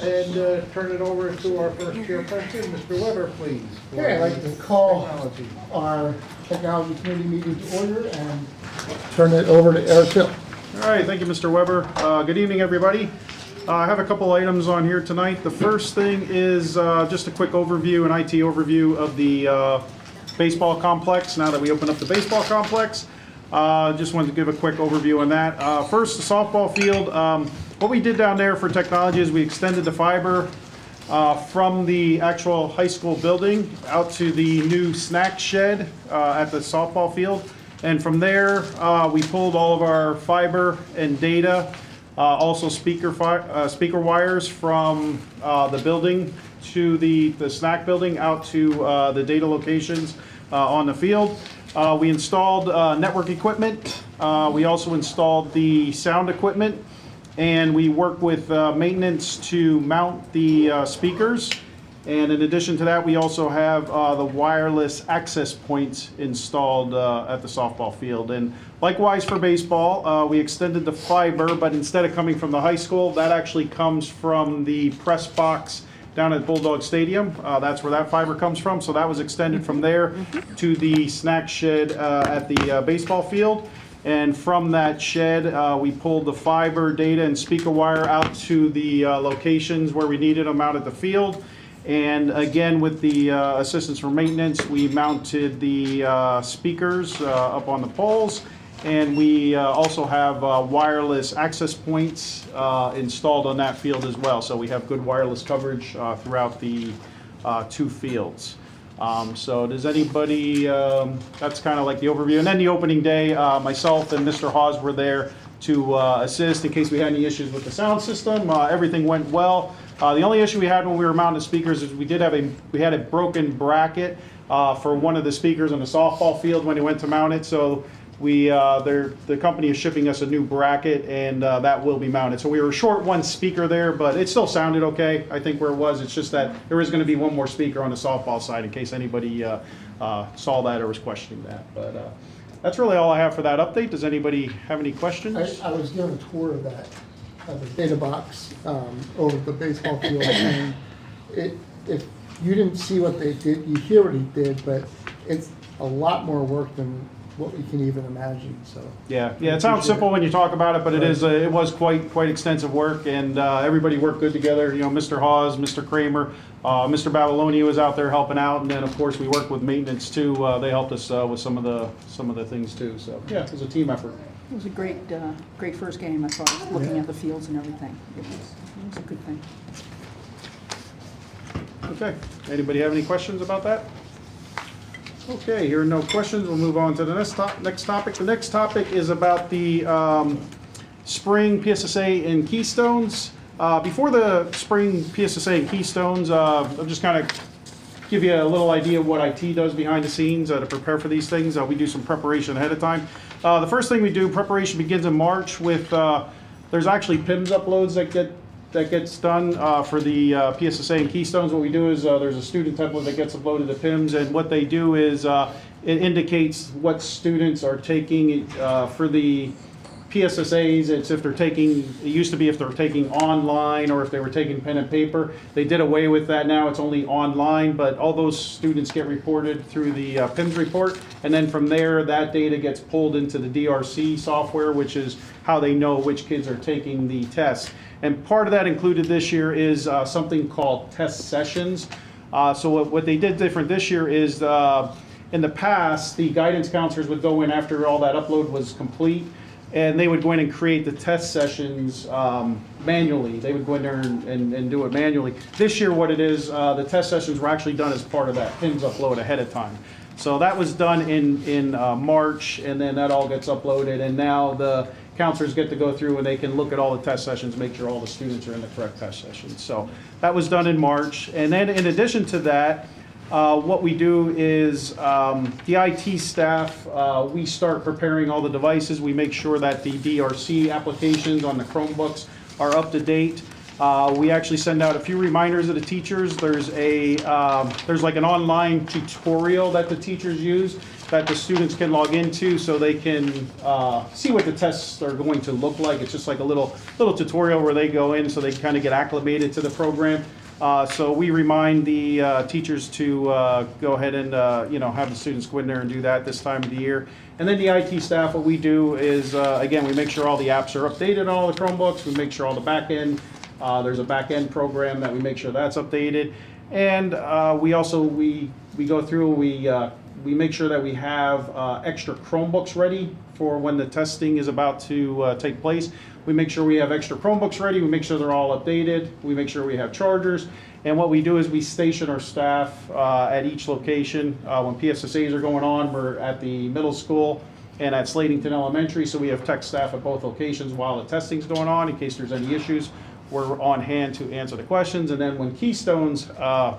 and turn it over to our first chairperson, Mr. Weber, please. Okay, I'd like to call our technology committee meeting to order and turn it over to Eric Hill. All right, thank you, Mr. Weber. Good evening, everybody. I have a couple items on here tonight. The first thing is just a quick overview, an IT overview of the baseball complex, now that we opened up the baseball complex. Just wanted to give a quick overview on that. First, the softball field. What we did down there for technology is we extended the fiber from the actual high school building out to the new snack shed at the softball field. And from there, we pulled all of our fiber and data, also speaker wires from the building to the snack building out to the data locations on the field. We installed network equipment. We also installed the sound equipment, and we worked with maintenance to mount the speakers. And in addition to that, we also have the wireless access points installed at the softball field. And likewise for baseball, we extended the fiber, but instead of coming from the high school, that actually comes from the press box down at Bulldog Stadium. That's where that fiber comes from. So that was extended from there to the snack shed at the baseball field. And from that shed, we pulled the fiber, data, and speaker wire out to the locations where we needed them out at the field. And again, with the assistance from maintenance, we mounted the speakers up on the poles. And we also have wireless access points installed on that field as well. So we have good wireless coverage throughout the two fields. So does anybody, that's kind of like the overview. And then the opening day, myself and Mr. Hawes were there to assist in case we had any issues with the sound system. Everything went well. The only issue we had when we were mounting the speakers is we had a broken bracket for one of the speakers on the softball field when we went to mount it. So the company is shipping us a new bracket, and that will be mounted. So we were short one speaker there, but it still sounded okay, I think, where it was. It's just that there is going to be one more speaker on the softball side in case anybody saw that or was questioning that. But that's really all I have for that update. Does anybody have any questions? I was given a tour of that, of the data box over the baseball field, and if you didn't see what they did, you hear what he did, but it's a lot more work than what we can even imagine. So yeah, it sounds simple when you talk about it, but it was quite extensive work, and everybody worked good together. You know, Mr. Hawes, Mr. Kramer, Mr. Babylonia was out there helping out, and then of course we worked with maintenance too. They helped us with some of the things too. So yeah, it was a team effort. It was a great first game as far as looking at the fields and everything. It was a good thing. Okay, anybody have any questions about that? Okay, here are no questions. We'll move on to the next topic. The next topic is about the spring PSSA and Keystones. Before the spring PSSA and Keystones, I'll just kind of give you a little idea of what IT does behind the scenes to prepare for these things. We do some preparation ahead of time. The first thing we do, preparation begins in March with, there's actually PIMS uploads that gets done for the PSSA and Keystones. What we do is there's a student template that gets uploaded to PIMS, and what they do is it indicates what students are taking for the PSSAs. It's if they're taking, it used to be if they're taking online or if they were taking pen and paper. They did away with that now. It's only online, but all those students get reported through the PIMS report, and then from there that data gets pulled into the DRC software, which is how they know which kids are taking the test. And part of that included this year is something called test sessions. So what they did different this year is in the past, the guidance counselors would go in after all that upload was complete, and they would go in and create the test sessions manually. They would go in there and do it manually. This year what it is, the test sessions were actually done as part of that PIMS upload ahead of time. So that was done in March, and then that all gets uploaded, and now the counselors get to go through and they can look at all the test sessions, make sure all the students are in the correct test sessions. So that was done in March. And then in addition to that, what we do is the IT staff, we start preparing all the devices. We make sure that the DRC applications on the Chromebooks are up to date. We actually send out a few reminders to the teachers. There's like an online tutorial that the teachers use that the students can log into so they can see what the tests are going to look like. It's just like a little tutorial where they go in so they kind of get acclimated to the program. So we remind the teachers to go ahead and have the students go in there and do that this time of the year. And then the IT staff, what we do is, again, we make sure all the apps are updated on all the Chromebooks. We make sure all the back end, there's a back end program that we make sure that's updated. And we go through, we make sure that we have extra Chromebooks ready for when the testing is about to take place. We make sure we have extra Chromebooks ready. We make sure they're all updated. We make sure we have chargers. And what we do is we station our staff at each location. When PSSAs are going on, we're at the middle school and at Slatington Elementary. So we have tech staff at both locations while the testing's going on in case there's any issues. We're on hand to answer the questions. And then when Keystones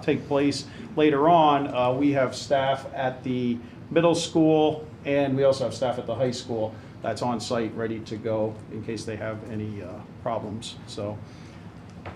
take place later on, we have staff at the middle school and we also have staff at the high school that's on site ready to go in case they have any problems. So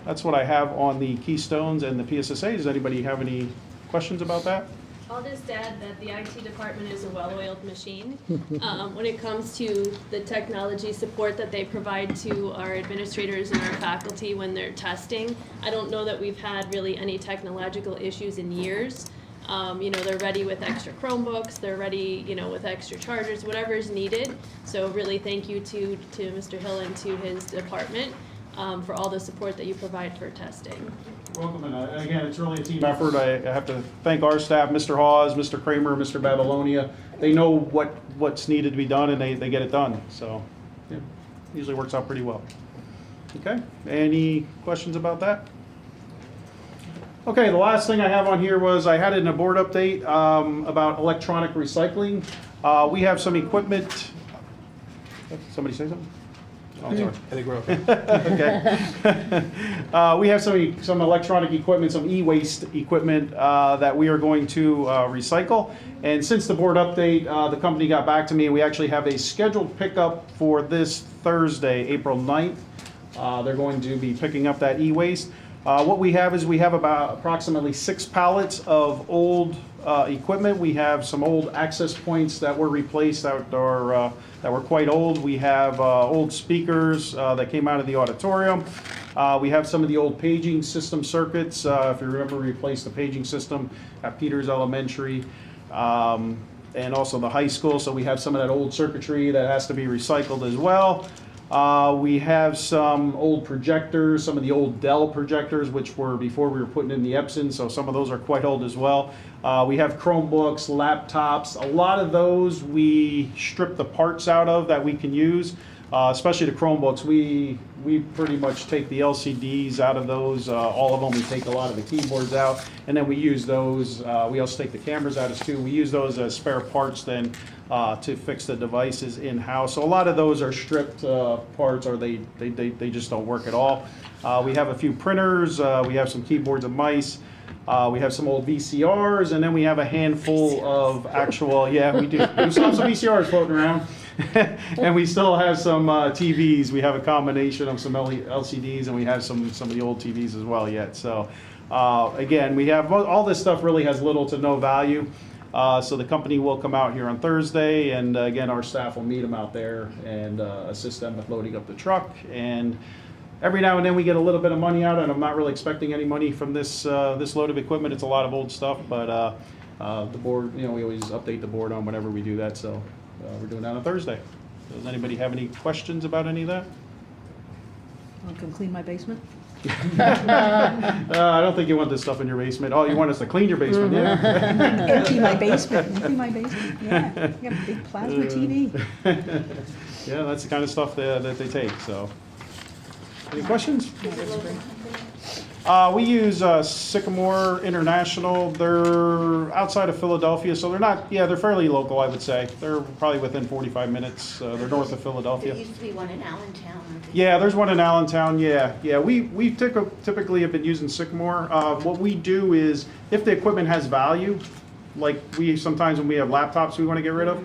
that's what I have on the Keystones and the PSSA. Does anybody have any questions about that? I'll just add that the IT department is a well-oiled machine. When it comes to the technology support that they provide to our administrators and our faculty when they're testing, I don't know that we've had really any technological issues in years. They're ready with extra Chromebooks, they're ready, with extra chargers, whatever is needed. So really thank you to Mr. Hill and to his department for all the support that you provide for testing. You're welcome, and again, it's really a team effort. I have to thank our staff, Mr. Hawes, Mr. Kramer, Mr. Babylonia. They know what's needed to be done and they get it done. So yeah, usually works out pretty well. Okay, any questions about that? Okay, the last thing I have on here was I had it in a board update about electronic recycling. We have some equipment. Somebody say something? Oh, I'm sorry. I think we're okay. Okay. We have some electronic equipment, some e-waste equipment that we are going to recycle. And since the board update, the company got back to me. We actually have a scheduled pickup for this Thursday, April 9th. They're going to be picking up that e-waste. What we have is we have about approximately 6 pallets of old equipment. We have some old access points that were replaced that were quite old. We have old speakers that came out of the auditorium. We have some of the old paging system circuits. If you remember, we replaced the paging system at Peters Elementary and also the high school. So we have some of that old circuitry that has to be recycled as well. We have some old projectors, some of the old Dell projectors, which were before we were putting in the Epson, so some of those are quite old as well. We have Chromebooks, laptops. A lot of those we strip the parts out of that we can use, especially the Chromebooks. We pretty much take the LCDs out of those, all of them. We take a lot of the keyboards out, and then we use those. We also take the cameras out as too. We use those as spare parts then to fix the devices in-house. So a lot of those are stripped parts, or they just don't work at all. We have a few printers. We have some keyboards and mice. We have some old VCRs, and then we have a handful of actual, yeah, we do. We still have some VCRs floating around. And we still have some TVs. We have a combination of some LCDs, and we have some of the old TVs as well yet. So again, we have all this stuff really has little to no value. So the company will come out here on Thursday, and again, our staff will meet them out there and assist them with loading up the truck. And every now and then we get a little bit of money out, and I'm not really expecting any money from this load of equipment. It's a lot of old stuff, but the board, we always update the board on whenever we do that. So we're doing that on Thursday. Does anybody have any questions about any of that? I can clean my basement. I don't think you want this stuff in your basement. Oh, you want us to clean your basement, yeah? Empty my basement, yeah. I got a big plasma TV. Yeah, that's the kind of stuff that they take, so. Any questions? We use Sycamore International. They're outside of Philadelphia, so they're not, they're fairly local, I would say. They're probably within 45 minutes. They're north of Philadelphia. There used to be one in Allentown. Yeah, there's one in Allentown, yeah. We typically have been using Sycamore. What we do is, if the equipment has value, like sometimes when we have laptops we want to get rid of,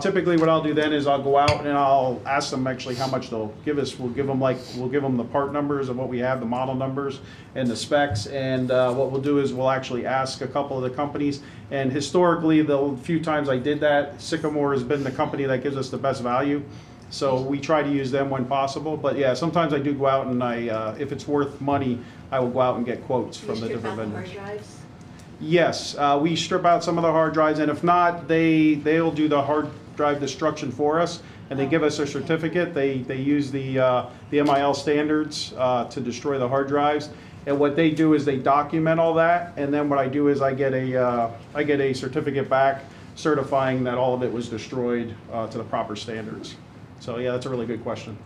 typically what I'll do then is I'll go out and I'll ask them actually how much they'll give us. We'll give them the part numbers of what we have, the model numbers and the specs, and what we'll do is we'll actually ask a couple of the companies, and historically the few times I did that, Sycamore has been the company that gives us the best value. So we try to use them when possible, but yeah, sometimes I do go out and if it's worth money, I will go out and get quotes from the different vendors. Hard drives? Yes, we strip out some of the hard drives, and if not, they'll do the hard drive destruction for us, and they give us a certificate. They use the MIL standards to destroy the hard drives, and what they do is they document all that, and then what I do is I get a certificate back certifying that all of it was destroyed to the proper standards. So yeah, that's a really good question.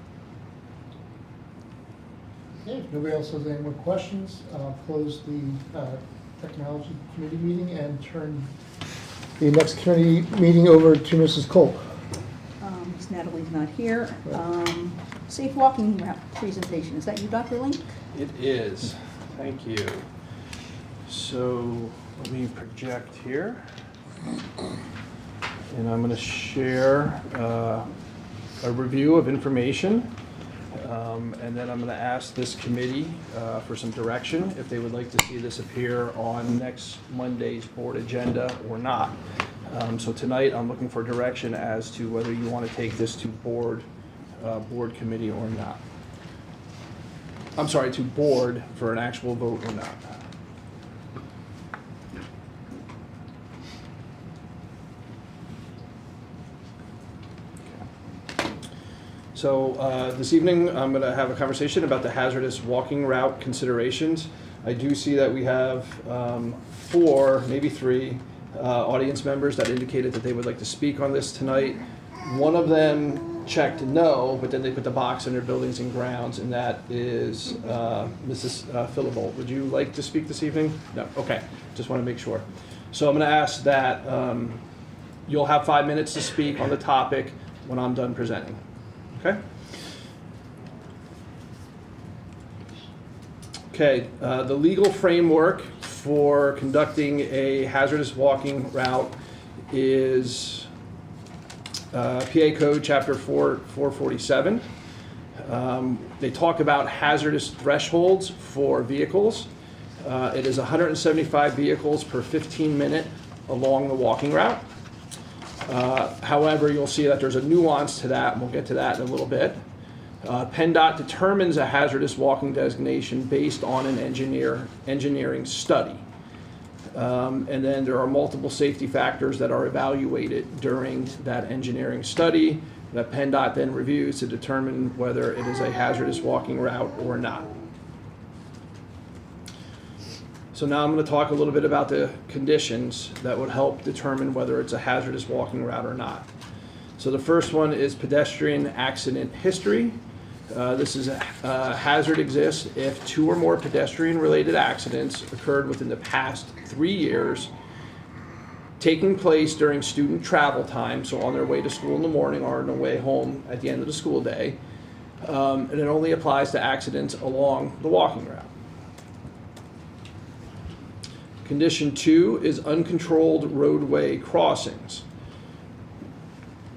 Okay, if nobody else has any more questions, I'll close the Technology Committee meeting and turn the next committee meeting over to Mrs. Cole. Miss Natalie's not here. Safe walking route presentation, is that you, Dr. Link? It is. Thank you. So let me project here. And I'm going to share a review of information. And then I'm going to ask this committee for some direction if they would like to see this appear on next Monday's board agenda or not. So tonight I'm looking for direction as to whether you want to take this to board committee or not. I'm sorry, to board for an actual vote or not. So this evening, I'm going to have a conversation about the hazardous walking route considerations. I do see that we have 4, maybe 3 audience members that indicated that they would like to speak on this tonight. One of them checked no, but then they put the box under buildings and grounds, and that is Mrs. Philibol. Would you like to speak this evening? No? Okay, just want to make sure. So I'm going to ask that you'll have 5 minutes to speak on the topic when I'm done presenting. Okay. Okay, the legal framework for conducting a hazardous walking route is PA Code Chapter 447. They talk about hazardous thresholds for vehicles. It is 175 vehicles per 15-minute along the walking route. However, you'll see that there's a nuance to that, and we'll get to that in a little bit. PennDOT determines a hazardous walking designation based on an engineering study. And then there are multiple safety factors that are evaluated during that engineering study that PennDOT then reviews to determine whether it is a hazardous walking route or not. So now I'm going to talk a little bit about the conditions that would help determine whether it's a hazardous walking route or not. So the first one is pedestrian accident history. This is a hazard exists if 2 or more pedestrian-related accidents occurred within the past 3 years, taking place during student travel time, so on their way to school in the morning or on their way home at the end of the school day, and it only applies to accidents along the walking route. Condition 2 is uncontrolled roadway crossings.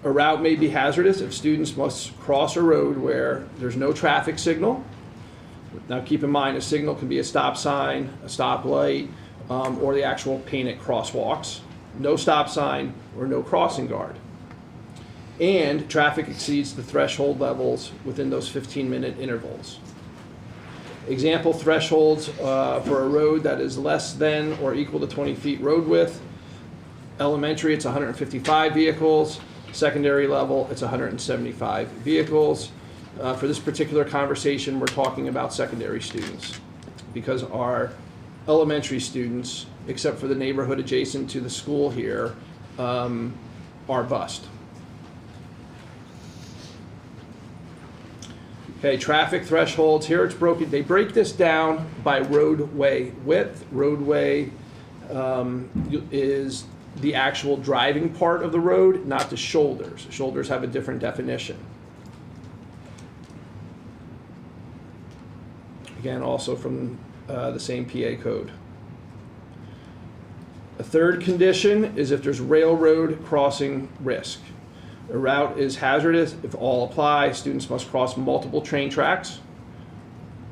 A route may be hazardous if students must cross a road where there's no traffic signal. Now keep in mind, a signal can be a stop sign, a stop light, or the actual painted crosswalks. No stop sign or no crossing guard. And traffic exceeds the threshold levels within those 15-minute intervals. Example thresholds for a road that is less than or equal to 20 feet road width. Elementary, it's 155 vehicles. Secondary level, it's 175 vehicles. For this particular conversation, we're talking about secondary students because our elementary students, except for the neighborhood adjacent to the school here, are bused. Okay, traffic thresholds, here it's broken, they break this down by roadway width. Roadway is the actual driving part of the road, not the shoulders. Shoulders have a different definition. Again, also from the same PA code. A third condition is if there's railroad crossing risk. A route is hazardous if all apply. Students must cross multiple train tracks.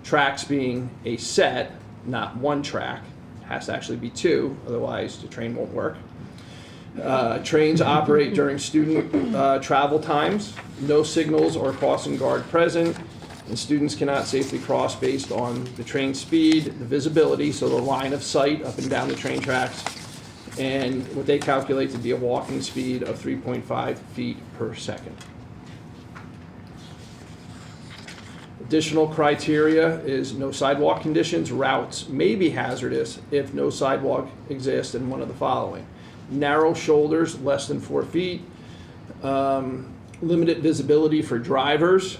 Tracks being a set, not one track. It has to actually be two, otherwise the train won't work. Trains operate during student travel times. No signals or crossing guard present. And students cannot safely cross based on the train speed, the visibility, so the line of sight up and down the train tracks, and what they calculate to be a walking speed of 3.5 feet per second. Additional criteria is no sidewalk conditions. Routes may be hazardous if no sidewalk exists in one of the following: narrow shoulders less than 4 feet, limited visibility for drivers,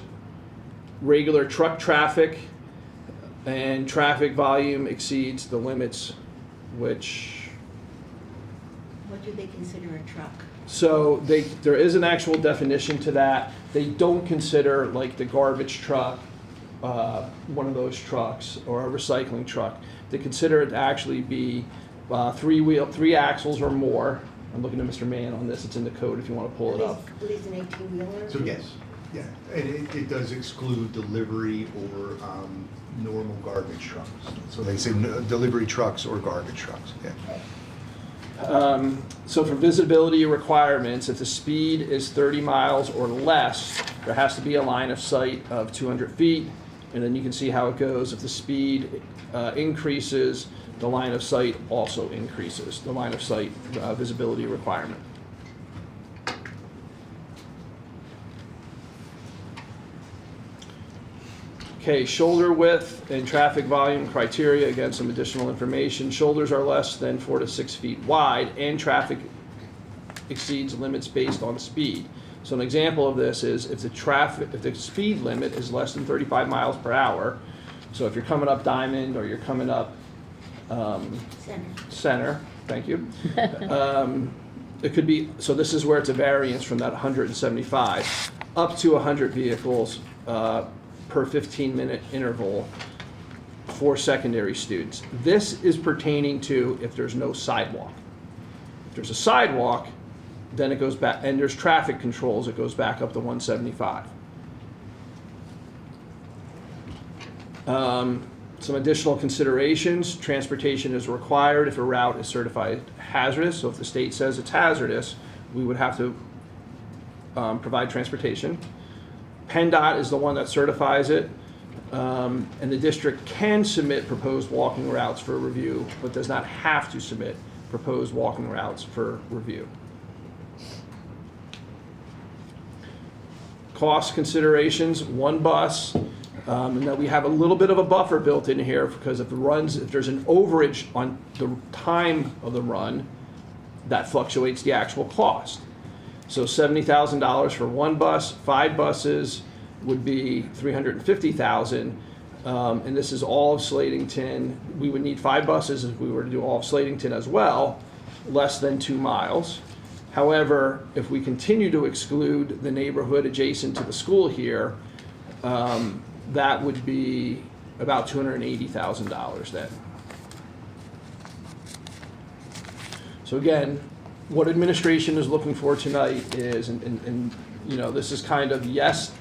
regular truck traffic, and traffic volume exceeds the limits, which... What do they consider a truck? So there is an actual definition to that. They don't consider like the garbage truck, one of those trucks, or a recycling truck. They consider it to actually be three axles or more. I'm looking at Mr. Mann on this. It's in the code if you want to pull it up. What is an 18-wheeler? So yes, yeah, and it does exclude delivery or normal garbage trucks. So they say delivery trucks or garbage trucks, yeah. So for visibility requirements, if the speed is 30 miles or less, there has to be a line of sight of 200 feet. And then you can see how it goes. If the speed increases, the line of sight also increases, the line of sight visibility requirement. Okay, shoulder width and traffic volume criteria. Again, some additional information. Shoulders are less than 4 to 6 feet wide, and traffic exceeds limits based on speed. So an example of this is if the speed limit is less than 35 miles per hour. So if you're coming up Diamond or you're coming up Center, thank you. It could be, so this is where it's a variance from that 175 up to 100 vehicles per 15-minute interval for secondary students. This is pertaining to if there's no sidewalk. If there's a sidewalk, then it goes back, and there's traffic controls, it goes back up to 175. Some additional considerations: transportation is required if a route is certified hazardous. So if the state says it's hazardous, we would have to provide transportation. PennDOT is the one that certifies it, and the district can submit proposed walking routes for review, but does not have to submit proposed walking routes for review. Cost considerations: one bus, and that we have a little bit of a buffer built in here because if there's an overage on the time of the run, that fluctuates the actual cost. So $70,000 for one bus. 5 buses would be $350,000, and this is all of Slatington. We would need 5 buses if we were to do all of Slatington as well, less than 2 miles. However, if we continue to exclude the neighborhood adjacent to the school here, that would be about $280,000 then. So again, what administration is looking for tonight is, and you know, this is kind of, yes,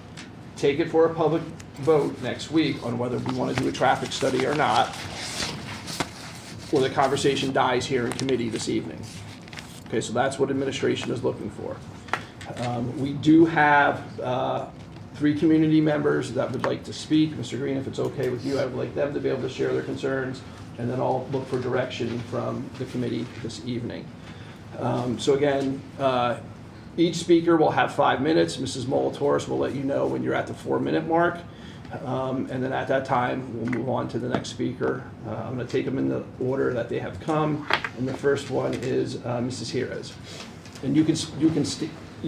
take it for a public vote next week on whether we want to do a traffic study or not, or the conversation dies here in committee this evening. Okay, so that's what administration is looking for. We do have 3 community members that would like to speak. Mr. Green, if it's okay with you, I would like them to be able to share their concerns, and then I'll look for direction from the committee this evening. So again, each speaker will have 5 minutes. Mrs. Molitoris will let you know when you're at the 4-minute mark. And then at that time, we'll move on to the next speaker. I'm going to take them in the order that they have come. And the first one is Mrs. Jerez. And you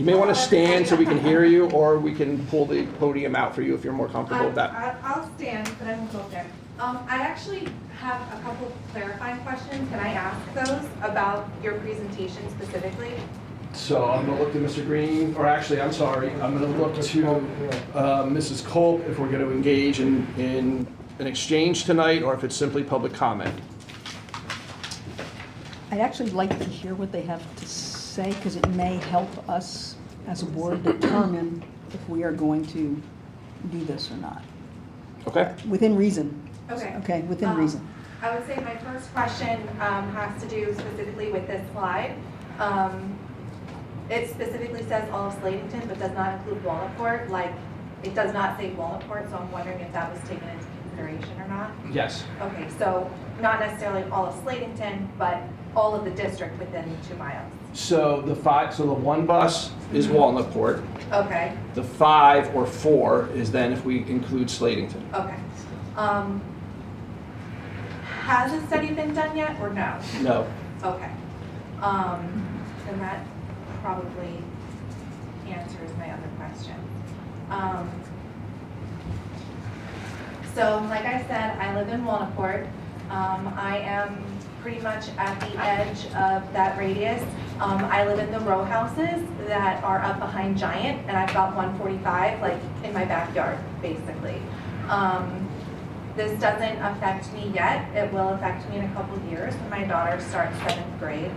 may want to stand so we can hear you, or we can pull the podium out for you if you're more comfortable with that. I'll stand, but I won't go up there. I actually have a couple clarifying questions. Can I ask those about your presentation specifically? So I'm going to look to Mr. Green, or actually, I'm sorry, I'm going to look to Mrs. Culp if we're going to engage in an exchange tonight, or if it's simply public comment. I'd actually like to hear what they have to say, because it may help us as a board determine if we are going to do this or not, Okay. within reason. Okay. Okay, within reason. I would say my first question has to do specifically with this slide. It specifically says all of Slatington, but does not include Walnutport. Like, it does not say Walnutport, so I'm wondering if that was taken into consideration or not. Yes. Okay, so not necessarily all of Slatington, but all of the district within 2 miles. So the one bus is Walnutport. Okay, The 5 or 4 is then if we include Slatington. okay. Has a study been done yet or no? No. Okay. Then that probably answers my other question. So like I said, I live in Walnutport. I am pretty much at the edge of that radius. I live in the row houses that are up behind Giant, and I've got 145 like in my backyard, basically. This doesn't affect me yet. It will affect me in a couple of years when my daughter starts 7th grade.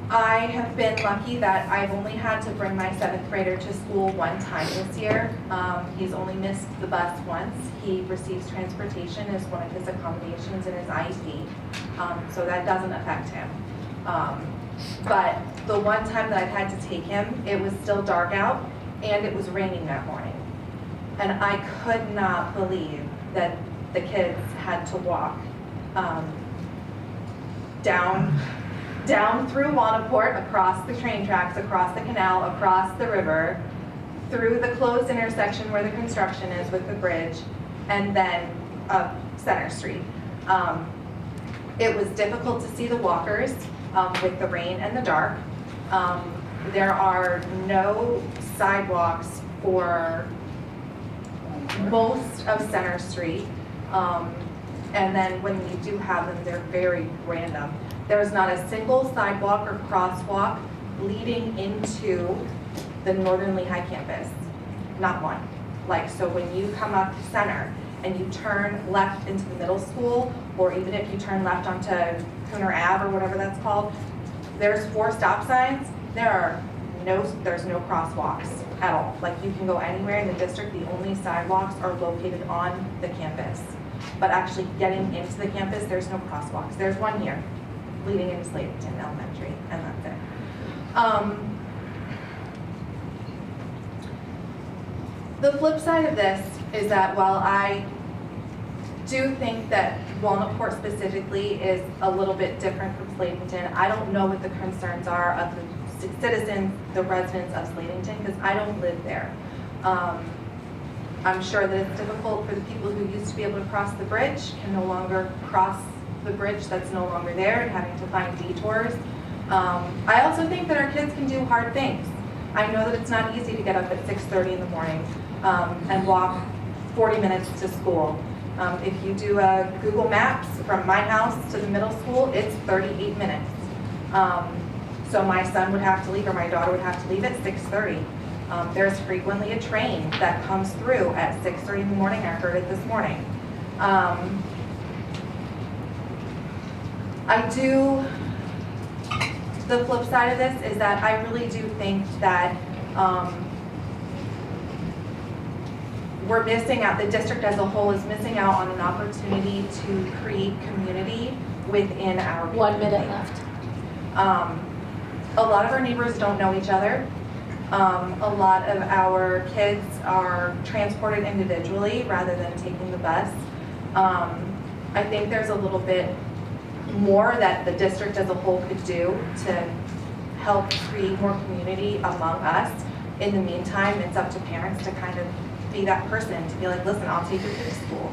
I have been lucky that I've only had to bring my 7th grader to school 1 time this year. He's only missed the bus once. He receives transportation as one of his accommodations in his IEP, so that doesn't affect him. But the 1 time that I've had to take him, it was still dark out and it was raining that morning. And I could not believe that the kids had to walk down through Walnutport, across the train tracks, across the canal, across the river, through the closed intersection where the construction is with the bridge, and then up Center Street. It was difficult to see the walkers with the rain and the dark. There are no sidewalks for most of Center Street. And then when we do have them, they're very random. There's not a single sidewalk or crosswalk leading into the Northern Lehigh campus. Not one. Like, so when you come up Center and you turn left into the middle school, or even if you turn left onto Cooner Ave or whatever that's called, there's 4 stop signs. There's no crosswalks at all. Like, you can go anywhere in the district. The only sidewalks are located on the campus. But actually getting into the campus, there's no crosswalks. There's one here, leading into Slatington Elementary, and that's it. The flip side of this is that while I do think that Walnutport specifically is a little bit different from Slatington, I don't know what the concerns are of the citizens, the residents of Slatington, because I don't live there. I'm sure that it's difficult for the people who used to be able to cross the bridge, can no longer cross the bridge that's no longer there, and having to find detours. I also think that our kids can do hard things. I know that it's not easy to get up at 6:30 in the morning and walk 40 minutes to school. If you do a Google Maps from my house to the middle school, it's 38 minutes. So my son would have to leave, or my daughter would have to leave at 6:30. There's frequently a train that comes through at 6:30 in the morning. I heard it this morning. The flip side of this is that I really do think that we're missing out, the district as a whole is missing out on an opportunity to create community within our community. 1 minute left. A lot of our neighbors don't know each other. A lot of our kids are transported individually rather than taking the bus. I think there's a little bit more that the district as a whole could do to help create more community among us. In the meantime, it's up to parents to kind of be that person, to be like, listen, I'll take your kid to school.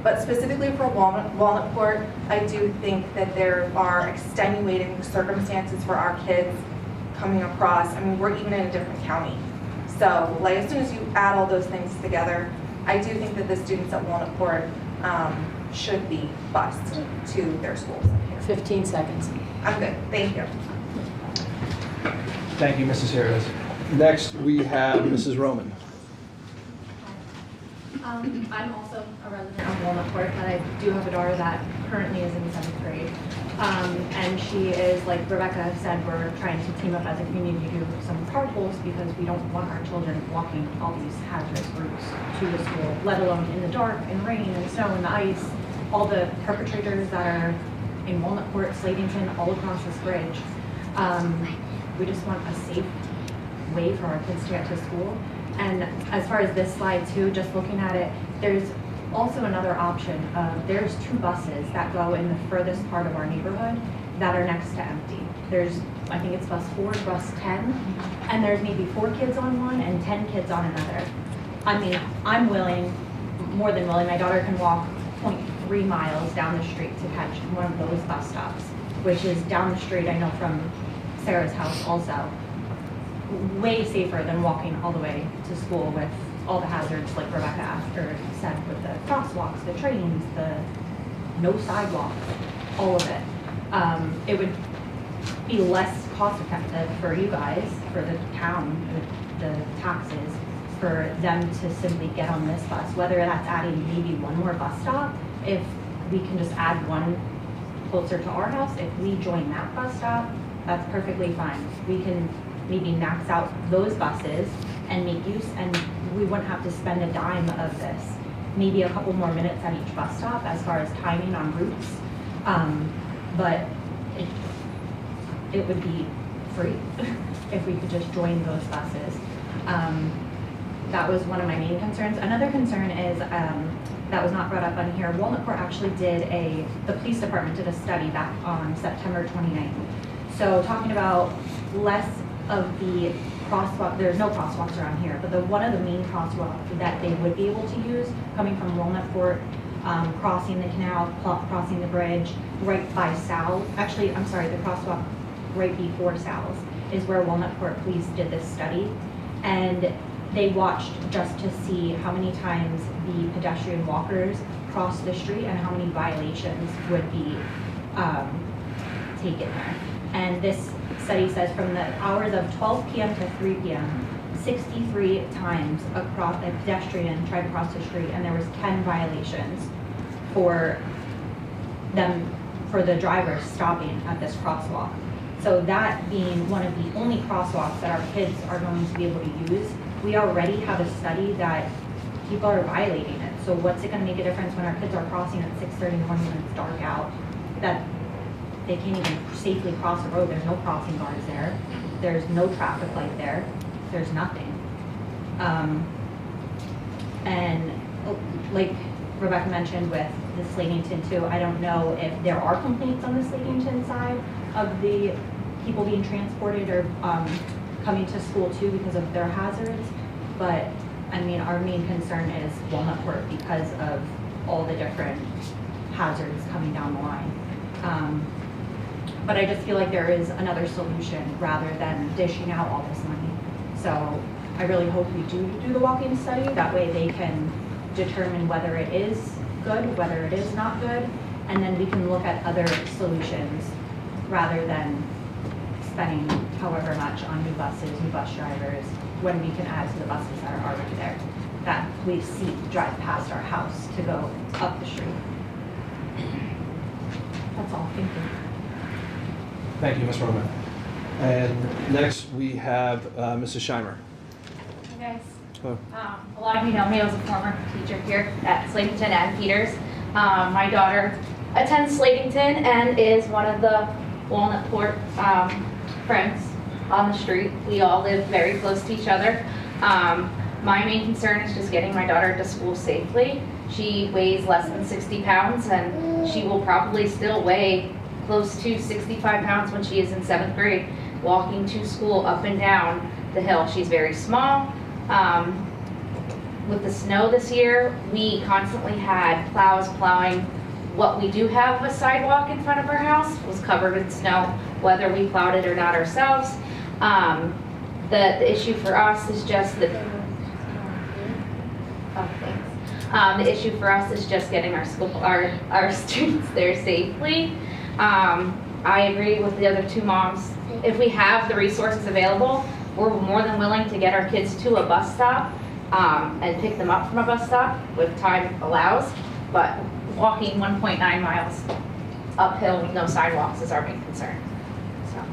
But specifically for Walnutport, I do think that there are extenuating circumstances for our kids coming across. I mean, we're even in a different county. So, like, as soon as you add all those things together, I do think that the students at Walnutport should be bused to their schools up here. 15 seconds. I'm good, thank you. Thank you, Mrs. Harris. Next, we have Mrs. Roman. I'm also a resident of Walnut Court, but I do have a daughter that currently is in 7th grade. And she is, like Rebecca said, we're trying to team up as a community to do some carpools because we don't want our children walking all these hazardous routes to the school, let alone in the dark and rain and snow and the ice. All the perpetrators that are in Walnut Court, Slatington, all across this bridge. We just want a safe way for our kids to get to school. And as far as this slide too, just looking at it, there's also another option. There's 2 buses that go in the furthest part of our neighborhood that are next to empty. There's, I think it's bus 4, bus 10, and there's maybe 4 kids on one and 10 kids on another. I mean, I'm willing, more than willing, my daughter can walk 0.3 miles down the street to catch one of those bus stops, which is down the street, I know from Sarah's house also. Way safer than walking all the way to school with all the hazards like Rebecca after said with the crosswalks, the trains, the no sidewalks, all of it. It would be less cost effective for you guys, for the town, the taxes, for them to simply get on this bus, whether that's adding maybe one more bus stop. If we can just add one closer to our house, if we join that bus stop, that's perfectly fine. We can maybe max out those buses and make use, and we wouldn't have to spend a dime of this. Maybe a couple more minutes at each bus stop as far as timing on routes, but it would be free if we could just join those buses. That was one of my main concerns. Another concern is, that was not brought up on here, Walnut Court actually the police department did a study back on September 29th. So talking about less of the crosswalk, there's no crosswalks around here, but one of the main crosswalks that they would be able to use, coming from Walnut Court, crossing the canal, crossing the bridge, right by Sal's, actually, I'm sorry, the crosswalk right before Sal's is where Walnut Court Police did this study. And they watched just to see how many times the pedestrian walkers crossed the street and how many violations would be taken there. And this study says from the hours of 12 p.m. to 3 p.m., 63 times a pedestrian tried to cross the street, and there was 10 violations for the drivers stopping at this crosswalk. So that being one of the only crosswalks that our kids are going to be able to use, we already have a study that people are violating it. So what's it going to make a difference when our kids are crossing at 6:30 in the morning when it's dark out? That they can't even safely cross the road. There's no crossing guards there. There's no traffic light there. There's nothing. And like Rebecca mentioned with the Slatington too, I don't know if there are complaints on the Slatington side of the people being transported or coming to school too because of their hazards. But I mean, our main concern is Walnut Court because of all the different hazards coming down the line. But I just feel like there is another solution rather than dishing out all this money. So I really hope we do the walking study. That way they can determine whether it is good, whether it is not good, and then we can look at other solutions rather than spending however much on new buses, new bus drivers, when we can add to the buses that are already there, that we see drive past our house to go up the street. That's all, thank you. Thank you, Ms. Roman. And next, we have Mrs. Scheimer. Hey guys. Hello. A lot of you know me, I was a former teacher here at Slatington and Peters. My daughter attends Slatington and is one of the Walnut Court friends on the street. We all live very close to each other. My main concern is just getting my daughter to school safely. She weighs less than 60 pounds and she will probably still weigh close to 65 pounds when she is in 7th grade, walking to school up and down the hill. She's very small. With the snow this year, we constantly had plows plowing. What we do have a sidewalk in front of our house was covered in snow, whether we plowed it or not ourselves. The issue for us is just that, the issue for us is just getting our students there safely. I agree with the other two moms. If we have the resources available, we're more than willing to get our kids to a bus stop. and pick them up from a bus stop if time allows. But walking 1.9 miles uphill with no sidewalks is our main concern. So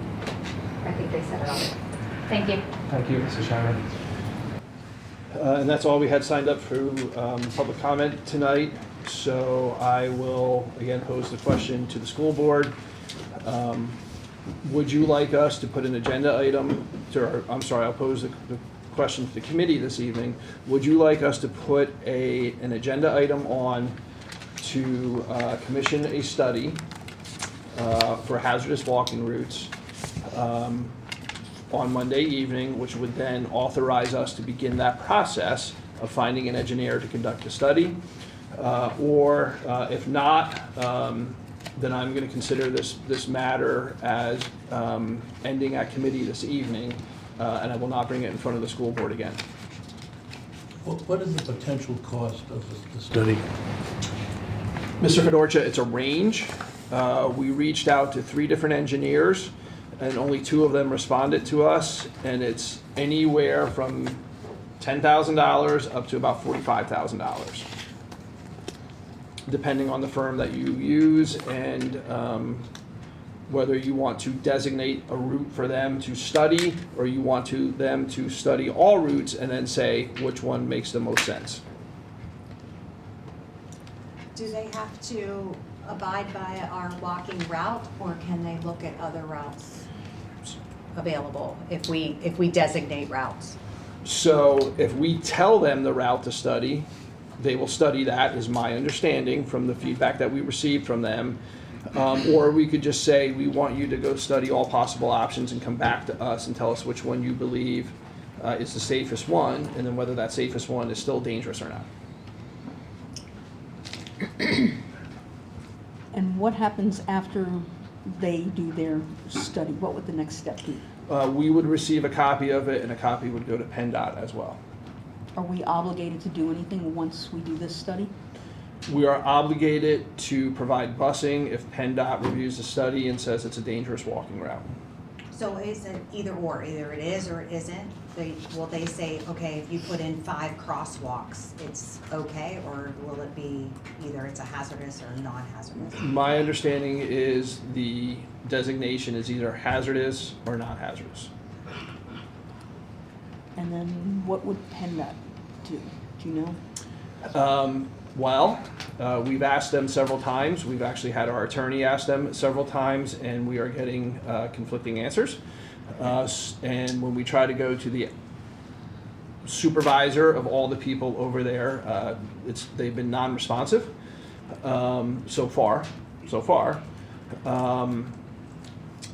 I think they said it all. Thank you. Thank you, Mr. Sherman. And that's all we had signed up for public comment tonight. So I will again pose the question to the school board. Would you like us to put an agenda item to, I'm sorry, I'll pose the question to the committee this evening. Would you like us to put an agenda item on to commission a study for hazardous walking routes on Monday evening, which would then authorize us to begin that process of finding an engineer to conduct a study? Or if not, then I'm going to consider this matter as ending at committee this evening, and I will not bring it in front of the school board again. What is the potential cost of the study? Mr. Fedorcha, it's a range. We reached out to 3 different engineers, and only 2 of them responded to us, and it's anywhere from $10,000 up to about $45,000, depending on the firm that you use and whether you want to designate a route for them to study, or you want them to study all routes and then say which one makes the most sense. Do they have to abide by our walking route, or can they look at other routes available if we designate routes? So if we tell them the route to study, they will study that, is my understanding from the feedback that we received from them. Or we could just say, we want you to go study all possible options and come back to us and tell us which one you believe is the safest one, and then whether that safest one is still dangerous or not. And what happens after they do their study? What would the next step be? We would receive a copy of it, and a copy would go to PennDOT as well. Are we obligated to do anything once we do this study? We are obligated to provide busing if PennDOT reviews the study and says it's a dangerous walking route. So is it either or, either it is or it isn't? Will they say, okay, if you put in 5 crosswalks, it's okay, or will it be either it's a hazardous or non-hazardous? My understanding is the designation is either hazardous or not hazardous. And then what would PennDOT do? Do you know? We've asked them several times. We've actually had our attorney ask them several times, and we are getting conflicting answers. And when we try to go to the supervisor of all the people over there, they've been non-responsive so far.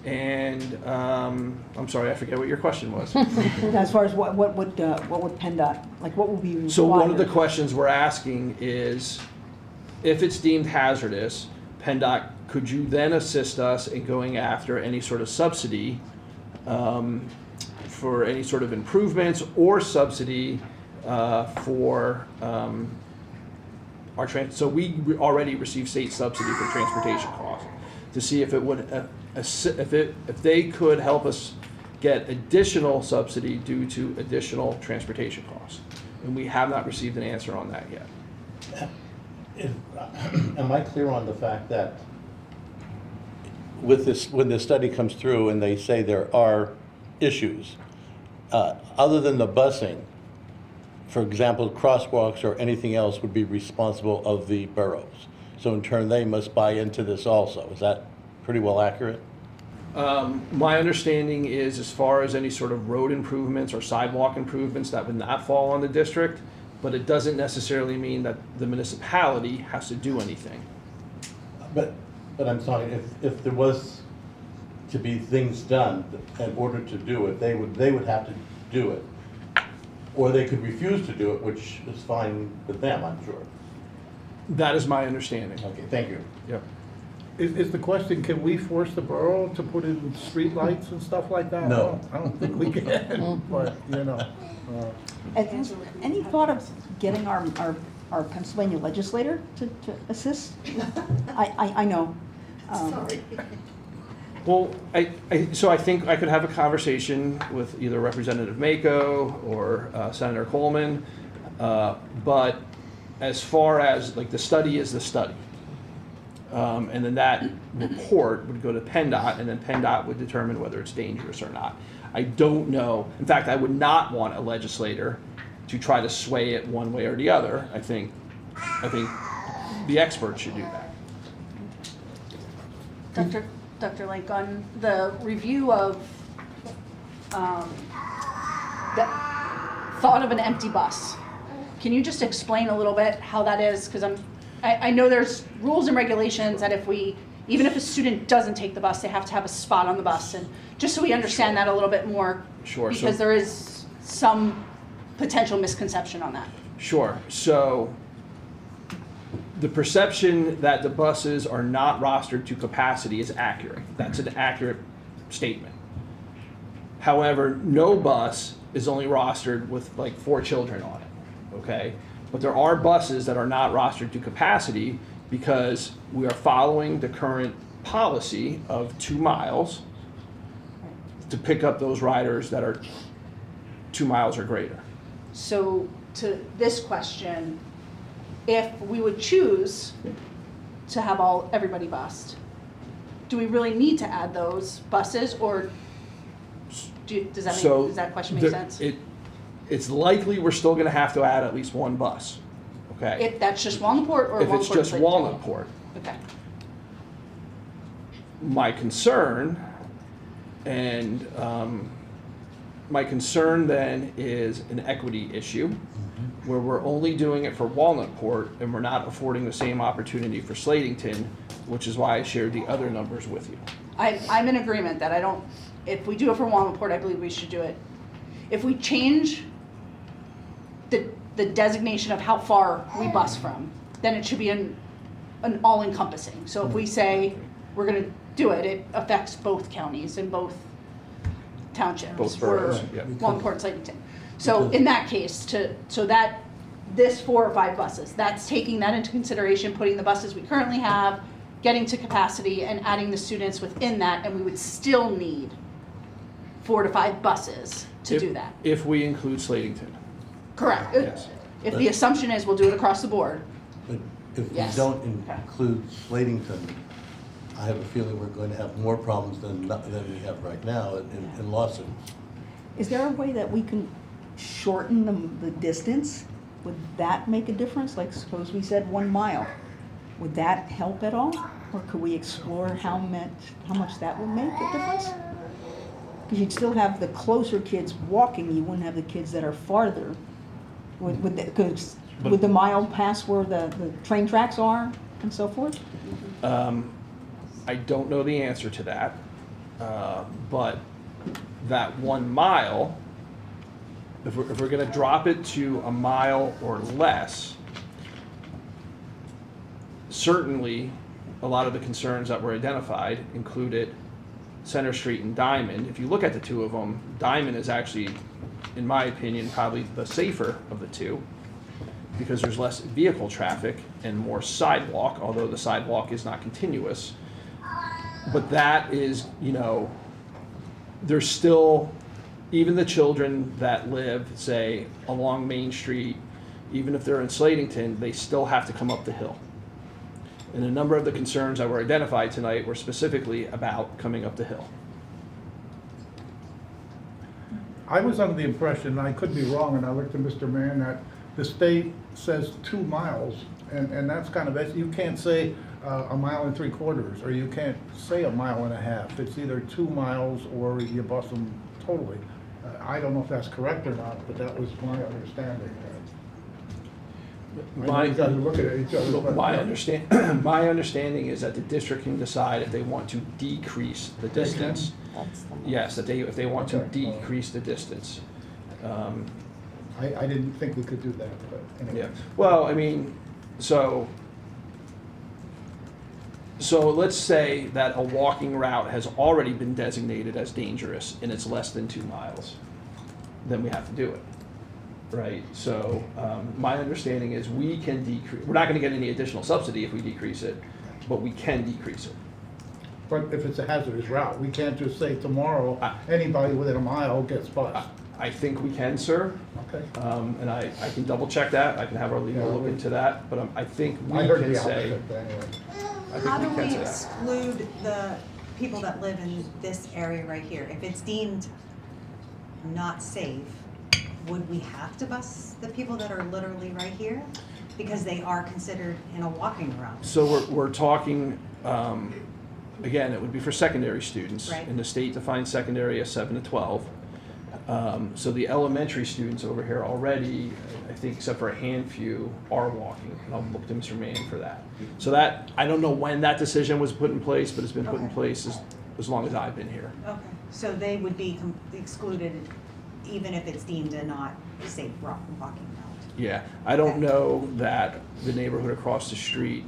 I'm sorry, I forget what your question was. As far as what would PennDOT, like what would be required? So one of the questions we're asking is, if it's deemed hazardous, PennDOT, could you then assist us in going after any sort of subsidy for any sort of improvements, or subsidy for our so we already receive state subsidy for transportation costs, to see if it would if they could help us get additional subsidy due to additional transportation costs. And we have not received an answer on that yet. Am I clear on the fact that with this, when the study comes through and they say there are issues, other than the busing, for example, crosswalks or anything else would be responsible of the boroughs? So in turn, they must buy into this also. Is that pretty well accurate? My understanding is, as far as any sort of road improvements or sidewalk improvements, that would not fall on the district, but it doesn't necessarily mean that the municipality has to do anything. But I'm sorry, if there was to be things done in order to do it, they would have to do it. Or they could refuse to do it, which is fine with them, I'm sure. That is my understanding. Okay, thank you. Yep. Is the question, can we force the borough to put in street lights and stuff like that? No. I don't think we can, but, you know. Any thought of getting our Pennsylvania legislator to assist? I know. Sorry. Well, so I think I could have a conversation with either Representative Mako or Senator Coleman But as far as, like, the study is the study. And then that report would go to PennDOT, and then PennDOT would determine whether it's dangerous or not. I don't know. In fact, I would not want a legislator to try to sway it one way or the other. I think the experts should do that. Dr. Lake, on the review of the thought of an empty bus, can you just explain a little bit how that is? Because I know there's rules and regulations that even if a student doesn't take the bus, they have to have a spot on the bus, and just so we understand that a little bit more. Sure. Because there is some potential misconception on that. Sure. So the perception that the buses are not rostered to capacity is accurate. That's an accurate statement. However, no bus is only rostered with like 4 children on it, okay? But there are buses that are not rostered to capacity because we are following the current policy of 2 miles to pick up those riders that are 2 miles or greater. So to this question, if we would choose to have everybody bused, do we really need to add those buses, or does that question make sense? It's likely we're still going to have to add at least 1 bus, okay? If that's just Walnutport or If it's just Walnutport. Okay. My concern then is an equity issue, where we're only doing it for Walnutport and we're not affording the same opportunity for Slatington, which is why I shared the other numbers with you. I'm in agreement that if we do it for Walnutport, I believe we should do it. If we change the designation of how far we bus from, then it should be an all-encompassing. So if we say we're going to do it, it affects both counties and both townships. Both boroughs, yeah. Walnutport and Slatington. So in that case, this 4 or 5 buses, that's taking that into consideration, putting the buses we currently have, getting to capacity, and adding the students within that, and we would still need 4 to 5 buses to do that. If we include Slatington. Correct. Yes. If the assumption is we'll do it across the board. But if we Yes. don't include Slatington, I have a feeling we're going to have more problems than we have right now in lawsuits. Is there a way that we can shorten the distance? Would that make a difference? Like suppose we said 1 mile. Would that help at all? Or could we explore how much that would make a difference? Because you'd still have the closer kids walking, you wouldn't have the kids that are farther. Would the mile pass where the train tracks are and so forth? I don't know the answer to that, but that 1 mile, if we're going to drop it to a mile or less, certainly a lot of the concerns that were identified included Center Street and Diamond. If you look at the 2 of them, Diamond is actually, in my opinion, probably the safer of the 2 because there's less vehicle traffic and more sidewalk, although the sidewalk is not continuous. But that is, there's still, even the children that live, say, along Main Street, even if they're in Slatington, they still have to come up the hill. And a number of the concerns that were identified tonight were specifically about coming up the hill. I was under the impression, and I could be wrong, and I looked at Mr. Mann, that the state says 2 miles, and that's kind of it. You can't say 1.75 miles, or you can't say 1.5 miles. It's either 2 miles or you bus them totally. I don't know if that's correct or not, but that was my understanding. You guys are looking at each other. But My understanding is that the district can decide if they want to decrease the distance. Yes, if they want to decrease the distance. I didn't think we could do that, but anyway. Yeah. Well, I mean, so let's say that a walking route has already been designated as dangerous and it's less than 2 miles. Then we have to do it. Right, so my understanding is we can decrease, we're not going to get any additional subsidy if we decrease it, but we can decrease it. But if it's a hazardous route, we can't just say tomorrow, anybody within 1 mile gets bused. I think we can, sir. Okay. And I can double check that. I can have our legal Yeah, look we- into that, but I think we I heard can the say. opposite, but anyway. I How do think we we can say that. exclude the people that live in this area right here? If it's deemed not safe, would we have to bus the people that are literally right here? Because they are considered in a walking route. So we're talking, again, it would be for secondary students. Right. And the state defines secondary as 7 to 12. So the elementary students over here already, I think except for a handful, are walking. And I'll look to Mr. Mann for that. So that, I don't know when that decision was put in place, but it's been put in Okay. place as long as I've been here. Okay. So they would be excluded even if it's deemed a not safe walking route? Yeah, I don't Okay. know that the neighborhood across the street,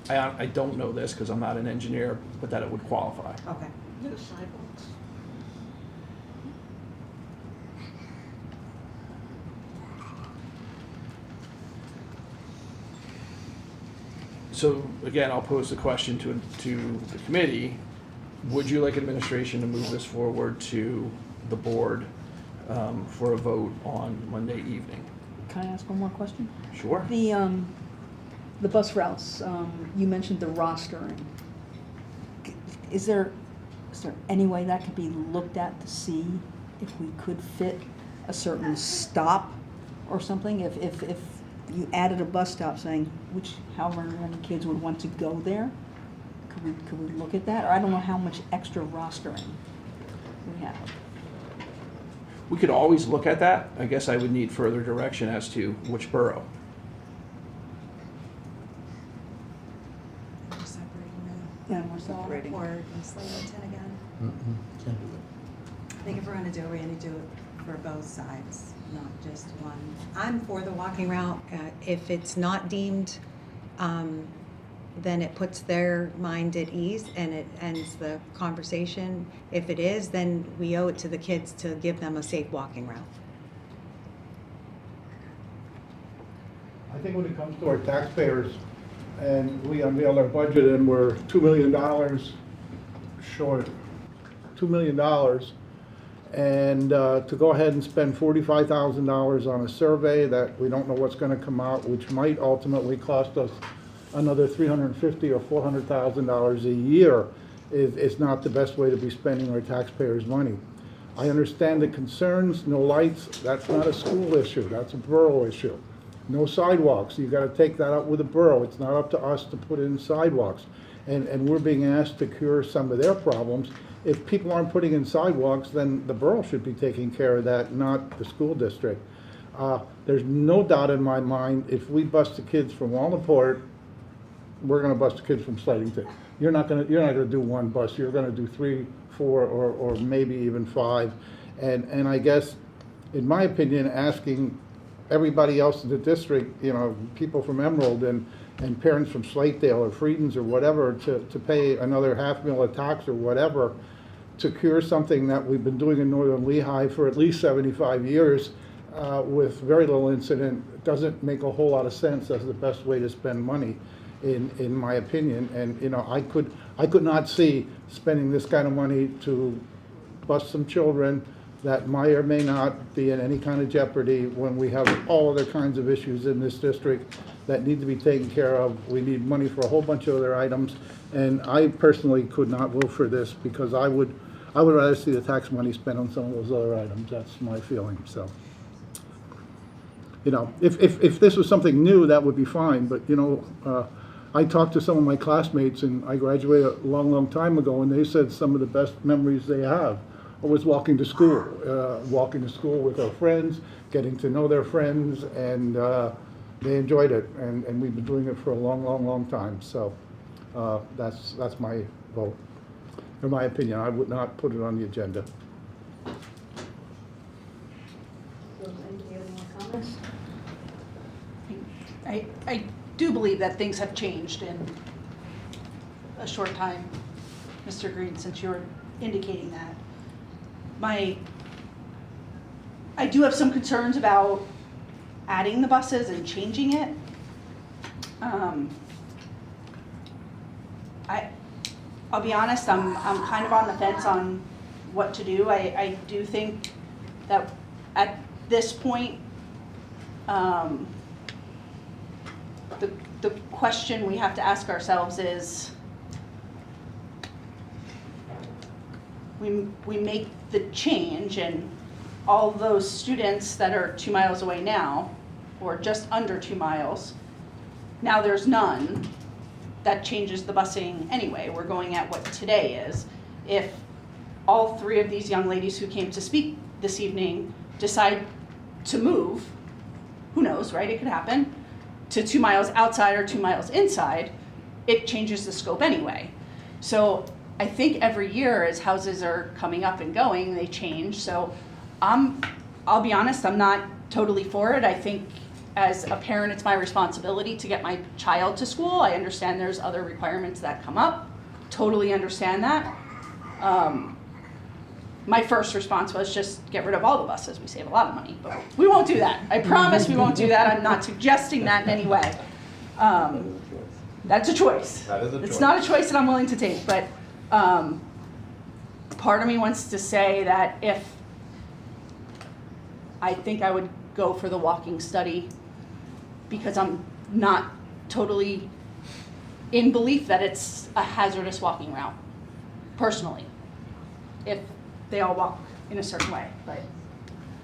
I don't know this because I'm not an engineer, but that it would qualify. Okay. No sidewalks. So again, I'll pose the question to the committee. Would you like administration to move this forward to the board for a vote on Monday evening? Can I ask one more question? Sure. The bus routes, you mentioned the rostering. Is there any way that could be looked at to see if we could fit a certain stop or something? If you added a bus stop saying however many kids would want to go there, could we look at that? Or I don't know how much extra rostering we have. We could always look at that. I guess I would need further direction as to which borough. We're separating Yeah, we're the separating. Or in Slayton again. Can't do I think if we're gonna do it, we're gonna do it for both sides, not just one. I'm for the walking route. If it's not deemed, then it puts their mind at ease and it ends the conversation. If it is, then we owe it to the kids to give them a safe walking route. I think when it comes to our taxpayers, and we unveiled our budget and we're $2 million short, $2 million, and to go ahead and spend $45,000 on a survey that we don't know what's gonna come out, which might ultimately cost us another $350,000 or $400,000 a year, is not the best way to be spending our taxpayers' money. I understand the concerns, no lights, that's not a school issue, that's a borough issue. No sidewalks, you gotta take that up with the borough, it's not up to us to put in sidewalks. And we're being asked to cure some of their problems. If people aren't putting in sidewalks, then the borough should be taking care of that, not the school district. There's no doubt in my mind, if we bus the kids from Wallingport, we're gonna bus the kids from Slatington. You're not gonna do one bus, you're gonna do 3, 4, or maybe even 5. And I guess, in my opinion, asking everybody else in the district, people from Emerald and parents from Slatedale or Friedens or whatever, to pay another $500,000 a tax or whatever to cure something that we've been doing in northern Lehigh for at least 75 years with very little incident, doesn't make a whole lot of sense as the best way to spend money, in my opinion. And I could not see spending this kind of money to bus some children that may or may not be in any kind of jeopardy when we have all other kinds of issues in this district that need to be taken care of. We need money for a whole bunch of other items, and I personally could not vote for this because I would rather see the tax money spent on some of those other items. That's my feeling. So, if this was something new, that would be fine. But I talked to some of my classmates, and I graduated a long, long time ago, and they said some of the best memories they have was walking to school with our friends, getting to know their friends, and they enjoyed it, and we've been doing it for a long, long, long time. So that's my vote. In my opinion, I would not put it on the agenda. Any other more comments? I do believe that things have changed in a short time, Mr. Green, since you're indicating that. I do have some concerns about adding the buses and changing it. I'll be honest, I'm kind of on the fence on what to do. I do think that at this point, the question we have to ask ourselves is, we make the change, and all those students that are 2 miles away now, or just under 2 miles, now there's none. That changes the busing anyway. We're going at what today is. If all 3 of these young ladies who came to speak this evening decide to move, who knows, right? It could happen, to 2 miles outside or 2 miles inside, it changes the scope anyway. So I think every year as houses are coming up and going, they change. So I'll be honest, I'm not totally for it. I think as a parent, it's my responsibility to get my child to school. I understand there's other requirements that come up. Totally understand that. My first response was just get rid of all the buses. We save a lot of money, but we won't do that. I promise we won't do that. I'm not suggesting that in any way. That's a choice. That is a It's choice. not a choice that I'm willing to take, but part of me wants to say that if I think I would go for the walking study, because I'm not totally in belief that it's a hazardous walking route, personally, if they all walk in a certain way. But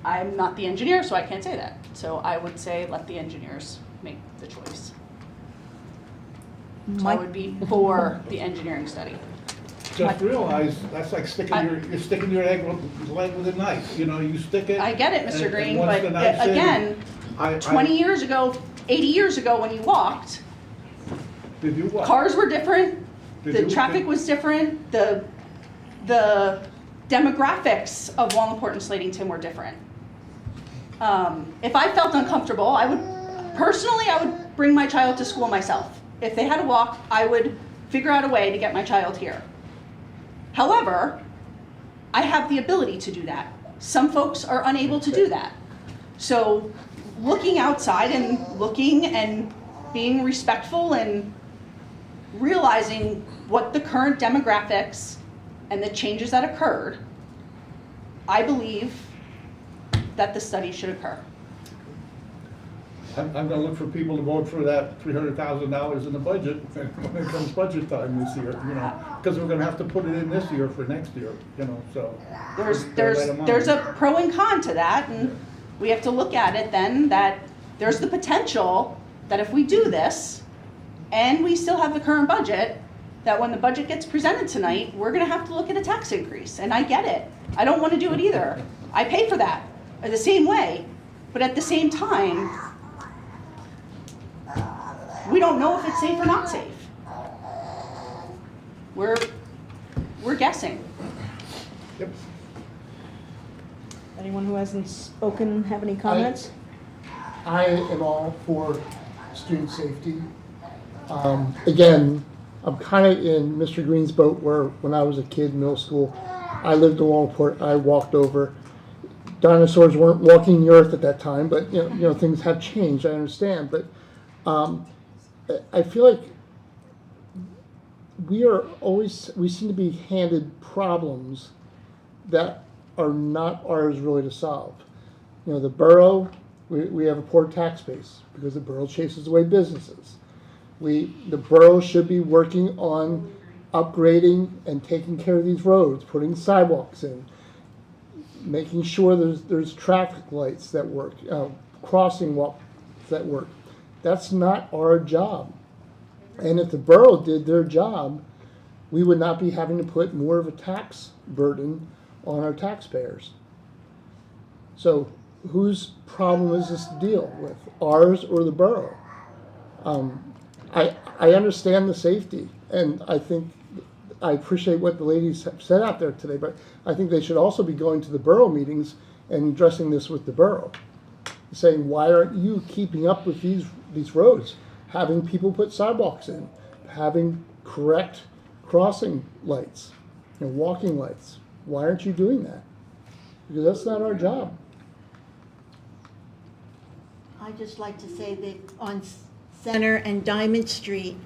I'm not the engineer, so I can't say that. So I would say let the engineers make the choice. So I would be for the engineering study. Just realize, that's like you're sticking your leg with a knife, you know, you stick it. I get it, Mr. and Green, once but the knife's in, again, 20 years ago, 80 years ago when you walked, Did you what? cars were different, Did the you- traffic was different, the demographics of Wallingport and Slatington were different. If I felt uncomfortable, I would bring my child to school myself. If they had to walk, I would figure out a way to get my child here. However, I have the ability to do that. Some folks are unable to do that. So looking outside and looking and being respectful and realizing what the current demographics and the changes that occurred, I believe that the study should occur. I'm gonna look for people to vote for that $300,000 in the budget when it comes budget time this year, you know, because we're gonna have to put it in this year for next year, you know, so. There's a pro and con to that, and we have to look at it then, that there's the potential that if we do this, and we still have the current budget, that when the budget gets presented tonight, we're gonna have to look at a tax increase, and I get it. I don't wanna do it either. I pay for that the same way, but at the same time, we don't know if it's safe or not safe. We're guessing. Yep. Anyone who hasn't spoken have any comments? I am all for student safety. Again, I'm kind of in Mr. Green's boat where when I was a kid in middle school, I lived in Wallingport, I walked over. Dinosaurs weren't walking the earth at that time, but you know things have changed, I understand. But I feel like we seem to be handed problems that are not ours really to solve. You know, the borough, we have a poor tax base because the borough chases away businesses. The borough should be working on upgrading and taking care of these roads, putting sidewalks in, making sure there's traffic lights that work, crossing walks that work. That's not our job. And if the borough did their job, we would not be having to put more of a tax burden on our taxpayers. So whose problem is this to deal with, ours or the borough? I understand the safety, and I appreciate what the ladies have said out there today, but I think they should also be going to the borough meetings and addressing this with the borough, saying, why aren't you keeping up with these roads? Having people put sidewalks in, having correct crossing lights and walking lights. Why aren't you doing that? Because that's not our job. I'd just like to say that on Center and Diamond Street,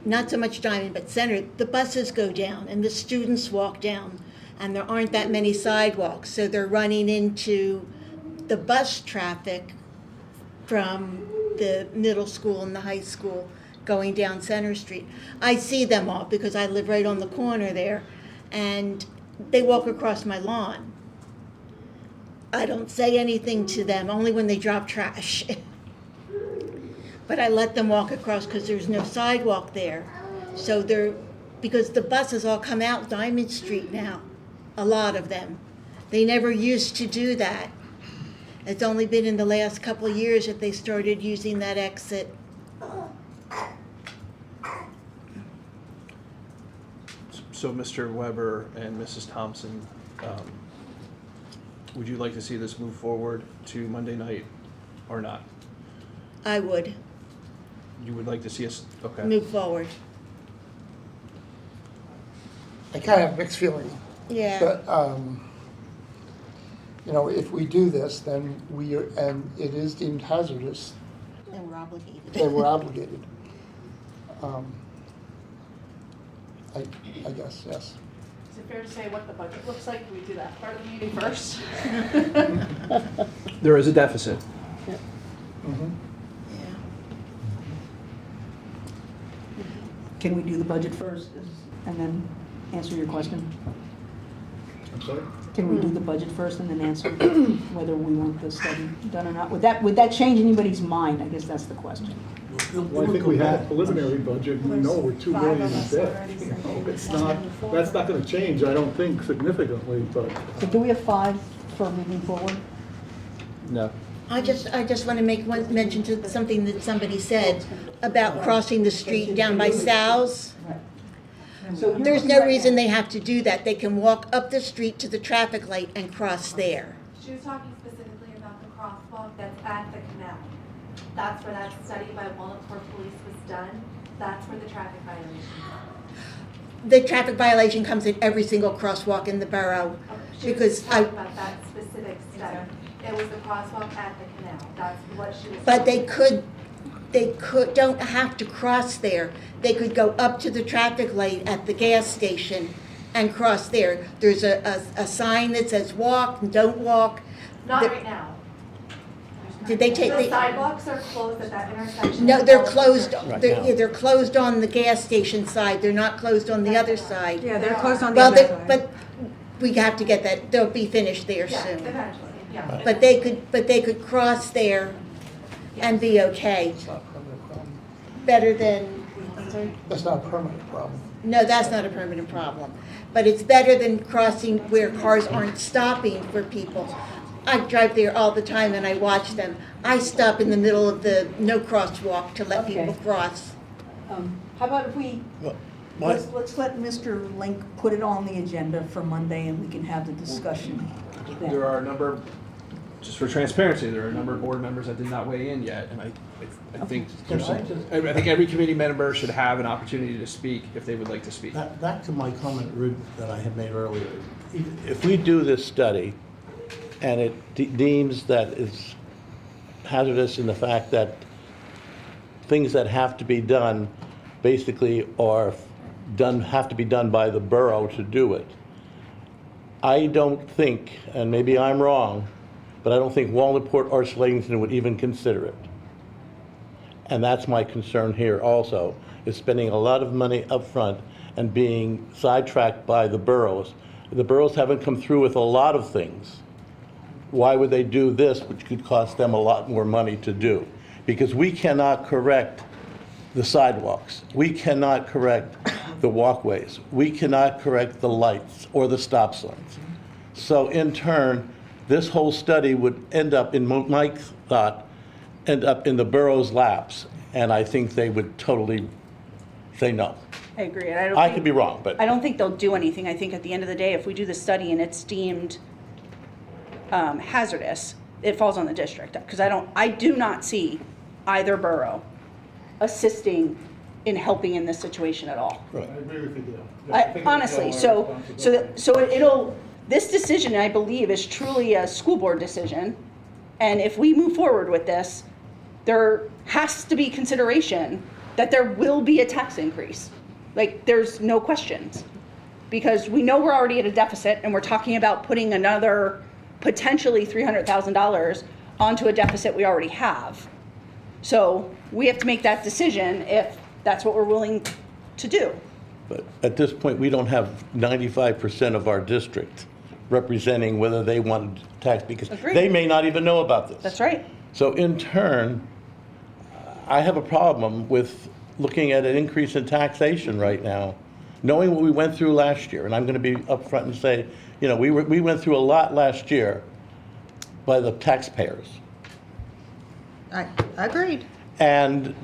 not so much Diamond, but Center, the buses go down and the students walk down. and there aren't that many sidewalks, so they're running into the bus traffic from the middle school and the high school going down Center Street. I see them all because I live right on the corner there, and they walk across my lawn. I don't say anything to them, only when they drop trash. But I let them walk across because there's no sidewalk there. So because the buses all come out Diamond Street now, a lot of them. They never used to do that. It's only been in the last couple of years that they started using that exit. So Mr. Weber and Mrs. Thompson, would you like to see this move forward to Monday night or not? I would You would like to see us, okay. move forward. I kind of have mixed feelings. Yeah. But, if we do this, then and it is deemed hazardous, And we're obligated. then we're obligated. I guess, yes. Is it fair to say what the budget looks like? Do we do that part of the meeting first? There is a deficit. Mhm. Can we do the budget first and then answer your question? I'm sorry? Can we do the budget first and then answer whether we want the study done or not? Would that change anybody's mind? I guess that's the question. Well, I think we had a preliminary budget, and we know we're 2 million in debt. It's not, that's not gonna change, I don't think significantly, but. So do we have 5 for moving forward? No. I just want to make one mention to something that somebody said about crossing the street down by Sal's. So you're There's looking no right reason now- they have to do that. They can walk up the street to the traffic light and cross there. She was talking specifically about the crosswalk that's at the canal. That's where that study by Walnut Park Police was done. That's where the traffic violation is. The traffic violation comes at every single crosswalk in the borough. She was Because talking about that specific study. It was the crosswalk at the canal. That's what she was. But talking they don't have to cross there. They could go up to the traffic light at the gas station and cross there. There's a sign that says walk and don't walk. Not The- right now. Did they take The the? sidewalks are closed at that intersection. No, they're closed, Right they're, now. they're closed on the gas station side, they're not closed on the other side. Yeah, they're closed on the Well, other side. but we have to get that, they'll be finished there Yeah, soon. eventually, yeah. But they could cross there and be okay, It's not a permanent problem. better than, That's not a permanent problem. no, that's not a permanent problem. But it's better than crossing where cars aren't stopping for people. I drive there all the time and I watch them. I stop in the middle of the no crosswalk to let Okay. people cross. How about if we, What? let's let Mr. Link put it on the agenda for Monday and we can have the discussion then. There are a number, just for transparency, there are a number of board members that did not weigh in yet, and I think there's some, I think every committee member should have an opportunity to speak if they would like to speak. Back to my comment, Ruth, that I had made earlier. If we do this study and it deems that it's hazardous in the fact that things that have to be done basically have to be done by the borough to do it, I don't think, and maybe I'm wrong, but I don't think Walnut or Slatington would even consider it. And that's my concern here also, is spending a lot of money up front and being sidetracked by the boroughs. The boroughs haven't come through with a lot of things. Why would they do this, which could cost them a lot more money to do? Because we cannot correct the sidewalks. We cannot correct the walkways. We cannot correct the lights or the stop signs. So in turn, this whole study would end up, in my thought, end up in the borough's laps. And I think they would totally say no. I agree. And I don't I think- could be wrong, but. I don't think they'll do anything. I think at the end of the day, if we do the study and it's deemed hazardous, it falls on the district. Because I do not see either borough assisting in helping in this situation at all. Right. I agree with you, Dale. Honestly, this decision, I believe, is truly a school board decision. And if we move forward with this, there has to be consideration that there will be a tax increase. Like, there's no questions. because we know we're already at a deficit and we're talking about putting another potentially $300,000 onto a deficit we already have. So we have to make that decision if that's what we're willing to do. But at this point, we don't have 95% of our district representing whether they want tax, because Agreed. they may not even know about this. That's right. So in turn, I have a problem with looking at an increase in taxation right now, knowing what we went through last year. And I'm going to be upfront and say, you know, we went through a lot last year by the taxpayers. Agreed. And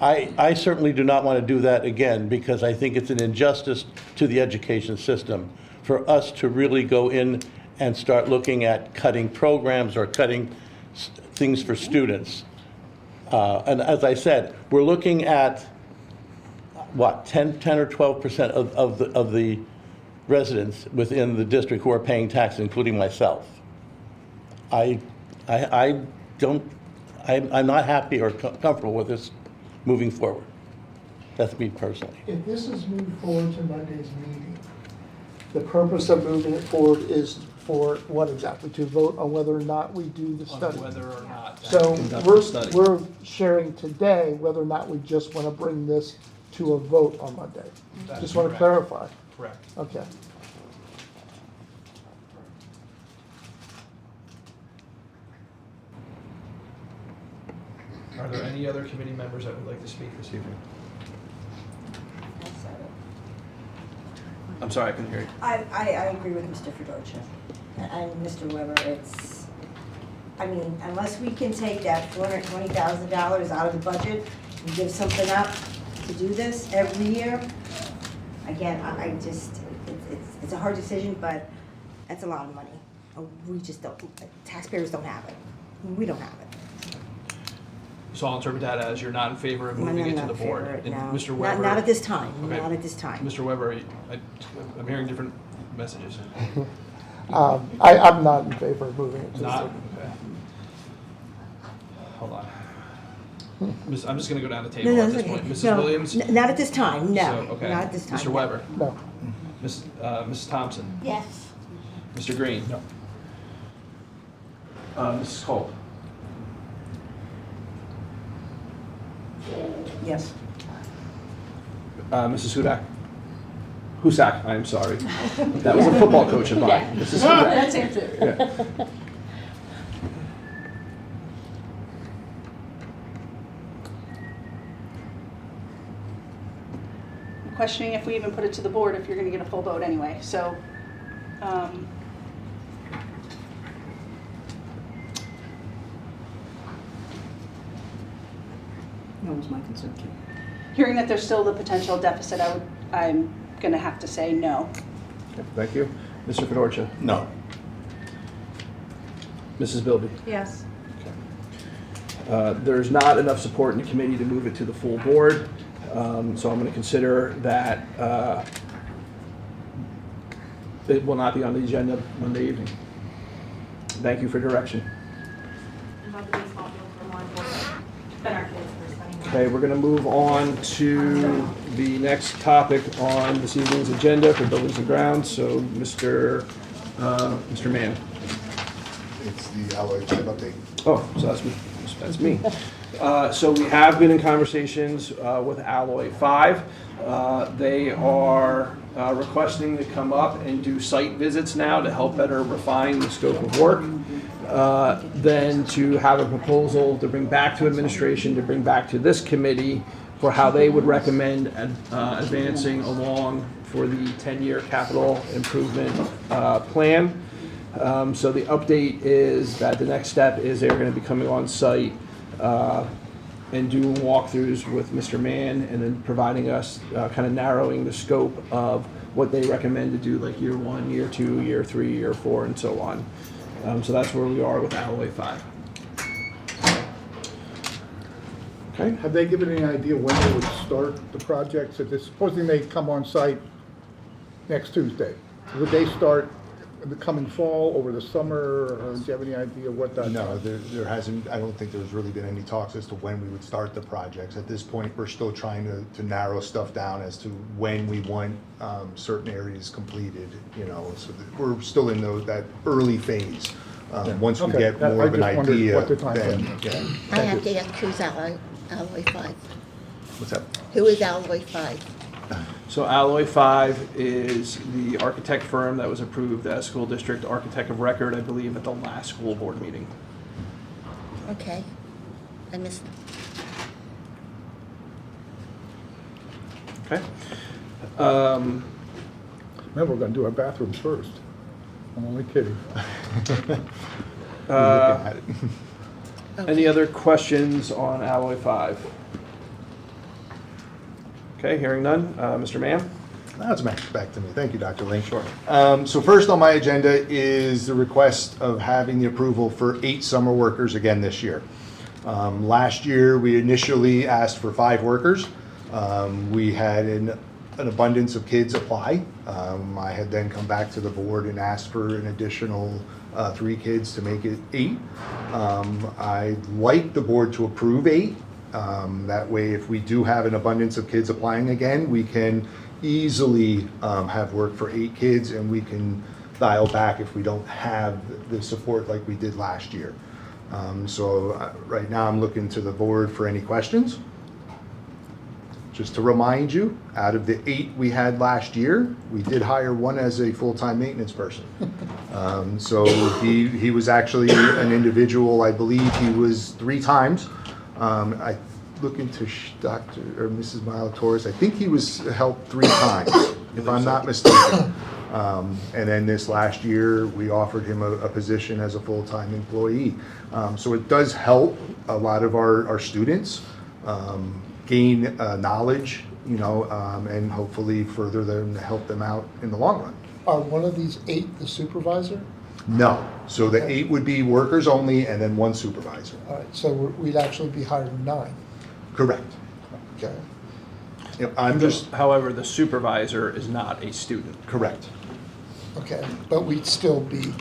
I certainly do not want to do that again, because I think it's an injustice to the education system for us to really go in and start looking at cutting programs or cutting things for students. And as I said, we're looking at, what, 10 or 12% of the residents within the district who are paying taxes, including myself. I'm not happy or comfortable with this moving forward. That's me personally. If this is moved forward to Monday's meeting, the purpose of moving it forward is for what exactly? To vote on whether or not we do the study? Whether or not to So conduct the study. we're sharing today whether or not we just want to bring this to a vote on Monday. That Just is want to correct. clarify. Correct. Okay. Are there any other committee members that would like to speak this evening? I'm sorry, I couldn't hear you. I agree with Mr. Fedorcha and Mr. Weber. I mean, unless we can take that $420,000 out of the budget and give something up to do this every year, again, it's a hard decision, but that's a lot of money. We just don't, taxpayers don't have it. We don't have it. So I'll interpret that as you're not in favor of moving it to the board. And Mr. Weber. Not at this time, Okay. not at this time. Mr. Weber, I'm hearing different messages. I'm not in favor of moving it to the Not, city. okay. Hold on. I'm just gonna go down the No, table no, at it's this okay. point. Mrs. No, Williams? not at this time, no. So, okay. Not at this time. Mr. no. Weber? No. Mrs. Thompson? Yes. Mr. Green? No. Mrs. Cole? Yes. Mrs. Hudak? Husak, I'm sorry. That was a football coach of mine. Mrs. Hudak. That's it. Yeah. Questioning if we even put it to the board if you're gonna get a full vote anyway, so. That was my concern too. Hearing that there's still the potential deficit, I'm gonna have to say no. Okay, thank you. Mr. Fedorcha? No. Mrs. Bilby? Yes. There's not enough support in the committee to move it to the full board, so I'm going to consider that it will not be on the agenda Monday evening. Thank you for direction. And about the baseball field for more important than our kids for spending money. Okay, we're going to move on to the next topic on this evening's agenda for buildings and grounds. So, Mr. Mann. It's the alloy type update. Oh, so that's me. So we have been in conversations with Alloy 5. They are requesting to come up and do site visits now to help better refine the scope of work. Then to have a proposal to bring back to administration, to bring back to this committee for how they would recommend advancing along for the 10-year capital improvement plan. So the update is that the next step is they're going to be coming on site and doing walkthroughs with Mr. Mann, and then providing us kind of narrowing the scope of what they recommend to do, like year 1, year 2, year 3, year 4, and so on. So that's where we are with Alloy 5. Okay. Have they given any idea when they would start the projects? Supposing they come on site next Tuesday, would they start the coming fall, over the summer, or do you have any idea what that? No, there hasn't, I don't think there's really been any talks as to when we would start the projects. At this point, we're still trying to narrow stuff down as to when we want certain areas completed, you know, so that we're still in that early phase. Once we Okay, get that- more I of an just wondered idea, what the time then, frame is. yeah. I have to ask who's Alloy 5? What's that? Who is Alloy 5? So Alloy 5 is the architect firm that was approved as school district architect of record, I believe, at the last school board meeting. Okay, I missed. Okay. Remember, we're gonna do our bathrooms first. I'm only kidding. Any other questions on Alloy 5? Okay, hearing none. Mr. Mann? That's back to me. Thank you, Dr. Link. Sure. So first on my agenda is the request of having the approval for 8 summer workers again this year. Last year, we initially asked for 5 workers. We had an abundance of kids apply. I had then come back to the board and asked for an additional 3 kids to make it 8. I'd like the board to approve 8. That way, if we do have an abundance of kids applying again, we can easily have work for 8 kids, and we can dial back if we don't have the support like we did last year. So right now, I'm looking to the board for any questions. Just to remind you, out of the 8 we had last year, we did hire 1 as a full-time maintenance person. So he was actually an individual, I believe he was 3 times. I look into Dr. or Mrs. Milo-Torres, I think he was helped 3 times, if I'm not mistaken. And then this last year, we offered him a position as a full-time employee. So it does help a lot of our students gain knowledge, you know, and hopefully further them to help them out in the long run. Are one of these 8 the supervisor? No, so the 8 would be workers only and then 1 supervisor. All right, so we'd actually be hiring 9. Correct. Okay. Yep, I'm just, However, the supervisor is not a student. correct, Okay, but we'd still be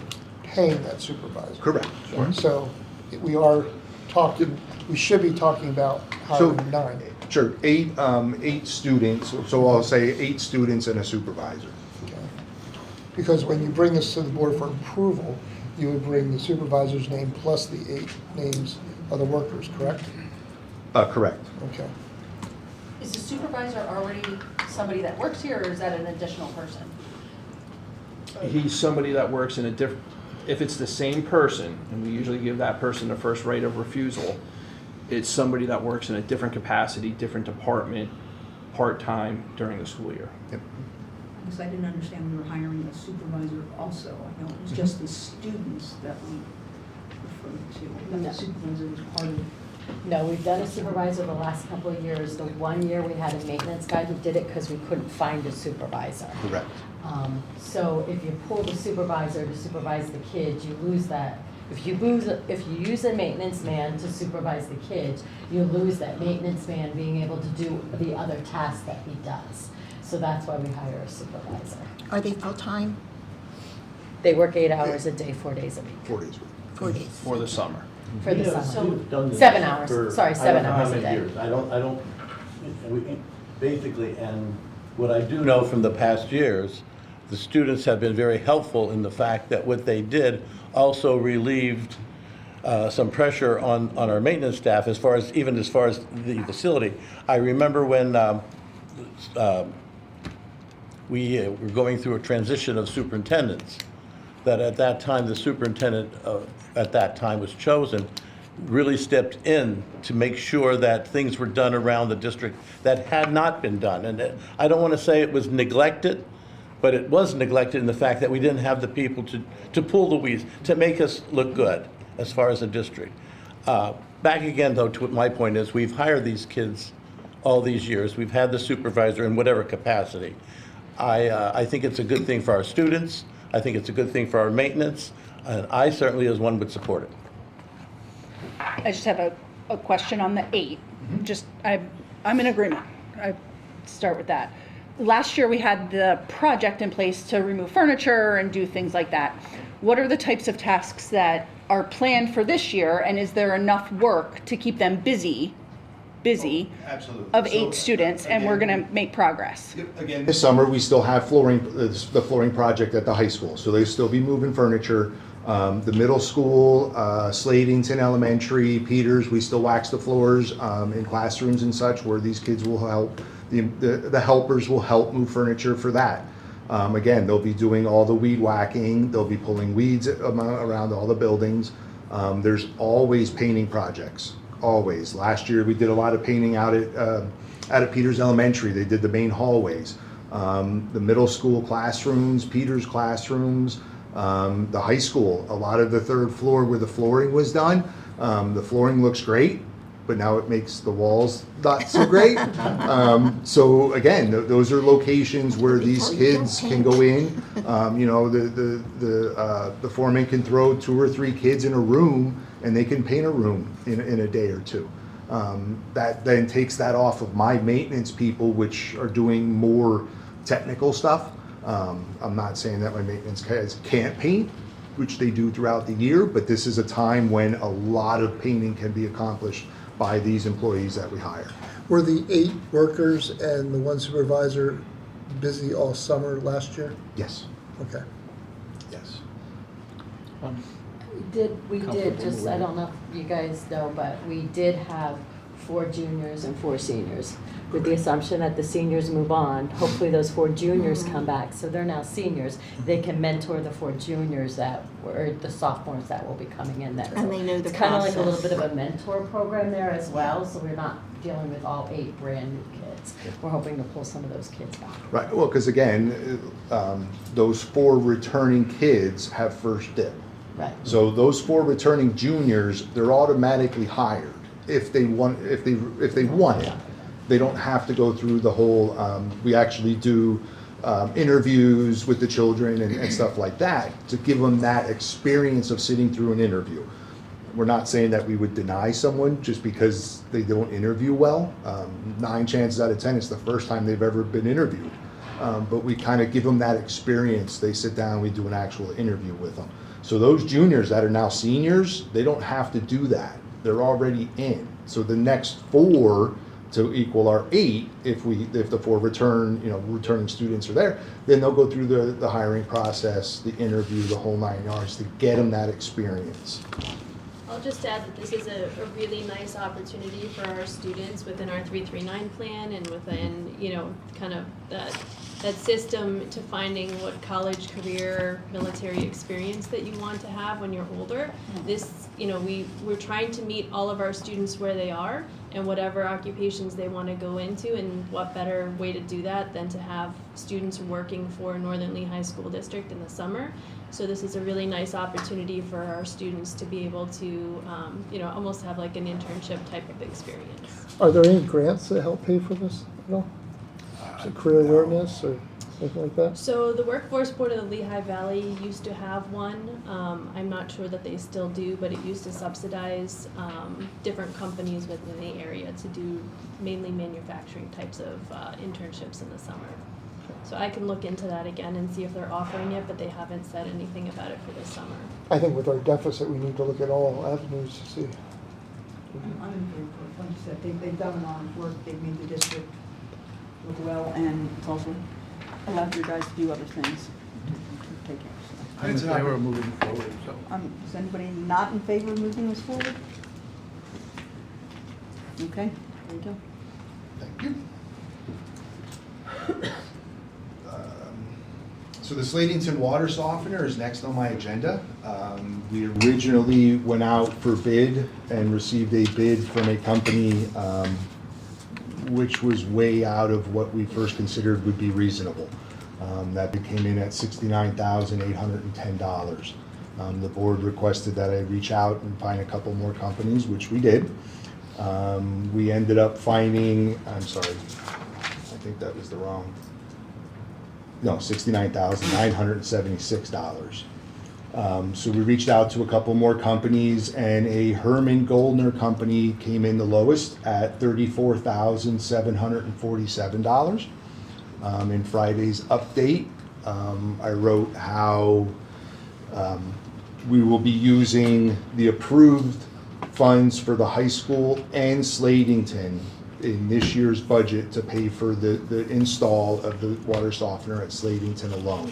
paying that supervisor. correct. So we are talking, we should be talking about hiring 9. Sure, 8 students, so I'll say 8 students and a supervisor. Okay. Because when you bring this to the board for approval, you would bring the supervisor's name plus the 8 names of the workers, correct? Correct. Okay. Is the supervisor already somebody that works here, or is that an additional person? He's somebody that works in a different, if it's the same person, and we usually give that person the first right of refusal, it's somebody that works in a different capacity, different department, part-time during the school year. Yep. Because I didn't understand we were hiring a supervisor also. I know it was just the students that we referred to. No. The supervisor was part of. No, we've done a supervisor the last couple of years. The one year we had a maintenance guy who did it because we couldn't find a supervisor. Correct. So if you pull the supervisor to supervise the kids, you lose that. If you use a maintenance man to supervise the kids, you lose that maintenance man being able to do the other tasks that he does. So that's why we hire a supervisor. Are they full-time? They work 8 hours a day, 4 days a week. 4 days. 4 days? For the summer. For the Yeah, summer. we've done this 7 hours, for, sorry, I 7 don't know how hours a many day. years. I don't, we, basically, and what I do know from the past years, the students have been very helpful in the fact that what they did also relieved some pressure on our maintenance staff as far as the facility. I remember when we were going through a transition of superintendents, that at that time, the superintendent at that time was chosen, really stepped in to make sure that things were done around the district that had not been done. And I don't want to say it was neglected, but it was neglected in the fact that we didn't have the people to pull the weeds, to make us look good as far as the district. Back again, though, to what my point is, we've hired these kids all these years. We've had the supervisor in whatever capacity. I think it's a good thing for our students. I think it's a good thing for our maintenance, and I certainly, as one, would support it. I just have a question on the 8. Just, I'm in agreement. I start with that. last year we had the project in place to remove furniture and do things like that. What are the types of tasks that are planned for this year, and is there enough work to keep them busy Absolutely. of 8 students, and we're gonna make progress? Again, this summer, we still have the flooring project at the high school, so they still be moving furniture. The middle school, Slatington Elementary, Peters, we still wax the floors in classrooms and such, where these kids will help, the helpers will help move furniture for that. Again, they'll be doing all the weed whacking, they'll be pulling weeds around all the buildings. There's always painting projects, always. Last year, we did a lot of painting out at Peters Elementary. They did the main hallways. The middle school classrooms, Peters classrooms, the high school, a lot of the 3rd floor where the flooring was done. The flooring looks great, but now it makes the walls not so great. So again, those are locations where these kids can go in. You know, the foreman can throw 2 or 3 kids in a room and they can paint a room in a day or 2. That then takes that off of my maintenance people, which are doing more technical stuff. I'm not saying that my maintenance guys can't paint, which they do throughout the year, but this is a time when a lot of painting can be accomplished by these employees that we hire. Were the 8 workers and the 1 supervisor busy all summer last year? Yes. Okay. Yes. We did, just, I don't know if you guys know, but we did have 4 juniors and 4 seniors, with the assumption that the seniors move on. Hopefully those 4 juniors come back, so they're now seniors. They can mentor the 4 juniors or the sophomores that will be coming in there. And they know the It's kind of like a little process. bit of a mentor program there as well, so we're not dealing with all 8 brand new kids. We're hoping to pull some of those kids back. Right, well, because again, those 4 returning kids have first dip. Right. So those 4 returning juniors, they're automatically hired if they want it. They don't have to go through the whole, we actually do interviews with the children and stuff like that to give them that experience of sitting through an interview. We're not saying that we would deny someone just because they don't interview well. 9 chances out of 10, it's the first time they've ever been interviewed. But we kind of give them that experience. They sit down, we do an actual interview with them. So those juniors that are now seniors, they don't have to do that. They're already in. So the next 4 to equal our 8, if the 4 returning students are there, then they'll go through the hiring process, the interview, the whole 9 yards to get them that experience. I'll just add that this is a really nice opportunity for our students within our 339 plan and within, kind of that system to finding what college, career, military experience that you want to have when you're older. This, we're trying to meet all of our students where they are and whatever occupations they want to go into, and what better way to do that than to have students working for Northern Lehigh School District in the summer. So this is a really nice opportunity for our students to be able to, almost have like an internship type of experience. Are there any grants that help pay for this at all? Is it career awareness or something like that? So the Workforce Board of the Lehigh Valley used to have one. I'm not sure that they still do, but it used to subsidize different companies within the area to do mainly manufacturing types of internships in the summer. So I can look into that again and see if they're offering it, but they haven't said anything about it for this summer. I think with our deficit, we need to look at all avenues to see. I'm in favor of, like you said, they've done a lot of work, they've made the district look well, and it's also allowed you guys to do other things to take care of. I'm in favor of moving forward, so. Is anybody not in favor of moving this forward? Okay, there you go. Thank you. So the Slatington water softener is next on my agenda. We originally went out for bid and received a bid from a company which was way out of what we first considered would be reasonable. That bid came in at $69,810. The board requested that I reach out and find a couple more companies, which we did. We ended up finding, I'm sorry, I think that was the wrong, no, $69,976. So we reached out to a couple more companies, and a Herman Goldner company came in the lowest at $34,747. In Friday's update, I wrote how we will be using the approved funds for the high school and Slatington in this year's budget to pay for the install of the water softener at Slatington alone.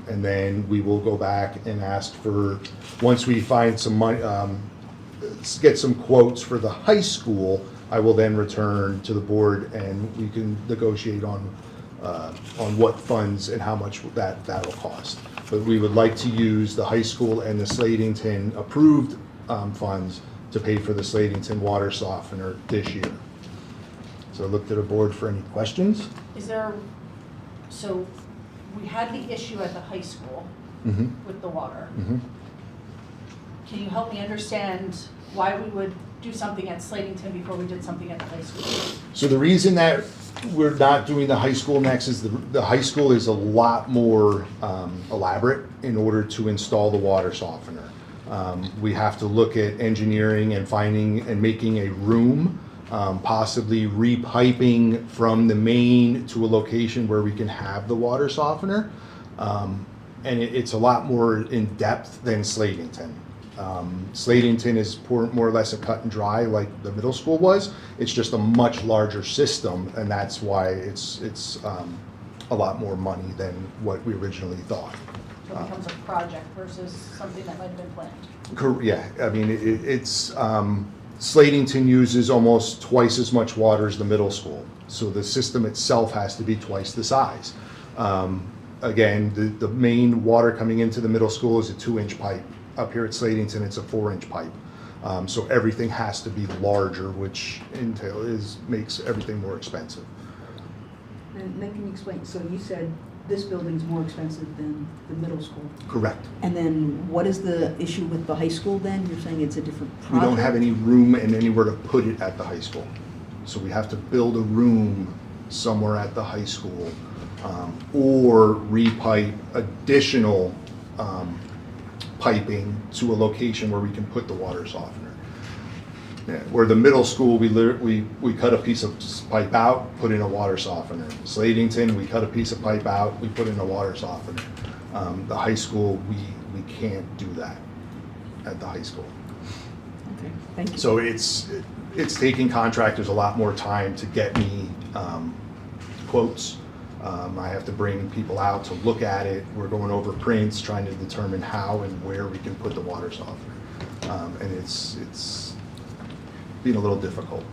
And then we will go back and ask for, once we find some money, get some quotes for the high school, I will then return to the board and we can negotiate on what funds and how much that'll cost. But we would like to use the high school and the Slatington approved funds to pay for the Slatington water softener this year. So I looked at the board for any questions. Is there, so we had the issue at the high school with the water. Can you help me understand why we would do something at Slatington before we did something at the high school? So the reason that we're not doing the high school next is the high school is a lot more elaborate in order to install the water softener. We have to look at engineering and finding and making a room, possibly repiping from the main to a location where we can have the water softener. And it's a lot more in depth than Slatington. Slatington is more or less a cut and dry like the middle school was. It's just a much larger system, and that's why it's a lot more money than what we originally thought. So it becomes a project versus something that might have been planned. Yeah, I mean, it's Slatington uses almost twice as much water as the middle school, so the system itself has to be twice the size. Again, the main water coming into the middle school is a 2-inch pipe. Up here at Slatington, it's a 4-inch pipe. So everything has to be larger, which makes everything more expensive. And then can you explain, so you said this building's more expensive than the middle school? Correct. And then what is the issue with the high school then? You're saying it's a different project? We don't have any room and anywhere to put it at the high school. So we have to build a room somewhere at the high school, or repipe additional piping to a location where we can put the water softener. Yeah, where the middle school, we cut a piece of pipe out, put in a water softener. Slatington, we cut a piece of pipe out, we put in a water softener. The high school, we can't do that at the high school. Okay, thank you. So it's taking contractors a lot more time to get me quotes. I have to bring people out to look at it. We're going over prints, trying to determine how and where we can put the water softener. And it's been a little difficult.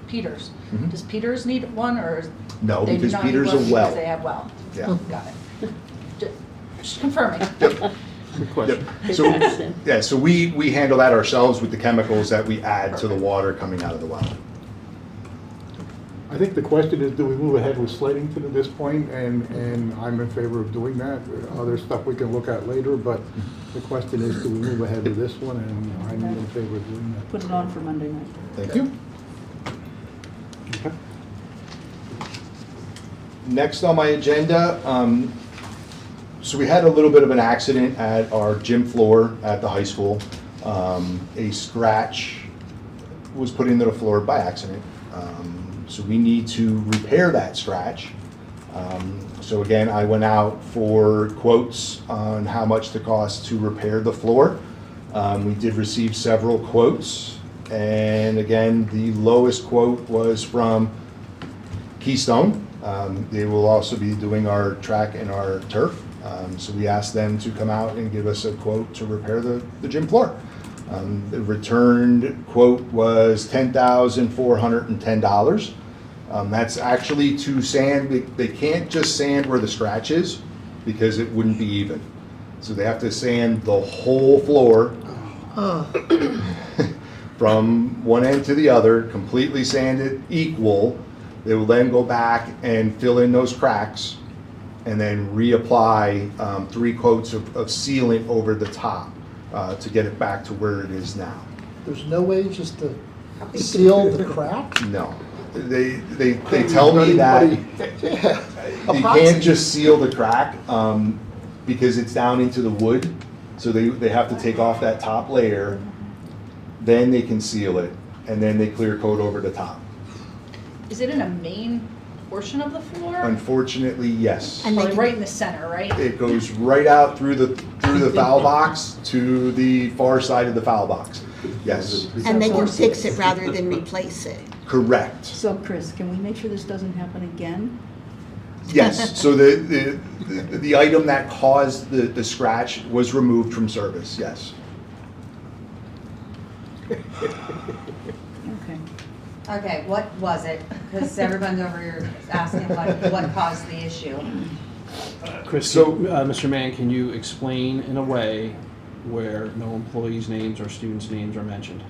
Peters. Does Peters need one, or No, they do because not need Peters one a because well. they have well? Yeah. Got it. Just confirming. Yep. Good question. Yep. So we handle that ourselves with the chemicals that we add to the water coming out of the well. I think the question is, do we move ahead with Slatington at this point? And I'm in favor of doing that. Other stuff we can look at later, but the question is, do we move ahead with this one? And I'm in favor of doing that. Put it on for Monday night. Thank you. Okay. Next on my agenda, so we had a little bit of an accident at our gym floor at the high school. A scratch was put into the floor by accident. So we need to repair that scratch. So again, I went out for quotes on how much it costs to repair the floor. We did receive several quotes. And again, the lowest quote was from Keystone. They will also be doing our track and our turf. So we asked them to come out and give us a quote to repair the gym floor. The returned quote was $10,410. That's actually to sand. They can't just sand where the scratch is because it wouldn't be even. So they have to sand the whole floor from one end to the other, completely sand it equal. They will then go back and fill in those cracks and then reapply 3 coats of sealant over the top to get it back to where it is now. There's no way just to seal the crack? No. They tell me that you can't just seal the crack because it's down into the wood. So they have to take off that top layer, then they can seal it, and then they clear coat over the top. Is it in a main portion of the floor? Unfortunately, yes. And Or they right in the center, right? It goes right out through the foul box to the far side of the foul box. Yes, And they can fix it rather than replace it. correct. So Chris, can we make sure this doesn't happen again? Yes, so the item that caused the scratch was removed from service, yes. Okay. Okay, what was it? Because everyone's over here asking what caused the issue. Chris, So- Mr. Mann, can you explain in a way where no employees' names or students' names are mentioned?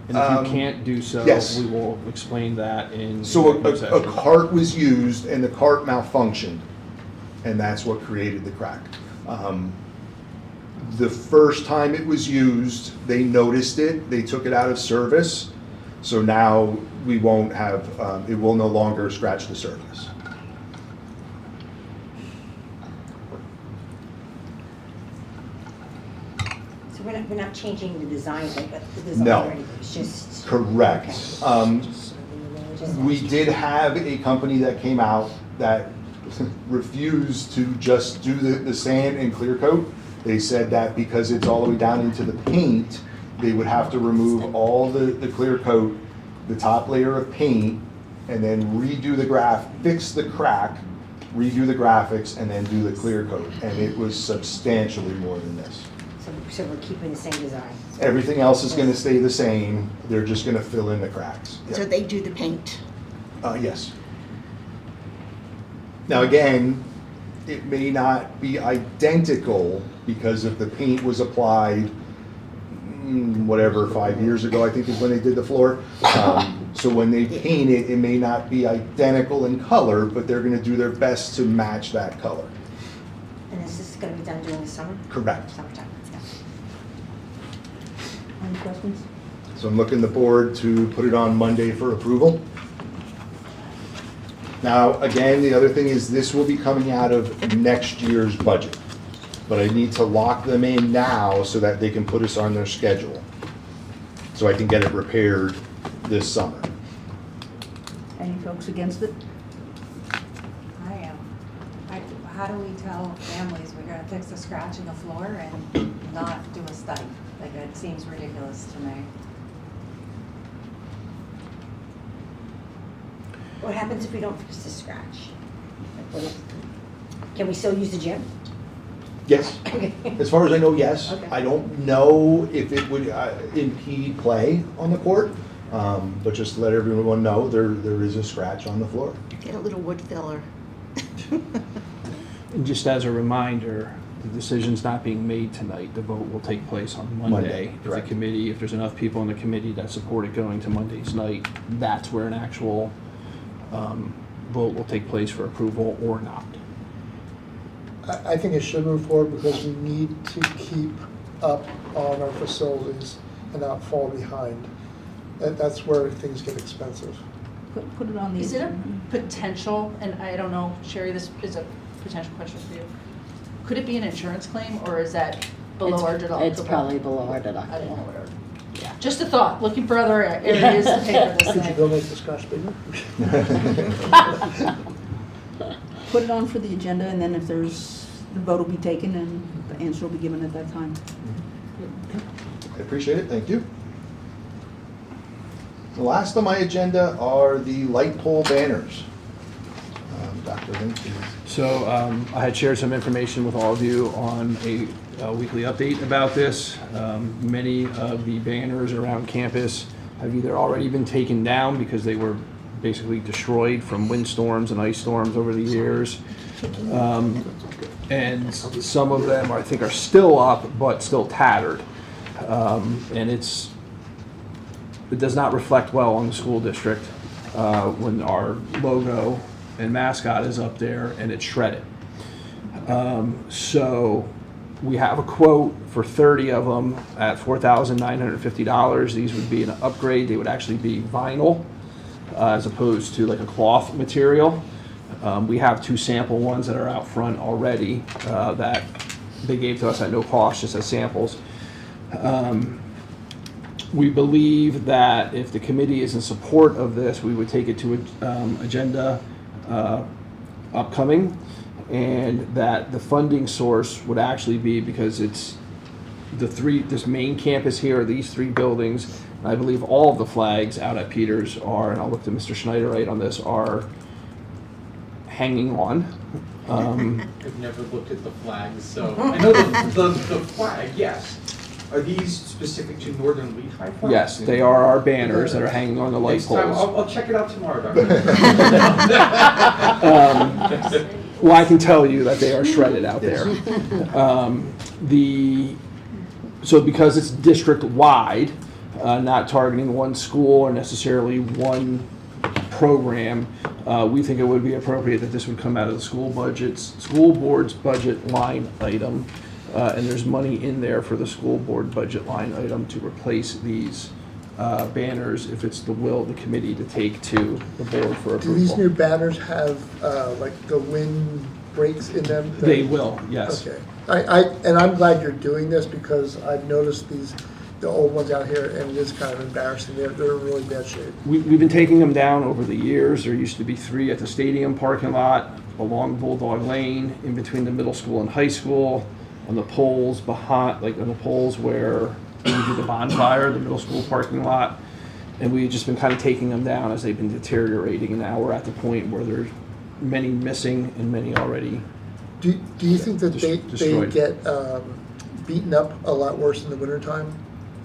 And if you can't do so, yes. we will explain that in So executive a session. cart was used and the cart malfunctioned, and that's what created the crack. The first time it was used, they noticed it, they took it out of service, so now we won't have, it will no longer scratch the surface. So we're not changing the design, but the design No. or anything, it's just. Correct. Just- We did have a company that came out that refused to just do the sand and clear coat. They said that because it's all the way down into the paint, they would have to remove all the clear coat, the top layer of paint, and then redo the fix the crack, redo the graphics, and then do the clear coat. And it was substantially more than this. So we're keeping the same design. Everything else is gonna stay the same, they're just gonna fill in the cracks. So Yep. they do the paint. Yes. Now, again, it may not be identical because if the paint was applied, whatever, 5 years ago, I think is when they did the floor. So when they paint it, it may not be identical in color, but they're gonna do their best to match that color. And is this gonna be done during the summer? Correct. Summertime, yeah. Any questions? So I'm looking the board to put it on Monday for approval. Now, again, the other thing is this will be coming out of next year's budget. But I need to lock them in now so that they can put us on their schedule. So I can get it repaired this summer. Any folks against it? I am. How do we tell families we're gonna fix a scratch in the floor and not do a study? Like, it seems ridiculous to me. What happens if we don't fix the scratch? Like, what if- Can we still use the gym? Yes. Okay. As far as I know, yes. Okay. I don't know if it would impede play on the court, but just to let everyone know, there is a scratch on the floor. Get a little wood filler. And just as a reminder, the decision's not being made tonight. The vote will take place on Monday. Monday, If the correct. committee, if there's enough people in the committee that support it going to Monday's night, that's where an actual vote will take place for approval or not. I think it should move forward because we need to keep up on our facilities and not fall behind. That's where things get expensive. Put it on the. Is it a agenda. potential, and I don't know, Sherry, this is a potential question for you. Could it be an insurance claim, or is that below our deductible? It's probably below our I don't know deductible. what our, yeah, just a thought, looking for other areas to pay for this Could you thing. donate the scratch bigger? Put it on for the agenda, and then if there's, the vote will be taken, and the answer will be given at that time. I appreciate it, thank you. The last on my agenda are the light pole banners. Dr. Lynch, please. So I had shared some information with all of you on a weekly update about this. Many of the banners around campus have either already been taken down because they were basically destroyed from windstorms and ice storms over the years. And some of them, I think, are still up, but still tattered. And it does not reflect well on the school district when our logo and mascot is up there and it's shredded. So we have a quote for 30 of them at $4,950. These would be an upgrade. They would actually be vinyl as opposed to like a cloth material. We have 2 sample ones that are out front already that they gave to us at no cost, just as samples. We believe that if the committee is in support of this, we would take it to agenda upcoming, and that the funding source would actually be, because it's this main campus here, these 3 buildings, and I believe all of the flags out at Peters are, and I'll look to Mr. Schneider right on this, are hanging on. I've never looked at the flags, so I know the flag, yes. Are these specific to Northern Lehigh flags? Yes, they are our banners that are hanging on the light Next time, poles. I'll check it out tomorrow, Doctor. Well, I can tell you that they are shredded out there. So because it's district-wide, not targeting one school or necessarily one program, we think it would be appropriate that this would come out of the school board's budget line item, and there's money in there for the school board budget line item to replace these banners if it's the will of the committee to take to the board for Do these new approval. banners have, like, the wind breaks in them? They will, yes. Okay. And I'm glad you're doing this, because I've noticed the old ones out here, and it is kind of embarrassing. They're in really bad shape. We've been taking them down over the years. There used to be 3 at the stadium parking lot, along Bulldog Lane, in between the middle school and high school, on the poles behind, like on the poles where we do the bonfire, the middle school parking lot. And we've just been kind of taking them down as they've been deteriorating, and now we're at the point where there's many missing and many already Do you think that they destroyed. get beaten up a lot worse in the wintertime?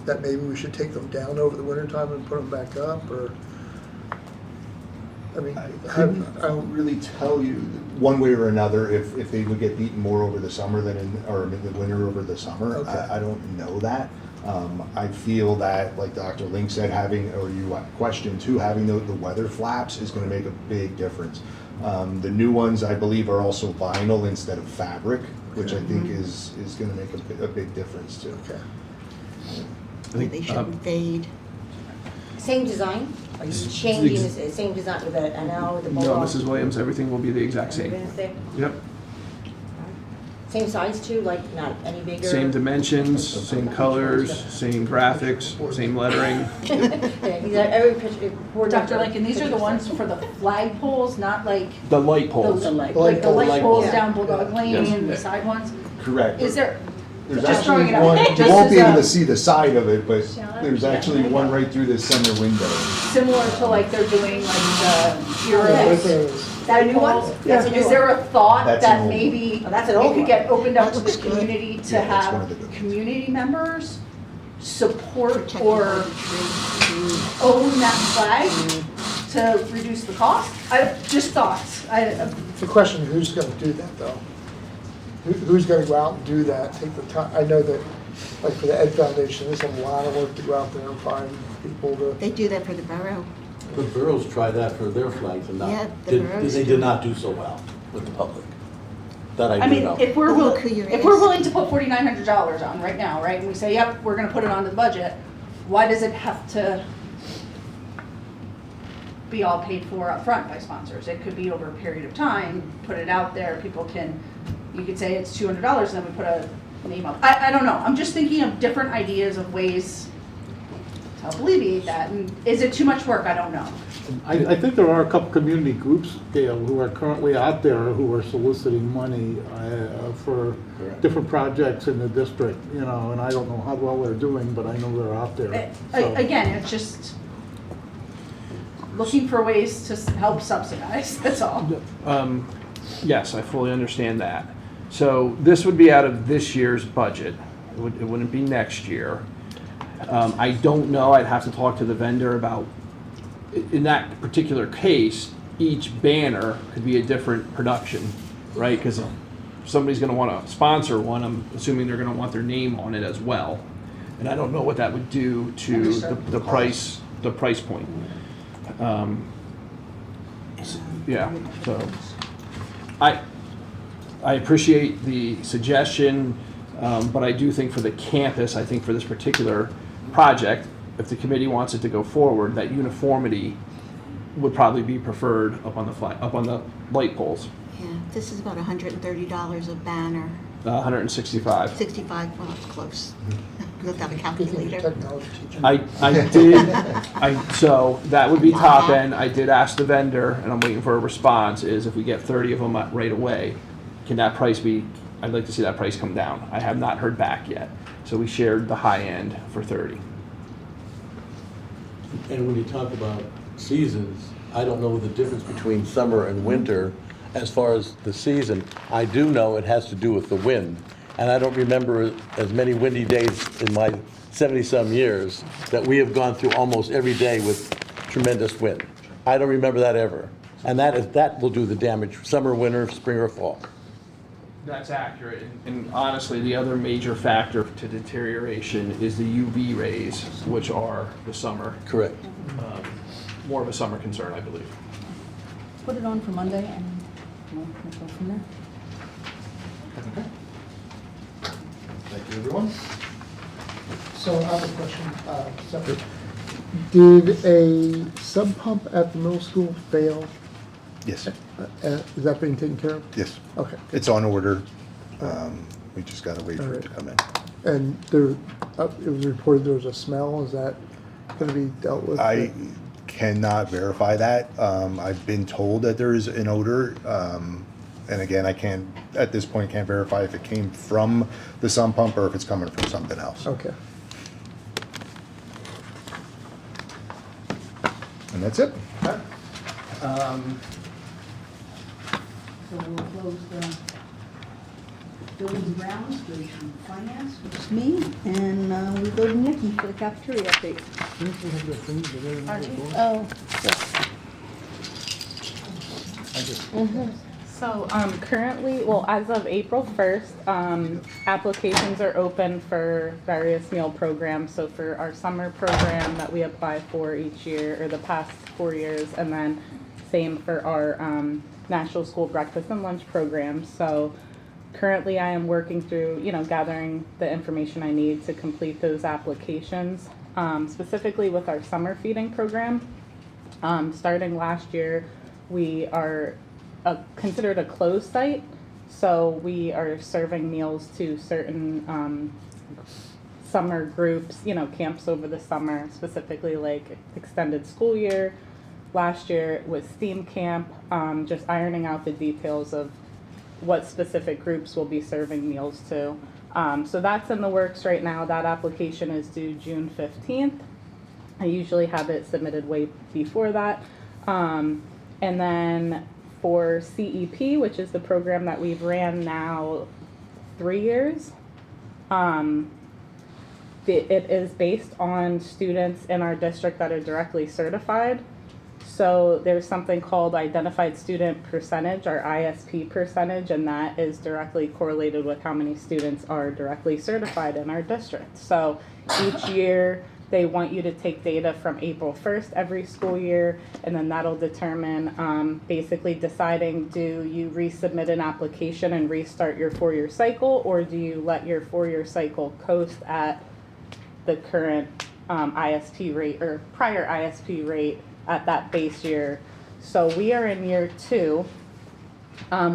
That maybe we should take them down over the wintertime and put them back up, or? I mean, I don't really tell you one way or another if they would get beaten more over the summer than in the winter over the summer. Okay. I don't know that. I feel that, like Dr. Link said, or you questioned too, having the weather flaps is going to make a big difference. The new ones, I believe, are also vinyl instead of fabric, which I think is going to make a big difference too. Okay. They shouldn't fade. Same design? Are you changing the same design with the NL, with the No, bulldog? Mrs. Williams, everything will be the exact same. Yep. Same size too, like not any bigger? Same dimensions, same colors, same graphics, same lettering. Yeah, these are every picture. Dr. Lincoln, these are the ones for the flag poles, not like The light poles. those, light like the poles. light poles Yeah. down Bulldog Lane Yes. and the side ones? Correct. Is there, There's just throwing actually it out, one, just you won't be as able a- to see the side of it, but there's actually one right through the center window. similar to like they're doing like the heroes? Yes. Is that a new one? That's a new Is one. there a thought That's an that old maybe Oh, that's an it old could one. get opened up That to the looks good. community to Yeah, that's one of the have good ones. community members support Protected or by the tree. own that flag to reduce the cost? Just thoughts. The question, who's gonna do that, though? Who's gonna go out and do that, take the time? I know that, like, for the Ed Foundation, there's a lot of work to go out there and find people to. They do that for the borough. The boroughs tried that for their flags and Yeah, the they boroughs do. did not do so well with the public. That I I do mean, know. if we're, Look who you're if we're asking. willing to put $4,900 on right now, right, and we say, yep, we're gonna put it on the budget, why does it have to be all paid for up front by sponsors? It could be over a period of time, put it out there, people can, you could say it's $200, and then we put a name up. I don't know, I'm just thinking of different ideas of ways to help alleviate that, and is it too much work? I don't know. I think there are a couple community groups, Gail, who are currently out there who are soliciting money for different projects in the district, you know, and I don't know how well they're doing, but I know they're out there. So- Again, it's just looking for ways to help subsidize, that's all. Yes, I fully understand that. So this would be out of this year's budget. It wouldn't be next year. I don't know, I'd have to talk to the vendor about, in that particular case, each banner could be a different production, right? Because somebody's gonna wanna sponsor one, I'm assuming they're gonna want their name on it as well. And I don't know what that would do to the price point. Yeah, so, I appreciate the suggestion, but I do think for the campus, I think for this particular project, if the committee wants it to go forward, that uniformity would probably be preferred up on the light poles. Yeah, this is about $130 a banner. 165. 65, well, close. Looked at a calculator. Technology teacher. So that would be top end. I did ask the vendor, and I'm waiting for a response, is if we get 30 of them right away, can that price be, I'd like to see that price come down. I have not heard back yet. So we shared the high end for 30. And when you talk about seasons, I don't know the difference between summer and winter as far as the season. I do know it has to do with the wind. And I don't remember as many windy days in my 70-some years that we have gone through almost every day with tremendous wind. I don't remember that ever. And that will do the damage, summer, winter, spring, or fall. That's accurate. And honestly, the other major factor to deterioration is the UV rays, which are the summer. Correct. More of a summer concern, I believe. Put it on for Monday and we'll go from there. Okay. Thank you, everyone. So I have a question, separate. Did a sub pump at the middle school fail? Yes. Is that being taken care of? Yes. Okay. It's on order. We just gotta wait for it to come in. And there, it was reported there was a smell, is that gonna be dealt with? I cannot verify that. I've been told that there is an odor. And again, I can't, at this point, can't verify if it came from the sump pump or if it's coming from something else. Okay. And that's it. So we'll close the buildings and grounds, go to finance, which is me, and we go to Nikki for the cafeteria update. Oh. So currently, well, as of April 1st, applications are open for various meal programs. So for our summer program that we apply for each year, or the past 4 years, and then same for our National School Breakfast and Lunch program. So currently I am working through, gathering the information I need to complete those applications, specifically with our summer feeding program. Starting last year, we are considered a closed site, so we are serving meals to certain summer groups, camps over the summer, specifically like extended school year. Last year it was STEAM camp, just ironing out the details of what specific groups will be serving meals to. So that's in the works right now. That application is due June 15th. I usually have it submitted way before that. And then for CEP, which is the program that we've ran now 3 years, it is based on students in our district that are directly certified. So there's something called Identified Student Percentage, or ISP percentage, and that is directly correlated with how many students are directly certified in our district. So each year they want you to take data from April 1st every school year, and then that'll determine basically deciding, do you resubmit an application and restart your 4-year cycle, or do you let your 4-year cycle coast at the current ISP rate or prior ISP rate at that base year. So we are in year 2.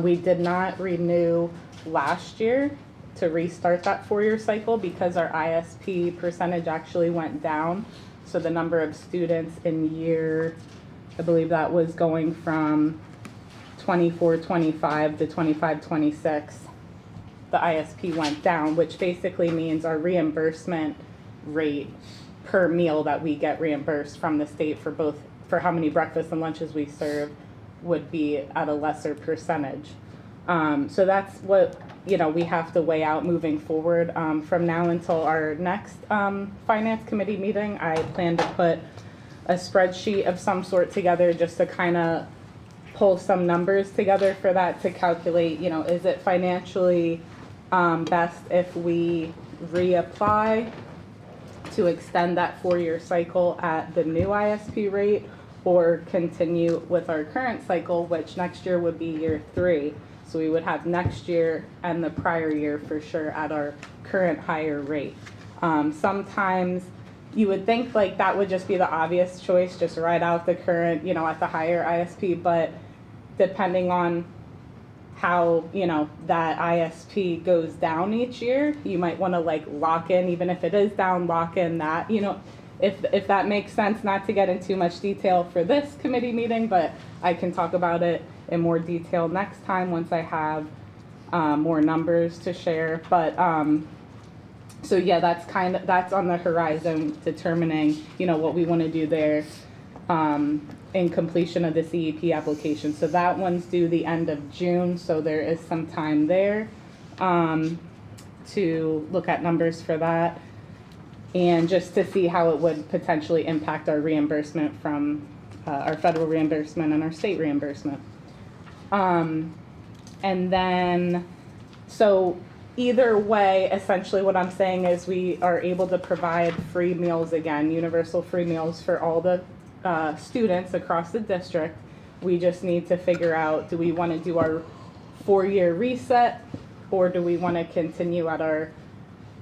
We did not renew last year to restart that 4-year cycle because our ISP percentage actually went down. So the number of students in year, I believe that was going from 24-25 to 25-26, the ISP went down, which basically means our reimbursement rate per meal that we get reimbursed from the state for how many breakfasts and lunches we serve would be at a lesser percentage. So that's what we have to weigh out moving forward. From now until our next finance committee meeting, I plan to put a spreadsheet of some sort together just to kind of pull some numbers together for that to calculate, is it financially best if we reapply to extend that 4-year cycle at the new ISP rate, or continue with our current cycle, which next year would be year 3. So we would have next year and the prior year for sure at our current higher rate. Sometimes you would think like that would just be the obvious choice, just write out the current, at the higher ISP, but depending on how, you know, that ISP goes down each year. You might want to like lock in, even if it is down, lock in that, you know, if that makes sense, not to get in too much detail for this committee meeting, but I can talk about it in more detail next time once I have more numbers to share. But so yeah, that's on the horizon, determining, you know, what we want to do there in completion of the CEP application. So that one's due the end of June, so there is some time there to look at numbers for that, and just to see how it would potentially impact our reimbursement from our federal reimbursement and our state reimbursement. And then, so either way, essentially what I'm saying is we are able to provide free meals again, universal free meals for all the students across the district. We just need to figure out, do we want to do our 4-year reset, or do we want to continue at our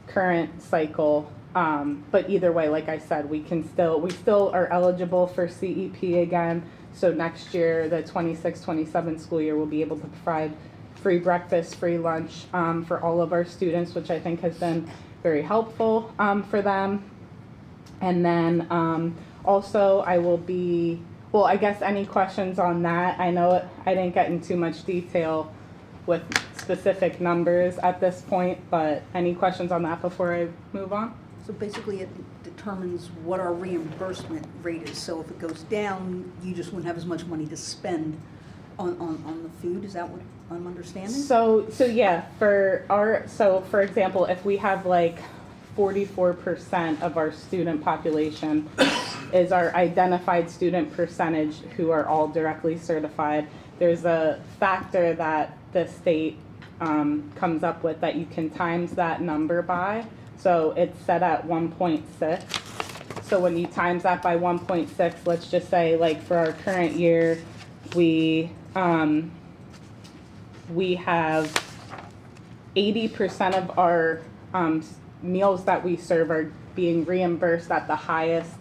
current cycle? But either way, like I said, we still are eligible for CEP again. So next year, the 26-27 school year, we'll be able to provide free breakfast, free lunch for all of our students, which I think has been very helpful for them. And then also I will be, well, I guess any questions on that? I know I didn't get in too much detail with specific numbers at this point, but any questions on that before I move on? So basically it determines what our reimbursement rate is. So if it goes down, you just wouldn't have as much money to spend on the food. Is that what I'm understanding? So yeah, for example, if we have like 44% of our student population is our identified student percentage who are all directly certified, there's a factor that the state comes up with that you can times that number by. So it's set at 1.6. So when you times that by 1.6, let's just say like for our current year, we have 80% of our meals that we serve are being reimbursed at the highest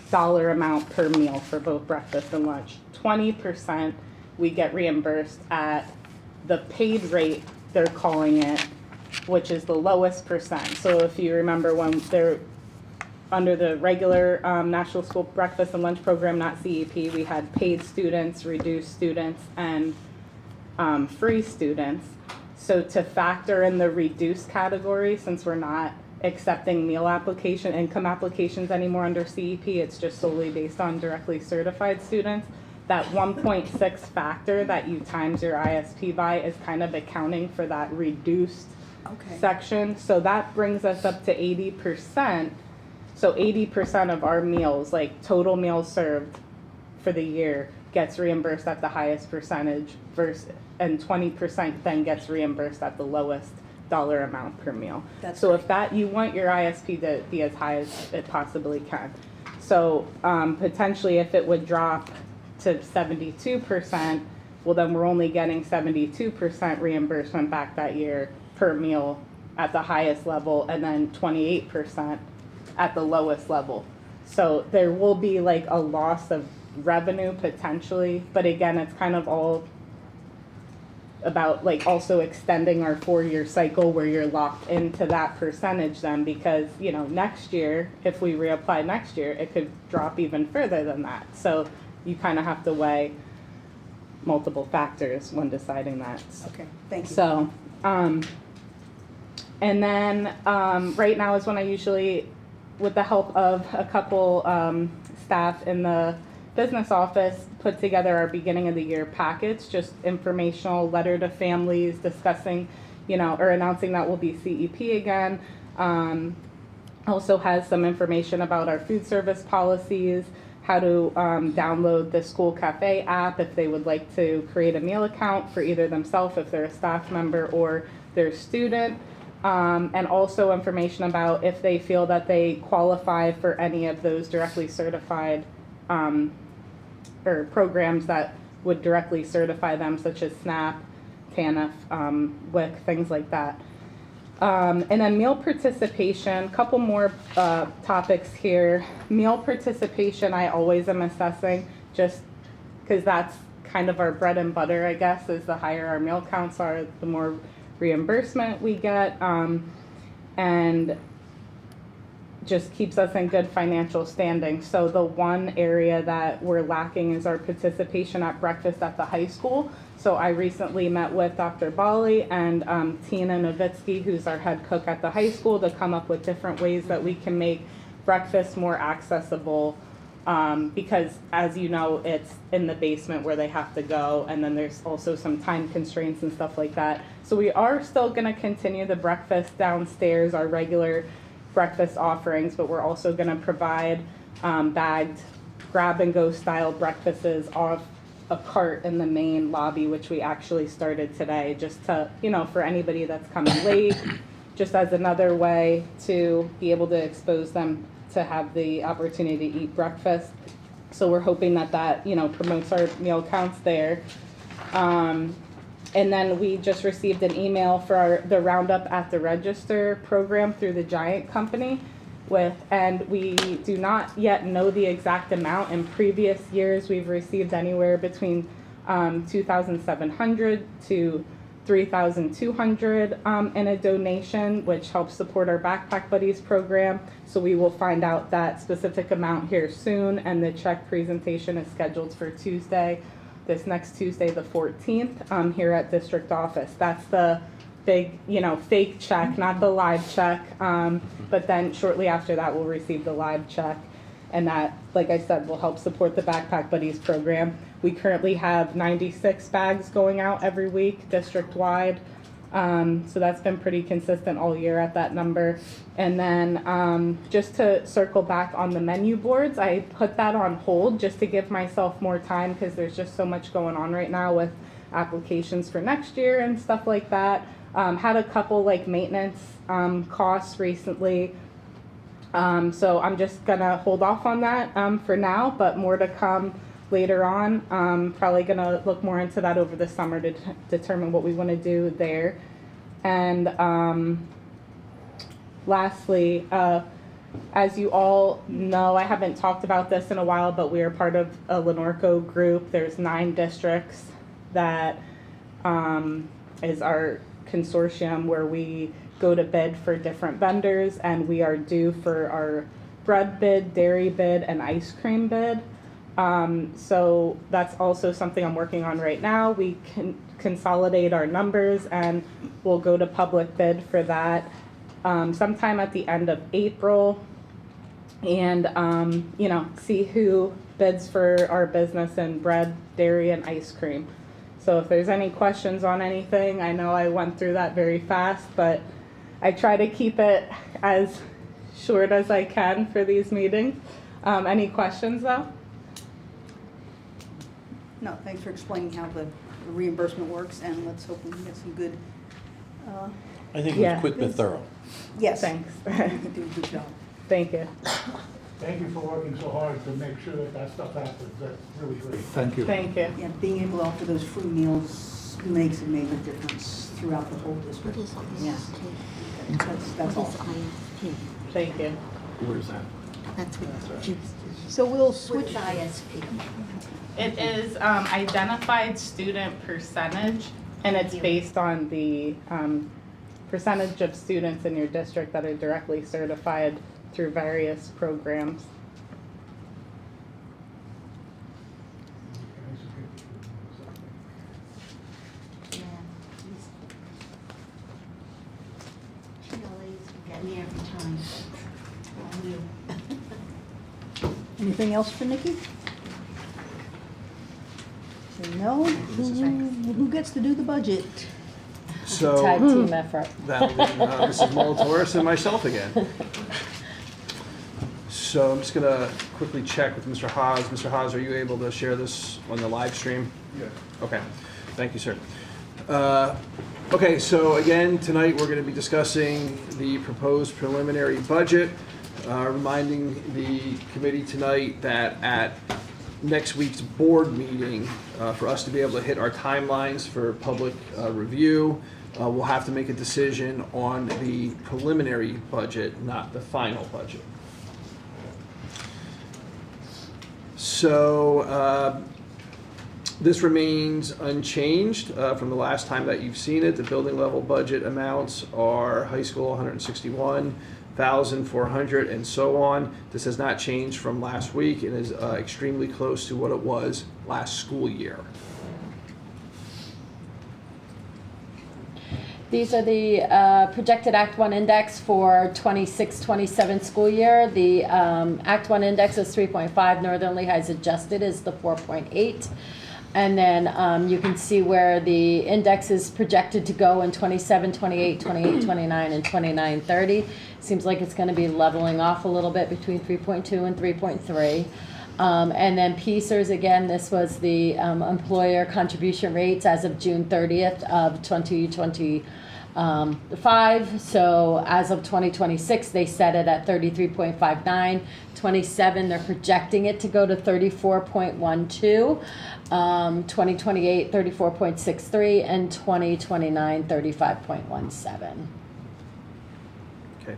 dollar amount per meal for both breakfast and lunch. 20% we get reimbursed at the paid rate, they're calling it, which is the lowest percent. So if you remember, when they're under the regular National School Breakfast and Lunch Program, not CEP, we had paid students, reduced students, and free students. So to factor in the reduced category, since we're not accepting income applications anymore under CEP, it's just solely based on directly certified students, that 1.6 factor that you times your ISP by is kind of accounting for that reduced section. So that brings us up to 80%. So 80% of our meals, like total meals served for the year, gets reimbursed at the highest percentage, and 20% then gets reimbursed at the lowest dollar amount per meal. So if you want your ISP to be as high as it possibly can. So potentially if it would drop to 72%, well then we're only getting 72% reimbursement back that year per meal at the highest level, and then 28% at the lowest level. So there will be like a loss of revenue potentially, but again, it's kind of all about like also extending our 4-year cycle where you're locked into that percentage then, because you know next year, if we reapply next year, it could drop even further than that. So you kind of have to weigh multiple factors when deciding that. Okay, thank you. So and then right now is when I usually, with the help of a couple staff in the business office, put together our beginning of the year package, just informational letter to families discussing, or announcing that we'll be CEP again. Also has some information about our food service policies, how to download the school cafe app if they would like to create a meal account for either themselves if they're a staff member or their student. And also information about if they feel that they qualify for any of those directly certified or programs that would directly certify them, such as SNAP, TANF, WIC, things like that. And then meal participation, couple more topics here. Meal participation I always am assessing, just because that's kind of our bread and butter, I guess, is the higher our meal counts are, the more reimbursement we get, and just keeps us in good financial standing. So the one area that we're lacking is our participation at breakfast at the high school. So I recently met with Dr. Bali and Tina Novitsky, who's our head cook at the high school, to come up with different ways that we can make breakfast more accessible, because as you know, it's in the basement where they have to go, and then there's also some time constraints and stuff like that. So we are still going to continue the breakfast downstairs, our regular breakfast offerings, but we're also going to provide bagged grab-and-go style breakfasts off a cart in the main lobby, which we actually started today, just to, you know, for anybody that's coming late, just as another way to be able to expose them to have the opportunity to eat breakfast. So we're hoping that that, you know, promotes our meal counts there. And then we just received an email for the Roundup at the Register program through the Giant Company and we do not yet know the exact amount. In previous years, we've received anywhere between $2,700 to $3,200 in a donation, which helps support our Backpack Buddies program. So we will find out that specific amount here soon, and the check presentation is scheduled for this next Tuesday, the 14th, here at district office. That's the big, you know, fake check, not the live check. But then shortly after that, we'll receive the live check. And that, like I said, will help support the Backpack Buddies program. We currently have 96 bags going out every week, district-wide. So that's been pretty consistent all year at that number. And then just to circle back on the menu boards, I put that on hold just to give myself more time, because there's just so much going on right now with applications for next year and stuff like that. Had a couple like maintenance costs recently. So I'm just gonna hold off on that for now, but more to come later on. Probably gonna look more into that over the summer to determine what we wanna do there. And lastly, as you all know, I haven't talked about this in a while, but we are part of a Lenorco group. There's 9 districts that is our consortium where we go to bid for different vendors, and we are due for our bread bid, dairy bid, and ice cream bid. So that's also something I'm working on right now. We can consolidate our numbers and we'll go to public bid for that sometime at the end of April, and you know, see who bids for our business in bread, dairy, and ice cream. So if there's any questions on anything, I know I went through that very fast, but I try to keep it as short as I can for these meetings. Any questions though? No, thanks for explaining how the reimbursement works, and let's hope we can get some good. I think it was quick but thorough. Yes. Thanks. You do a good job. Thank you. Thank you for working so hard to make sure that that stuff happens. That's really great. Thank you. Thank you. Yeah, being able to offer those free meals makes a major difference throughout the whole district. Yeah. That's all. Thank you. Where's that? That's what. So we'll switch. ISP. It is identified student percentage, and it's based on the percentage of students in your district that are directly certified through various programs. Yeah. She always get me every time. I knew. Anything else for Nikki? No? Who gets to do the budget? So Tag team effort. that'll be Mrs. Molatoris and myself again. So I'm just gonna quickly check with Mr. Haas. Mr. Haas, are you able to share this on the live stream? Yes. Okay, thank you, sir. Okay, so again, tonight we're going to be discussing the proposed preliminary budget, reminding the committee tonight that at next week's board meeting, for us to be able to hit our timelines for public review, we'll have to make a decision on the preliminary budget, not the final budget. So This remains unchanged from the last time that you've seen it. The building level budget amounts are high school 161,400 and so on. This has not changed from last week and is extremely close to what it was last school year. These are the projected Act 1 index for 26-27 school year. The Act 1 index is 3.5. Northern Lehigh's adjusted is the 4.8. And then you can see where the index is projected to go in 27, 28, 28, 29, and 29, 30. Seems like it's going to be leveling off a little bit between 3.2 and 3.3. And then PSERS, again, this was the employer contribution rates as of June 30th of 2025. So as of 2026, they set it at 33.59. 27, they're projecting it to go to 34.12. 2028, 34.63, and 2029, 35.17. Okay.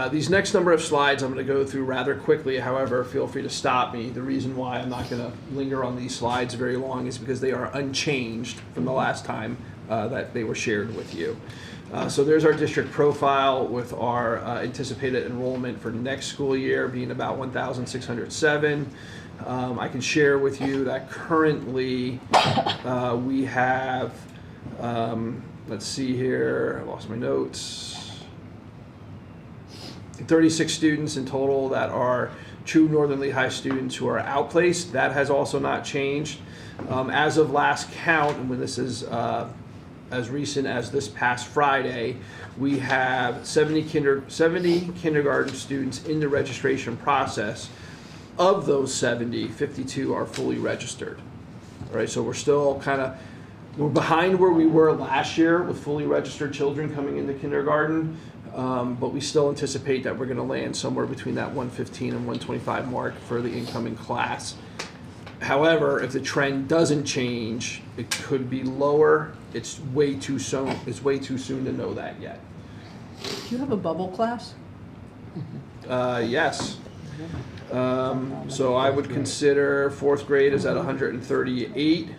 These next number of slides I'm going to go through rather quickly. However, feel free to stop me. The reason why I'm not going to linger on these slides very long is because they are unchanged from the last time that they were shared with you. So there's our district profile with our anticipated enrollment for next school year being about 1,607. I can share with you that currently we have, let's see here, I lost my notes. 36 students in total that are true Northern Lehigh students who are outplaced. That has also not changed. As of last count, and when this is as recent as this past Friday, we have 70 kindergarten students in the registration process. Of those 70, 52 are fully registered. All right, so we're still we're behind where we were last year with fully registered children coming into kindergarten. But we still anticipate that we're going to land somewhere between that 115 and 125 mark for the incoming class. However, if the trend doesn't change, it could be lower. It's way too soon. It's way too soon to know that yet. Do you have a bubble class? Yes. So I would consider fourth grade is at 138.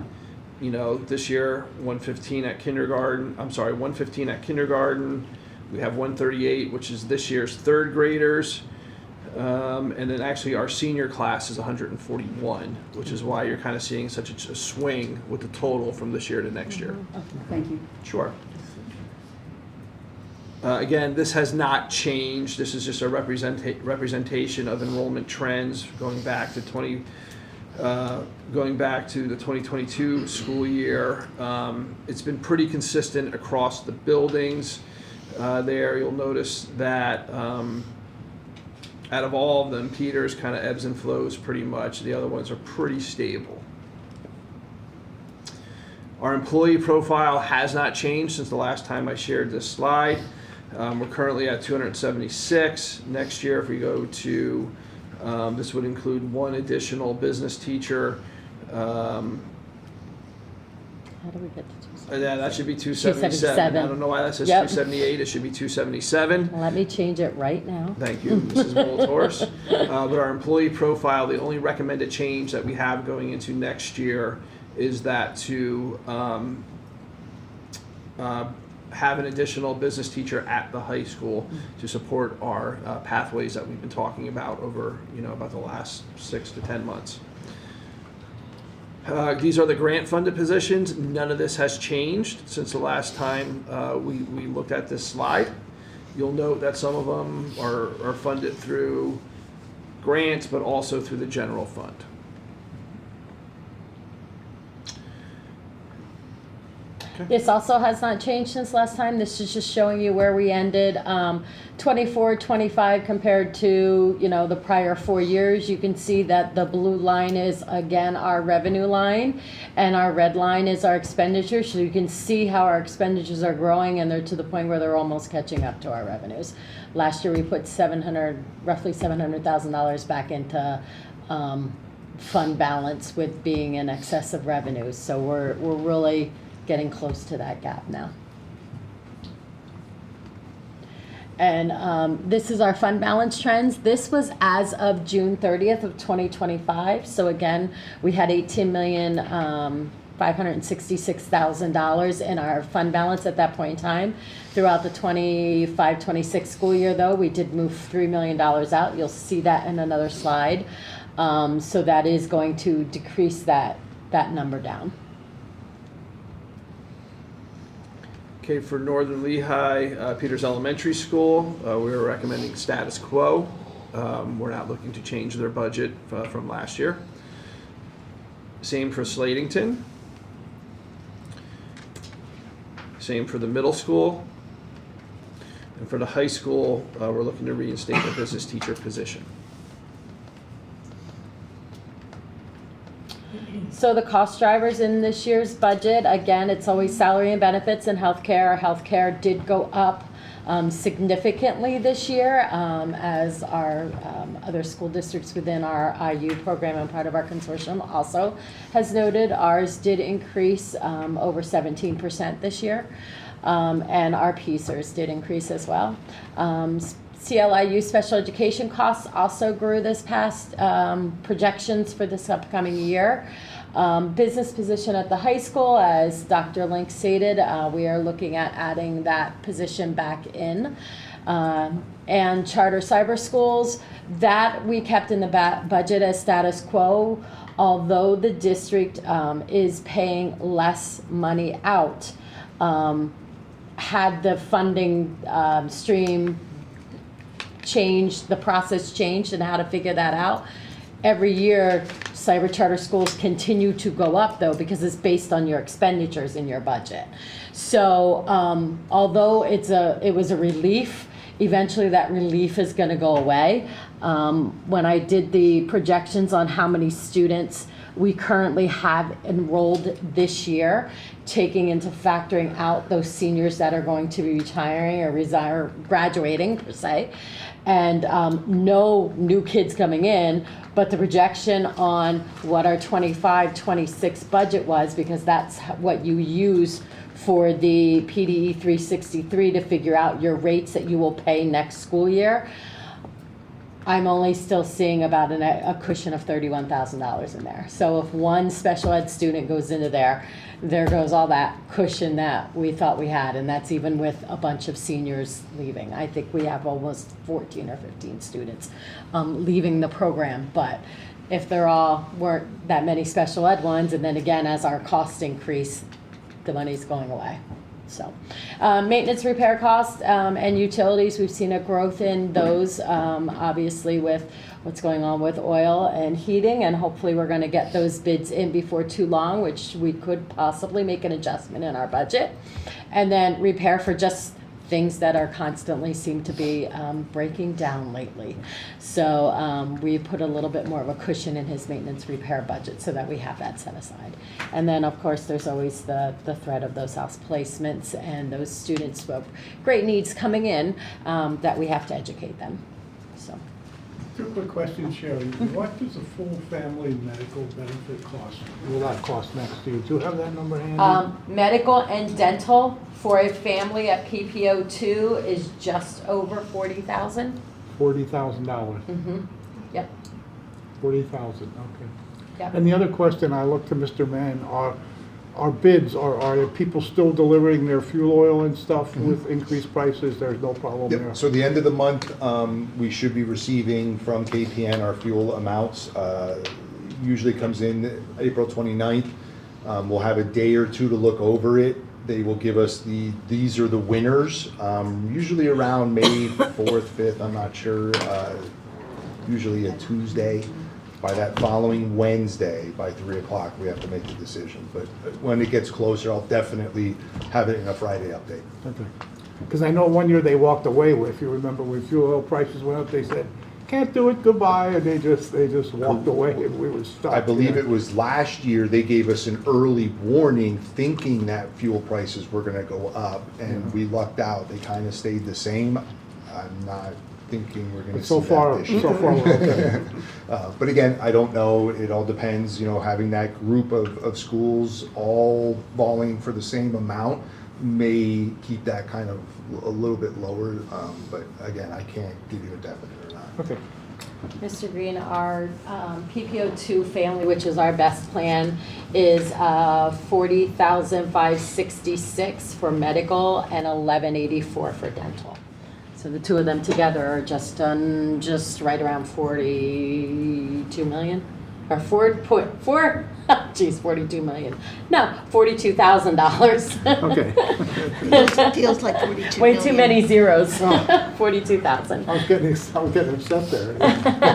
You know, this year 115 at kindergarten. I'm sorry, 115 at kindergarten. We have 138, which is this year's third graders. And then actually our senior class is 141, which is why you're kind of seeing such a swing with the total from this year to next year. Okay, thank you. Sure. Again, this has not changed. This is just a representation of enrollment trends going back to the 2022 school year. It's been pretty consistent across the buildings. There, you'll notice that out of all of them, Peters kind of ebbs and flows pretty much. The other ones are pretty stable. Our employee profile has not changed since the last time I shared this slide. We're currently at 276. Next year, if we go to, this would include one additional business teacher. How do we get to 277? Yeah, that should be 277. I don't know why that says 278. It should be 277. Let me change it right now. Thank you, Mrs. Boltorse. But our employee profile, the only recommended change that we have going into next year is that to have an additional business teacher at the high school to support our pathways that we've been talking about over, about the last 6 to 10 months. These are the grant-funded positions. None of this has changed since the last time we looked at this slide. You'll note that some of them are funded through grants, but also through the general fund. This also has not changed since last time. This is just showing you where we ended 24, 25 compared to, the prior 4 years. You can see that the blue line is, again, our revenue line, and our red line is our expenditures. So you can see how our expenditures are growing, and they're to the point where they're almost catching up to our revenues. Last year we put roughly $700,000 back into fund balance with being in excess of revenues. So we're really getting close to that gap now. And this is our fund balance trends. This was as of June 30th of 2025. So again, we had $18,566,000 in our fund balance at that point in time. Throughout the 25-26 school year, though, we did move $3 million out. You'll see that in another slide. So that is going to decrease that number down. Okay, for Northern Lehigh, Peters Elementary School, we were recommending status quo. We're not looking to change their budget from last year. Same for Slatington. Same for the middle school. And for the high school, we're looking to reinstate the business teacher position. So the cost drivers in this year's budget, again, it's always salary and benefits and healthcare. Healthcare did go up significantly this year, as our other school districts within our IU program and part of our consortium also has noted. Ours did increase over 17% this year, and our PSERS did increase as well. CLIU special education costs also grew this past projections for this upcoming year. Business position at the high school, as Dr. Link stated, we are looking at adding that position back in. And charter cyber schools, that we kept in the budget as status quo, although the district is paying less money out. Had the funding stream changed, the process changed and how to figure that out. Every year, cyber charter schools continue to go up, though, because it's based on your expenditures in your budget. So although it was a relief, eventually that relief is going to go away. When I did the projections on how many students we currently have enrolled this year, taking into factoring out those seniors that are going to be retiring or graduating per se, and no new kids coming in, but the projection on what our 25-26 budget was, because that's what you use for the PDE 363 to figure out your rates that you will pay next school year. I'm only still seeing about a cushion of $31,000 in there. So if one special ed student goes into there goes all that cushion that we thought we had, and that's even with a bunch of seniors leaving. I think we have almost 14 or 15 students leaving the program, but if there weren't that many special ed ones, and then again, as our costs increase, the money's going away. So, maintenance repair costs and utilities, we've seen a growth in those, obviously with what's going on with oil and heating, and hopefully we're going to get those bids in before too long, which we could possibly make an adjustment in our budget. And then repair for just things that are constantly seem to be breaking down lately. So we put a little bit more of a cushion in his maintenance repair budget so that we have that set aside. And then of course there's always the threat of those house placements and those students with great needs coming in that we have to educate them. So. Two quick questions, Sherry. What does a full family medical benefit cost? Will that cost next year? Do you have that number handy? Medical and dental for a family at PPO2 is just over $40,000. $40,000. Mm-hmm. Yep. 40,000. Okay. Yep. And the other question, I look to Mr. Mann, are bids, are people still delivering their fuel oil and stuff with increased prices? There's no problem there? Yep. So the end of the month, we should be receiving from KPN our fuel amounts. Usually comes in April 29th. We'll have a day or two to look over it. They will give us these are the winners, usually around May 4th, 5th, I'm not sure, usually a Tuesday. By that following Wednesday, by 3 o'clock, we have to make the decision. But when it gets closer, I'll definitely have it in a Friday update. Okay. Because I know one year they walked away with, if you remember, when fuel oil prices went up, they said, can't do it, goodbye, and they just walked away and we were stuck. I believe it was last year, they gave us an early warning thinking that fuel prices were gonna go up, and we lucked out. They kind of stayed the same. I'm not thinking we're gonna see that this year. So far, we're okay. But again, I don't know. It all depends, having that group of schools all volleying for the same amount. may keep that kind of a little bit lower, but again, I can't give you a definite or not. Okay. Mr. Green, our PPO2 family, which is our best plan, is $40,566 for medical and $1,184 for dental. So the two of them together are just right around 42 million, or 42 million. No, $42,000. Okay. Feels like 42 Way million. too many zeros. 42,000. I was getting upset there.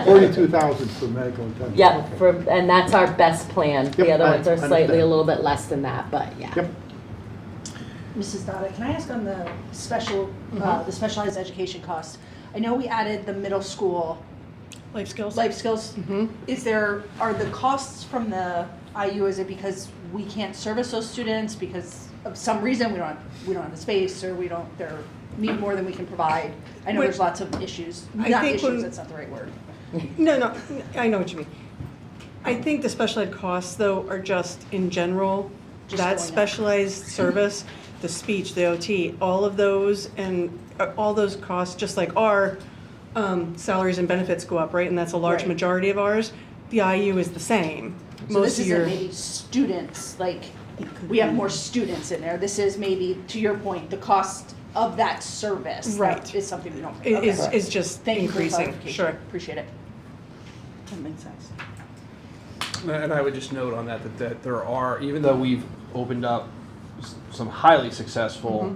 42,000 for medical and dental. Yeah, Okay. and that's our best plan. The Yep, other I ones are slightly understand. a little bit less than that, but yeah. Yep. Mrs. Dada, can I ask on the specialized education cost? I know we added the middle school Life skills? life skills. Are the costs from the IU, is it because we can't service those students because of some reason we don't have the space, or they're need more than we can provide? I know there's lots of issues. I Not think issues, when- that's not the right word. No, I know what you mean. I think the special ed costs, though, are just in general, Just that going up. specialized service, the speech, the OT, all of those, and all those costs, just like our salaries and benefits go up, right? And that's a large Right. majority of ours. The IU is the same. So Most this of isn't your, maybe students, like, we have more students in there. This is maybe, to your point, the cost of that service. That Right. is something we don't. is just Thank you for the increasing, clarification. sure. Appreciate it. That makes sense. And I would just note on that there are, even though we've opened up some highly successful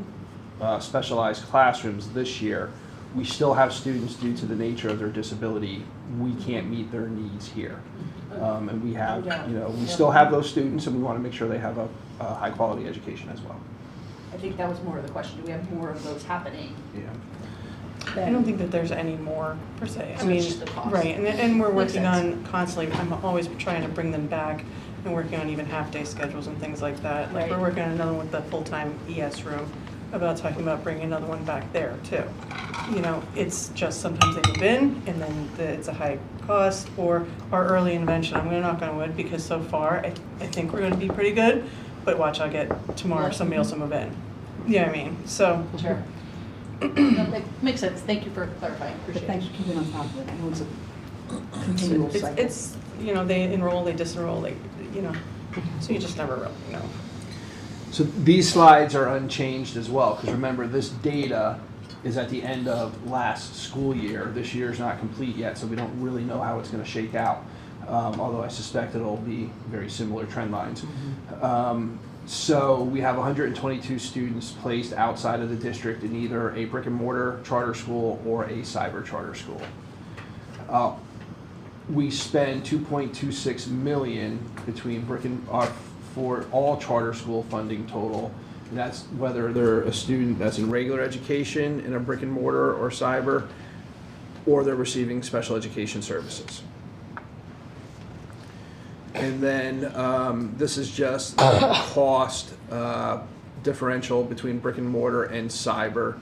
specialized classrooms this year, we still have students, due to the nature of their disability, we can't meet their needs here. And we have, we still have those students, and we want to make sure they have a high quality education as well. I think that was more of the question. Do we have more of those happening? Yeah. I don't think that there's any more per se. I So mean, it's just the cost. right, and we're Makes working sense. on constantly, I'm always trying to bring them back and working on even half-day schedules and things like that. Like, Right. we're working on another one with the full-time ES room, about talking about bringing another one back there too. You know, it's just sometimes they move in and then it's a high cost, or our early intervention, I'm gonna knock on wood, because so far, I think we're gonna be pretty good, but watch, I'll get tomorrow, somebody else will move in. You know what I mean? So. Sure. That makes sense. Thank you for clarifying. But Appreciate thanks it. for keeping on top of it. I know it's a continual cycle. It's, you know, they enroll, they disenroll, so you just never really know. So these slides are unchanged as well, because remember, this data is at the end of last school year. This year's not complete yet, so we don't really know how it's going to shake out, although I suspect it'll be very similar trend lines. So we have 122 students placed outside of the district in either a brick and mortar charter school or a cyber charter school. We spend 2.26 million between for all charter school funding total. And that's whether they're a student that's in regular education in a brick and mortar or cyber, or they're receiving special education services. And then this is just the cost differential between brick and mortar and cyber.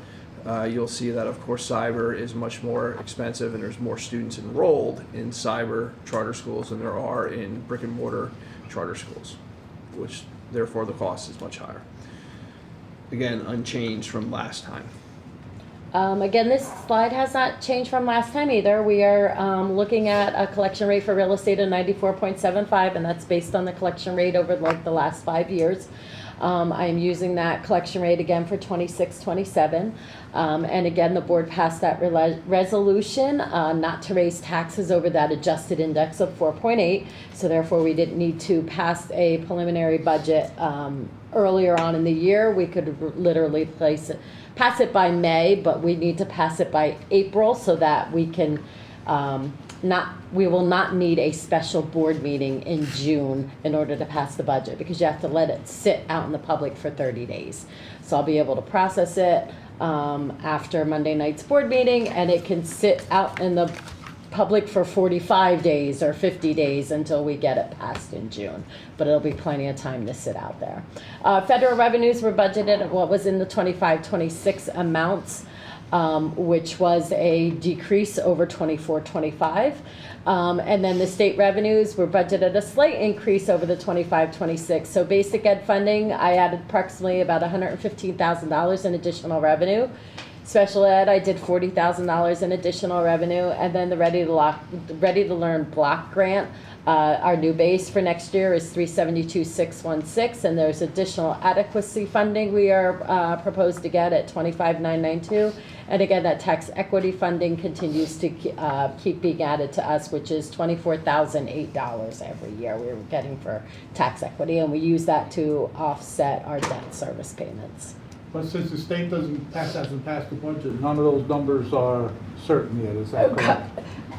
You'll see that, of course, cyber is much more expensive, and there's more students enrolled in cyber charter schools than there are in brick and mortar charter schools, which therefore the cost is much higher. Again, unchanged from last time. Again, this slide has not changed from last time either. We are looking at a collection rate for real estate of 94.75, and that's based on the collection rate over like the last 5 years. I am using that collection rate again for 26-27. And again, the board passed that resolution not to raise taxes over that adjusted index of 4.8. So therefore, we didn't need to pass a preliminary budget earlier on in the year. We could literally pass it by May, but we need to pass it by April so that we can we will not need a special board meeting in June in order to pass the budget, because you have to let it sit out in the public for 30 days. So I'll be able to process it after Monday night's board meeting, and it can sit out in the public for 45 days or 50 days until we get it passed in June. But it'll be plenty of time to sit out there. Federal revenues were budgeted at what was in the 25-26 amounts. which was a decrease over 24-25. And then the state revenues were budgeted a slight increase over the 25-26. So basic ed funding, I added approximately about $115,000 in additional revenue. Special ed, I did $40,000 in additional revenue, and then the Ready to Learn block grant. Our new base for next year is $372,616, and there's additional adequacy funding we are proposed to get at $25,992. And again, that tax equity funding continues to keep being added to us, which is $24,008 every year we're getting for tax equity, and we use that to offset our debt service payments. But since the state hasn't passed the budget, none of those numbers are certain yet, is that correct?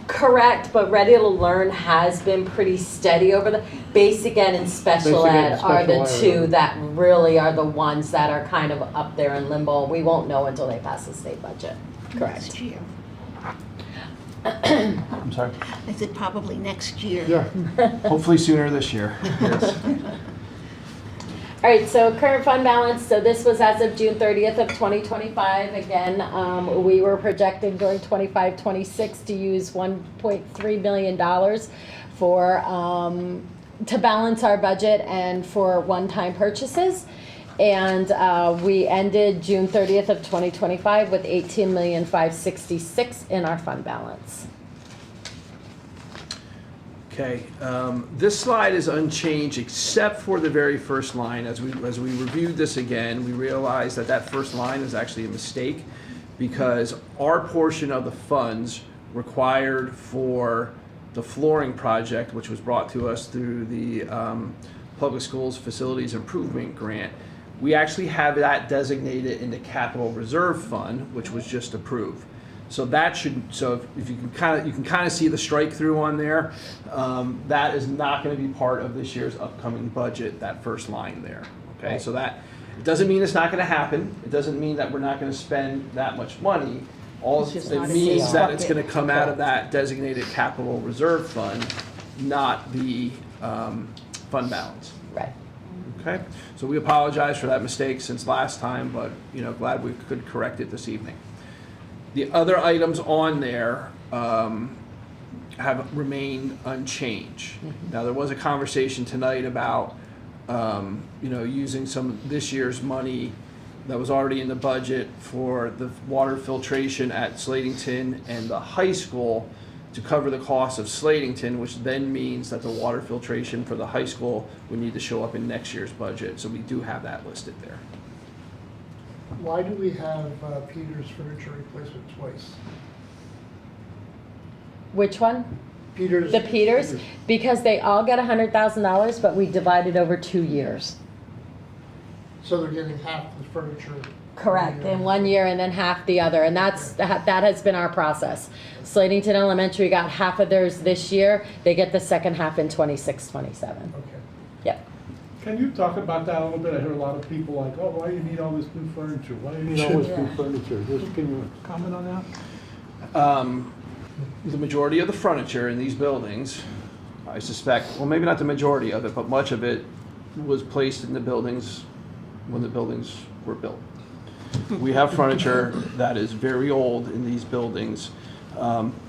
Correct, but Ready to Learn has been pretty steady over the, basic ed and special ed are the two that really are the ones that are kind of up there in limbo. We won't know until they pass the state budget. Correct. Next year. I'm sorry? I said probably next year. Yeah. Hopefully sooner this year. Yes. All right, so current fund balance, so this was as of June 30th of 2025. Again, we were projecting during 25-26 to use $1.3 million for, to balance our budget and for one-time purchases. And we ended June 30th of 2025 with $18,566,000 in our fund balance. Okay, this slide is unchanged except for the very first line. As we reviewed this again, we realized that that first line is actually a mistake because our portion of the funds required for the flooring project, which was brought to us through the Public Schools Facilities Improvement Grant, we actually have that designated in the Capital Reserve Fund, which was just approved. So that should, so if you can kind of see the strike through on there, that is not going to be part of this year's upcoming budget, that first line there. Okay, so that, it doesn't mean it's not going to happen. It doesn't mean that we're not going to spend that much money. All it means that it's going to come out of that designated capital reserve fund, not the fund balance. Right. Okay, so we apologize for that mistake since last time, but glad we could correct it this evening. The other items on there have remained unchanged. Mm-hmm. Now, there was a conversation tonight about, using some of this year's money that was already in the budget for the water filtration at Slatington and the high school to cover the cost of Slatington, which then means that the water filtration for the high school would need to show up in next year's budget. So we do have that listed there. Why do we have Peter's furniture replacement twice? Which one? Peter's. The Peters? Because they all get $100,000, but we divided over 2 years. So they're getting half the furniture. Correct, in 1 year and then half the other, and that has been our process. Slatington Elementary got half of theirs this year, they get the second half in 26-27. Okay. Yep. Can you talk about that a little bit? I hear a lot of people like, oh, why do you need all this new furniture? Why do you need all this new furniture? Can you comment on that? The majority of the furniture in these buildings, I suspect, well, maybe not the majority of it, but much of it was placed in the buildings when the buildings were built. We have furniture that is very old in these buildings.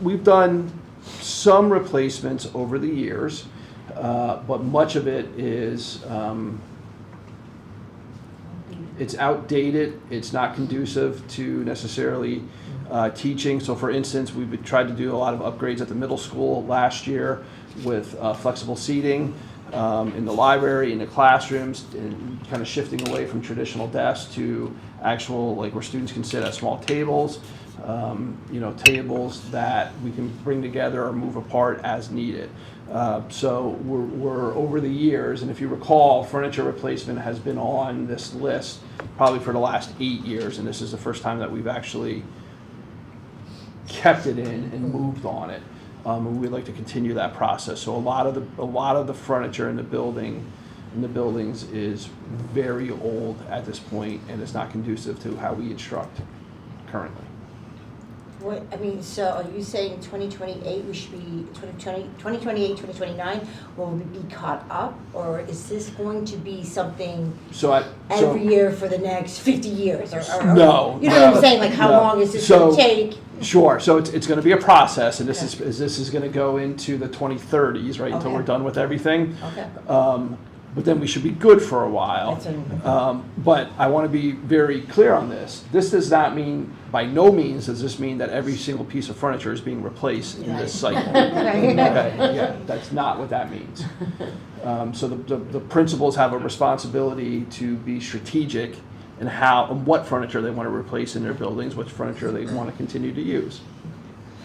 We've done some replacements over the years, but much of it is it's outdated. It's not conducive to necessarily teaching. So for instance, we've tried to do a lot of upgrades at the middle school last year with flexible seating in the library, in the classrooms, and kind of shifting away from traditional desks to actual, like where students can sit at small tables, tables that we can bring together or move apart as needed. So we're over the years, and if you recall, furniture replacement has been on this list probably for the last 8 years, and this is the first time that we've actually kept it in and moved on it. And we'd like to continue that process. So a lot of the furniture in the buildings is very old at this point, and it's not conducive to how we instruct currently. What, I mean, so are you saying 2028, we should be, 2028, 2029, will we be caught up? Or is this going to be something every year for the next 50 years? Or No. You know what I'm saying, like how long is this going to take? Sure, so it's going to be a process, and this is going to go into the 2030s, right, until we're done with everything. Okay. But then we should be good for a while. But I want to be very clear on this. This does not mean, by no means does this mean that every single piece of furniture is being replaced in this site. Okay, yeah, that's not what that means. So the principals have a responsibility to be strategic in how and what furniture they want to replace in their buildings, which furniture they want to continue to use.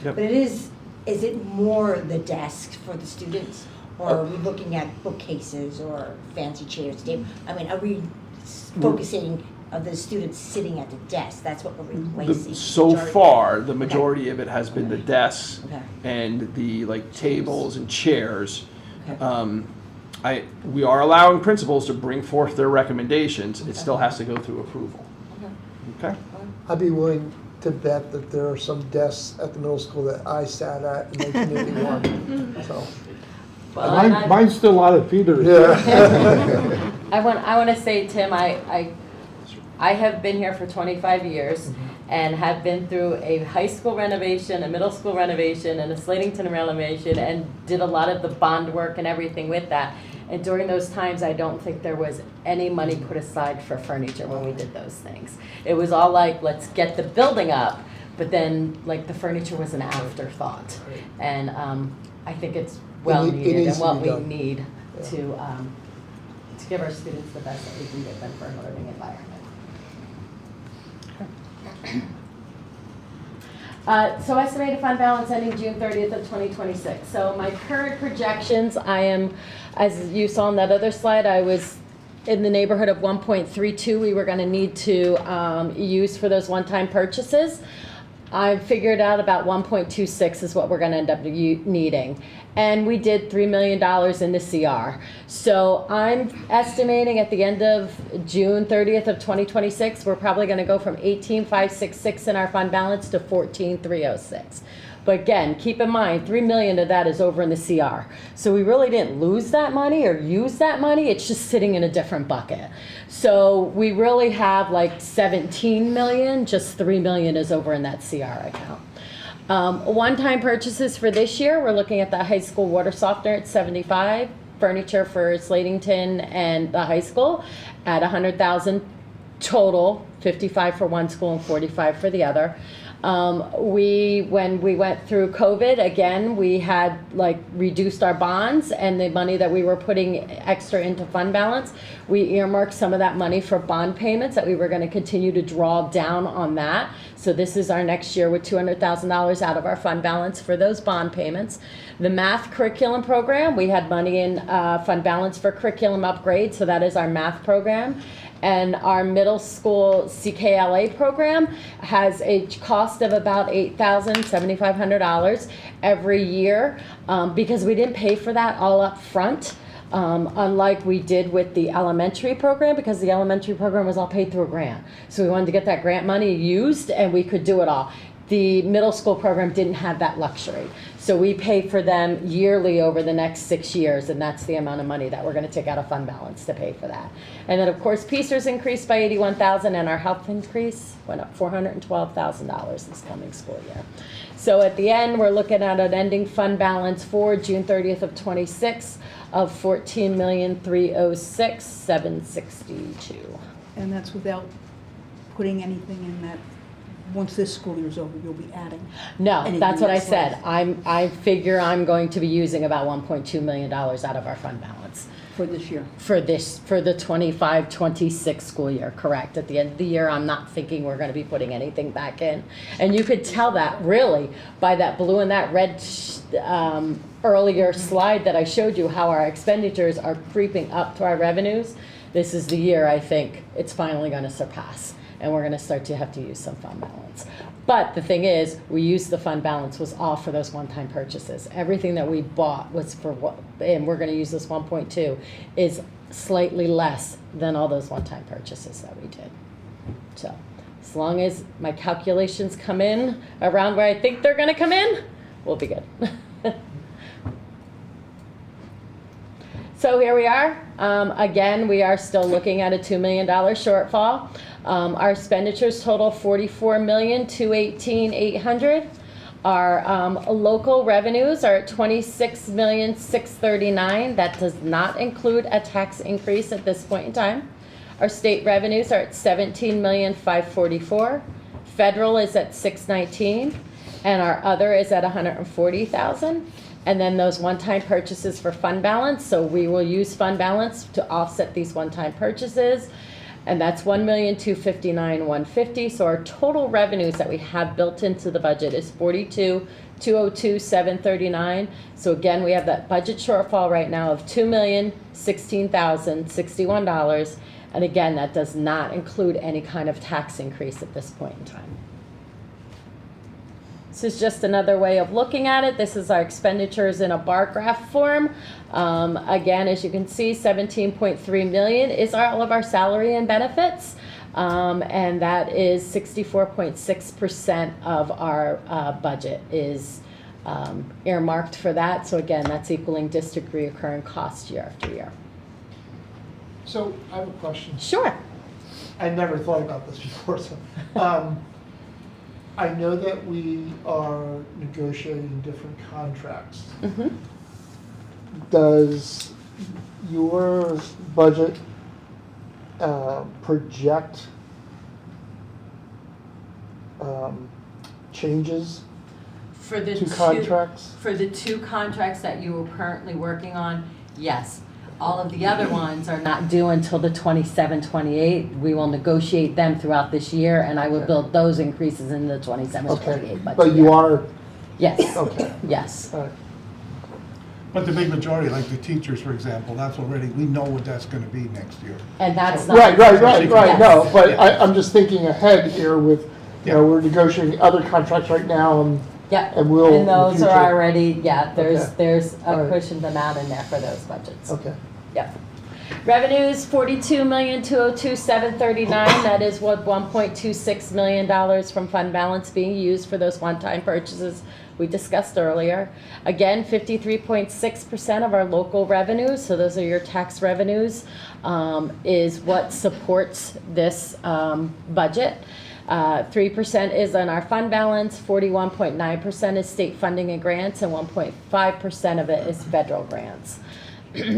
Yep. But is it more the desks for the students? Or are we looking at bookcases or fancy chairs? I mean, are we focusing of the students sitting at the desk? That's what we're replacing. So far, the majority of it has been the desks and the tables and chairs. We are allowing principals to bring forth their recommendations. It still has to go through approval. Okay. I'd be willing to bet that there are some desks at the middle school that I sat at in 1981. So. Mine's still out of Peter's. Yeah. I want to say, Tim, I have been here for 25 years and have been through a high school renovation, a middle school renovation, and a Slatington renovation, and did a lot of the bond work and everything with that. And during those times, I don't think there was any money put aside for furniture when we did those things. It was all like, let's get the building up, but then the furniture was an afterthought. And I think it's well needed and what we need to give our students the best that we can give them for a learning environment. So estimated fund balance ending June 30th of 2026. So my current projections, I am, as you saw on that other slide, I was in the neighborhood of 1.32 we were going to need to use for those one-time purchases. I figured out about 1.26 is what we're going to end up needing. And we did $3 million in the CR. So I'm estimating at the end of June 30th of 2026, we're probably going to go from 18,566 in our fund balance to 14,306. But again, keep in mind, $3 million of that is over in the CR. So we really didn't lose that money or use that money. It's just sitting in a different bucket. So we really have $17 million, just $3 million is over in that CR account. One-time purchases for this year, we're looking at the high school water softener at 75, furniture for Slatington and the high school at $100,000 total, 55 for one school and 45 for the other. When we went through COVID, again, we had reduced our bonds and the money that we were putting extra into fund balance. We earmarked some of that money for bond payments that we were going to continue to draw down on that. So this is our next year with $200,000 out of our fund balance for those bond payments. The math curriculum program, we had money in fund balance for curriculum upgrade, so that is our math program. And our middle school CKLA program has a cost of about $7,500 every year because we didn't pay for that all up front, unlike we did with the elementary program, because the elementary program was all paid through a grant. So we wanted to get that grant money used and we could do it all. The middle school program didn't have that luxury. So we pay for them yearly over the next 6 years, and that's the amount of money that we're going to take out of fund balance to pay for that. And then, of course, PCERS increased by $81,000, and our health increase went up $412,000 this coming school year. So at the end, we're looking at an ending fund balance for June 30th of 26 of $14,306,762. And that's without putting anything in that. Once this school year's over, you'll be adding. No, that's what I said. I figure I'm going to be using about $1.2 million out of our fund balance. For this year? For the 25-26 school year, correct. At the end of the year, I'm not thinking we're going to be putting anything back in. And you could tell that really by that blue and that red earlier slide that I showed you, how our expenditures are creeping up to our revenues. This is the year I think it's finally going to surpass. And we're going to start to have to use some fund balance. But the thing is, we used the fund balance was all for those one-time purchases. Everything that we bought was for what, and we're going to use this 1.2, is slightly less than all those one-time purchases that we did. So As long as my calculations come in around where I think they're gonna come in, we'll be good. So here we are. Again, we are still looking at a $2 million shortfall. Our expenditures total $44,218,800. Our local revenues are at $26,639,000. That does not include a tax increase at this point in time. Our state revenues are at $17,544,000. Federal is at $619,000, and our other is at $140,000. And then those one-time purchases for fund balance. So we will use fund balance to offset these one-time purchases. And that's $1,259,150. So our total revenues that we have built into the budget is $42,202,739. So again, we have that budget shortfall right now of $2,016,061. And again, that does not include any kind of tax increase at this point in time. This is just another way of looking at it. This is our expenditures in a bar graph form. Again, as you can see, $17.3 million is all of our salary and benefits. And that is 64.6% of our budget is earmarked for that. So again, that's equaling district reoccurring costs year after year. So I have a question. Sure. I never thought about this before, so. I know that we are negotiating different contracts. Mm-hmm. Does your budget project changes For the to contracts? For the two contracts that you are currently working on, yes. All of the other ones are not due until the 27, 28. We will negotiate them throughout this year, and I will build those increases in the 27, 28 budget. But you are, Yes. okay. Yes. But the big majority, like the teachers, for example, that's already, we know what that's gonna be next year. And that's not. Right, Yes. no, but I'm just thinking ahead here with, you know, we're negotiating other contracts right now and Yeah, and we'll. and those in the are future- already, there's Okay. a All right. cushion amount in there for those budgets. Okay. Yep. Revenues, $42,202,739. That is what $1.26 million from fund balance being used for those one-time purchases we discussed earlier. Again, 53.6% of our local revenues, so those are your tax revenues, is what supports this budget. 3% is on our fund balance, 41.9% is state funding and grants, and 1.5% of it is federal grants.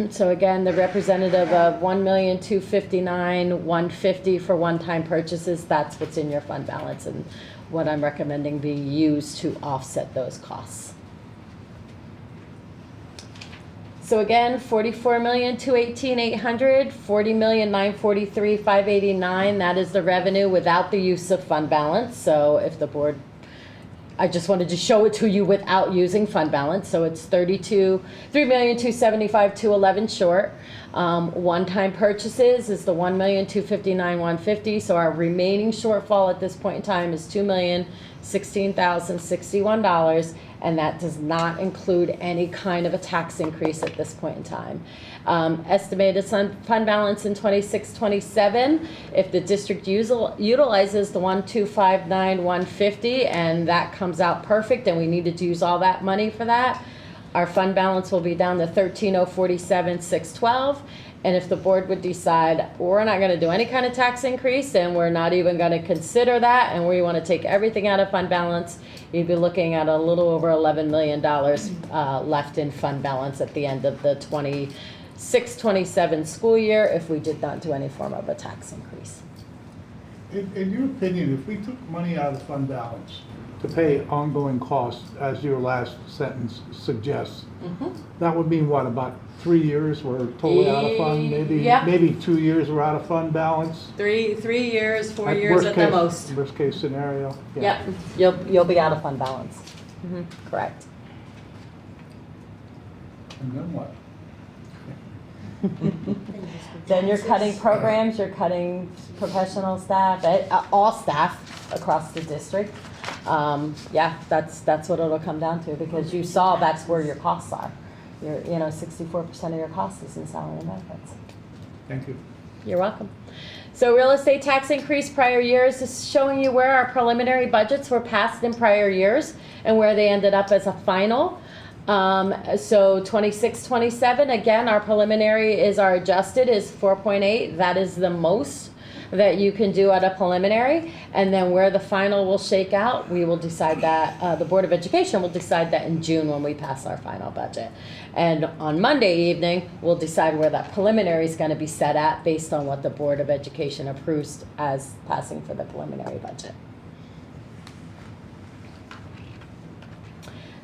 So again, the representative of $1,259,150 for one-time purchases, that's what's in your fund balance and what I'm recommending being used to offset those costs. So again, $44,218,800, $40,943,589. That is the revenue without the use of fund balance. So if the board, I just wanted to show it to you without using fund balance. So it's $3,275,211 short. One-time purchases is the $1,259,150. So our remaining shortfall at this point in time is $2,016,061. And that does not include any kind of a tax increase at this point in time. Estimated fund balance in 26-27, if the district utilizes the $1,259,150 and that comes out perfect and we needed to use all that money for that, our fund balance will be down to $13,047,612. And if the board would decide we're not going to do any kind of tax increase and we're not even going to consider that and we want to take everything out of fund balance, you'd be looking at a little over $11 million left in fund balance at the end of the 26-27 school year if we did not do any form of a tax increase. In your opinion, if we took money out of fund balance to pay ongoing costs, as your last sentence suggests, that would mean what, about 3 years we're totally out of fund? Maybe 2 years we're out of fund balance? 3 years, 4 At years worst at case- the most. Worst case scenario? Yep, you'll be out of fund balance. Correct. And then what? Then you're cutting programs, you're cutting professional staff, all staff across the district. Yeah, that's what it'll come down to because you saw that's where your costs are. 64% of your cost is in salary and benefits. Thank you. You're welcome. So real estate tax increase prior years is showing you where our preliminary budgets were passed in prior years and where they ended up as a final. So 26, 27, again, our preliminary is our adjusted is 4.8. That is the most that you can do at a preliminary. And then where the final will shake out, we will decide that, the Board of Education will decide that in June when we pass our final budget. And on Monday evening, we'll decide where that preliminary is going to be set at based on what the Board of Education approves as passing for the preliminary budget.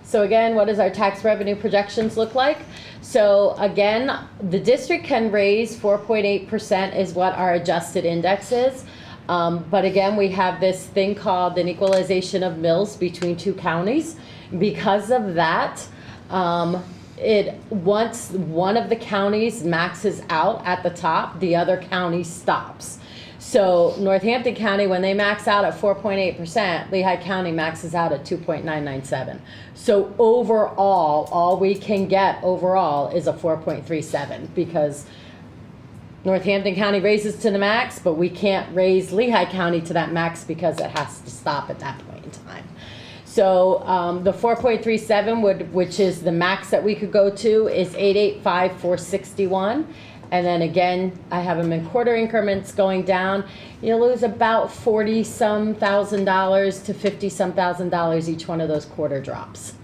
So again, what does our tax revenue projections look like? So again, the district can raise 4.8% is what our adjusted index is. But again, we have this thing called an equalization of mills between two counties. Because of that, once one of the counties maxes out at the top, the other county stops. So Northampton County, when they max out at 4.8%, Lehigh County maxes out at 2.997. So overall, all we can get overall is a 4.37 because Northampton County raises to the max, but we can't raise Lehigh County to that max because it has to stop at that point in time. So the 4.37 which is the max that we could go to, is 885,461. And then again, I have them in quarter increments going down. You lose about $40-some thousand to $50-some thousand each one of those quarter drops.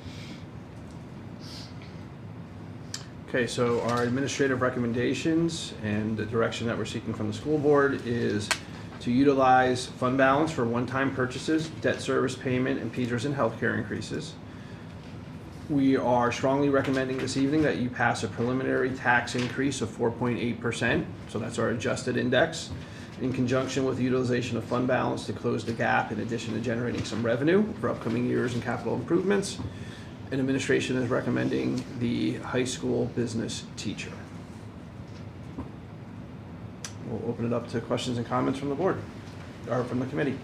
Okay, so our administrative recommendations and the direction that we're seeking from the school board is to utilize fund balance for one-time purchases, debt service payment, and Peters and healthcare increases. We are strongly recommending this evening that you pass a preliminary tax increase of 4.8%, so that's our adjusted index, in conjunction with the utilization of fund balance to close the gap in addition to generating some revenue for upcoming years and capital improvements. And administration is recommending the high school business teacher. We'll open it up to questions and comments from the board, or from the committee.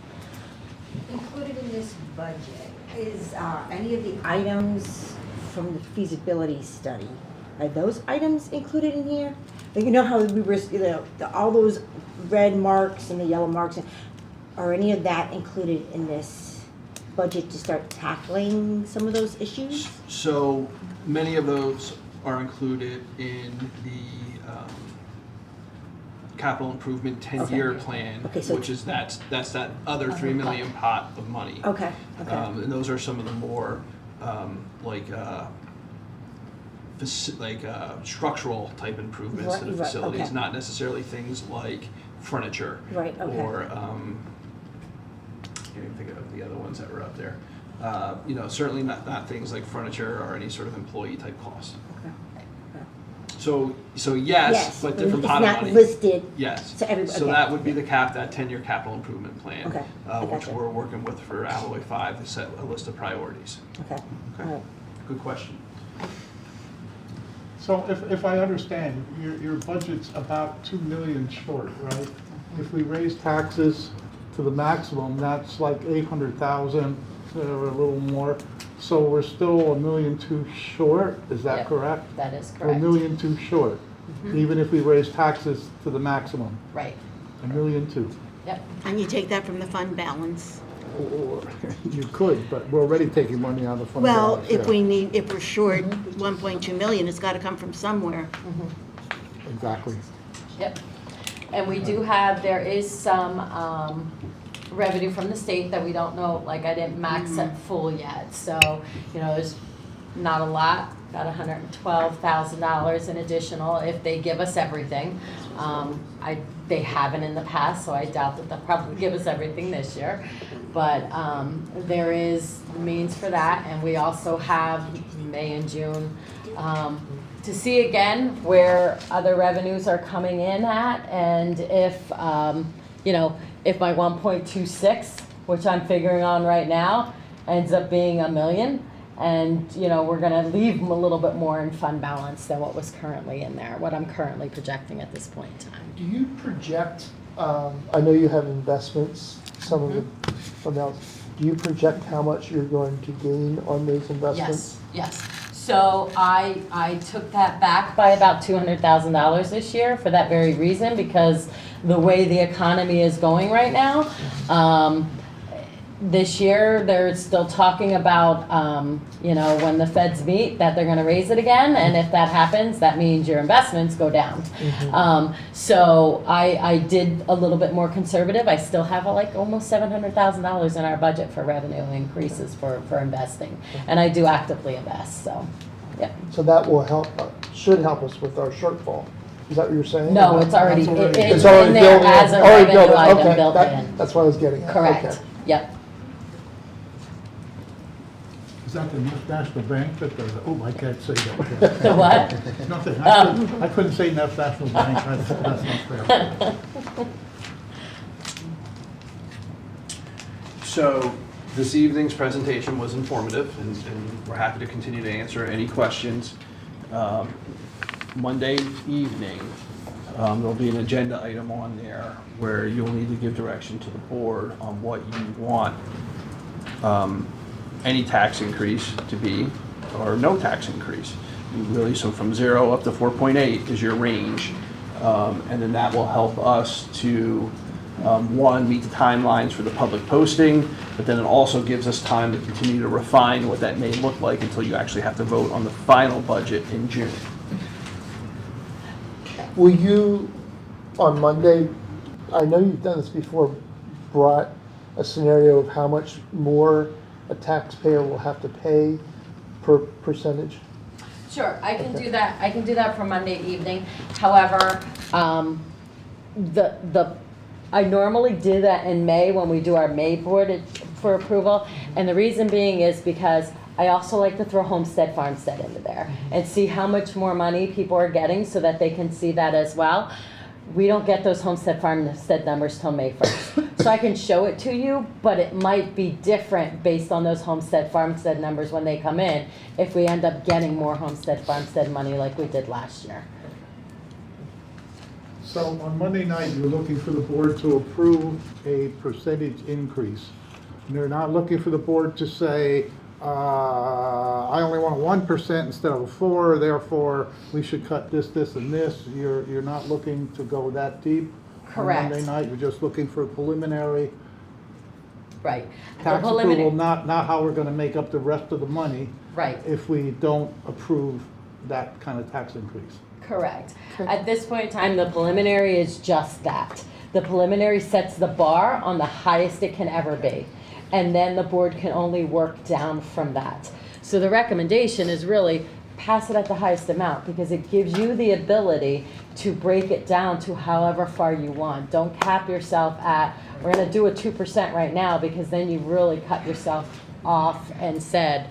Included in this budget is any of the items from the feasibility study. Are those items included in here? Like, you know how we were, all those red marks and the yellow marks, are any of that included in this budget to start tackling some of those issues? So many of those are included in the capital improvement 10-year plan, Okay, so which is that's that other $3 million pot of money. Okay. And those are some of the more structural type improvements to the facilities, okay. not necessarily things like furniture. Right, okay. Or can't even think of the other ones that were up there. Certainly not things like furniture or any sort of employee type costs. Okay. So yes, but different pot of money. It's not listed. Yes. So everybody. So that would be the that 10-year capital improvement plan, Okay. which we're working with for Alloy 5 to set a list of priorities. Okay. All right. Good question. So if I understand, your budget's about 2 million short, right? If we raise taxes to the maximum, that's like 800,000 or a little more. So we're still $1.2 million short, is that Yep, correct? that is We're correct. $1.2 million short, even if we raise taxes to the maximum, Right. $1.2 million. Yep. And you take that from the fund balance. Or you could, but we're already taking money out of the fund Well, balance, if yeah. if we're short 1.2 million, it's got to come from somewhere. Exactly. Yep. And we do have, there is some revenue from the state that we don't know, like I didn't max it full yet. So, there's not a lot, got $112,000 in additional if they give us everything. They haven't in the past, so I doubt that they'll probably give us everything this year. But there is means for that, and we also have May and June to see again where other revenues are coming in at, and if if my 1.26, which I'm figuring on right now, ends up being $1 million, and we're going to leave a little bit more in fund balance than what was currently in there, what I'm currently projecting at this point in time. Do you project, I know you have investments, some of the amounts, do you project how much you're going to gain on those investments? Yes. So I took that back by about $200,000 this year for that very reason, because the way the economy is going right now. This year, they're still talking about, when the feds meet, that they're going to raise it again. And if that happens, that means your investments go down. So I did a little bit more conservative. I still have almost $700,000 in our budget for revenue increases for investing. And I do actively invest, so, yeah. So that will help, should help us with our shortfall. Is that what you're saying? No, it's already, it's already in there built in. as a Already revenue built in. item Okay, built that- in. That's what I was getting at. Correct, Okay. yep. Is that the National Bank that does it? Oh, I can't say that. The what? Nothing. I couldn't say National Bank. That's not fair. So this evening's presentation was informative, and we're happy to continue to answer any questions. Monday evening, there'll be an agenda item on there where you'll need to give direction to the board on what you want any tax increase to be, or no tax increase. You really, so from 0 up to 4.8 is your range. And then that will help us to, one, meet the timelines for the public posting, but then it also gives us time to continue to refine what that may look like until you actually have to vote on the final budget in June. Will you, on Monday, I know you've done this before, brought a scenario of how much more a taxpayer will have to pay per percentage? Sure, I can do that. I can do that for Monday evening. However, I normally do that in May when we do our May board for approval. And the reason being is because I also like to throw homestead farmstead into there and see how much more money people are getting so that they can see that as well. We don't get those homestead farmstead numbers till May 1st. So I can show it to you, but it might be different based on those homestead farmstead numbers when they come in if we end up getting more homestead farmstead money like we did last year. So on Monday night, you're looking for the board to approve a percentage increase. And they're not looking for the board to say, I only want a 1% instead of a 4%, therefore we should cut this, this, and this. You're not looking to go that deep. Correct. On Monday night, you're just looking for a preliminary Right. tax approval, not how we're gonna make up the rest of the money. Right. If we don't approve that kind of tax increase. Correct. At this point in time, the preliminary is just that. The preliminary sets the bar on the highest it can ever be. And then the board can only work down from that. So the recommendation is really pass it at the highest amount because it gives you the ability to break it down to however far you want. Don't cap yourself at, we're gonna do a 2% right now because then you really cut yourself off and said,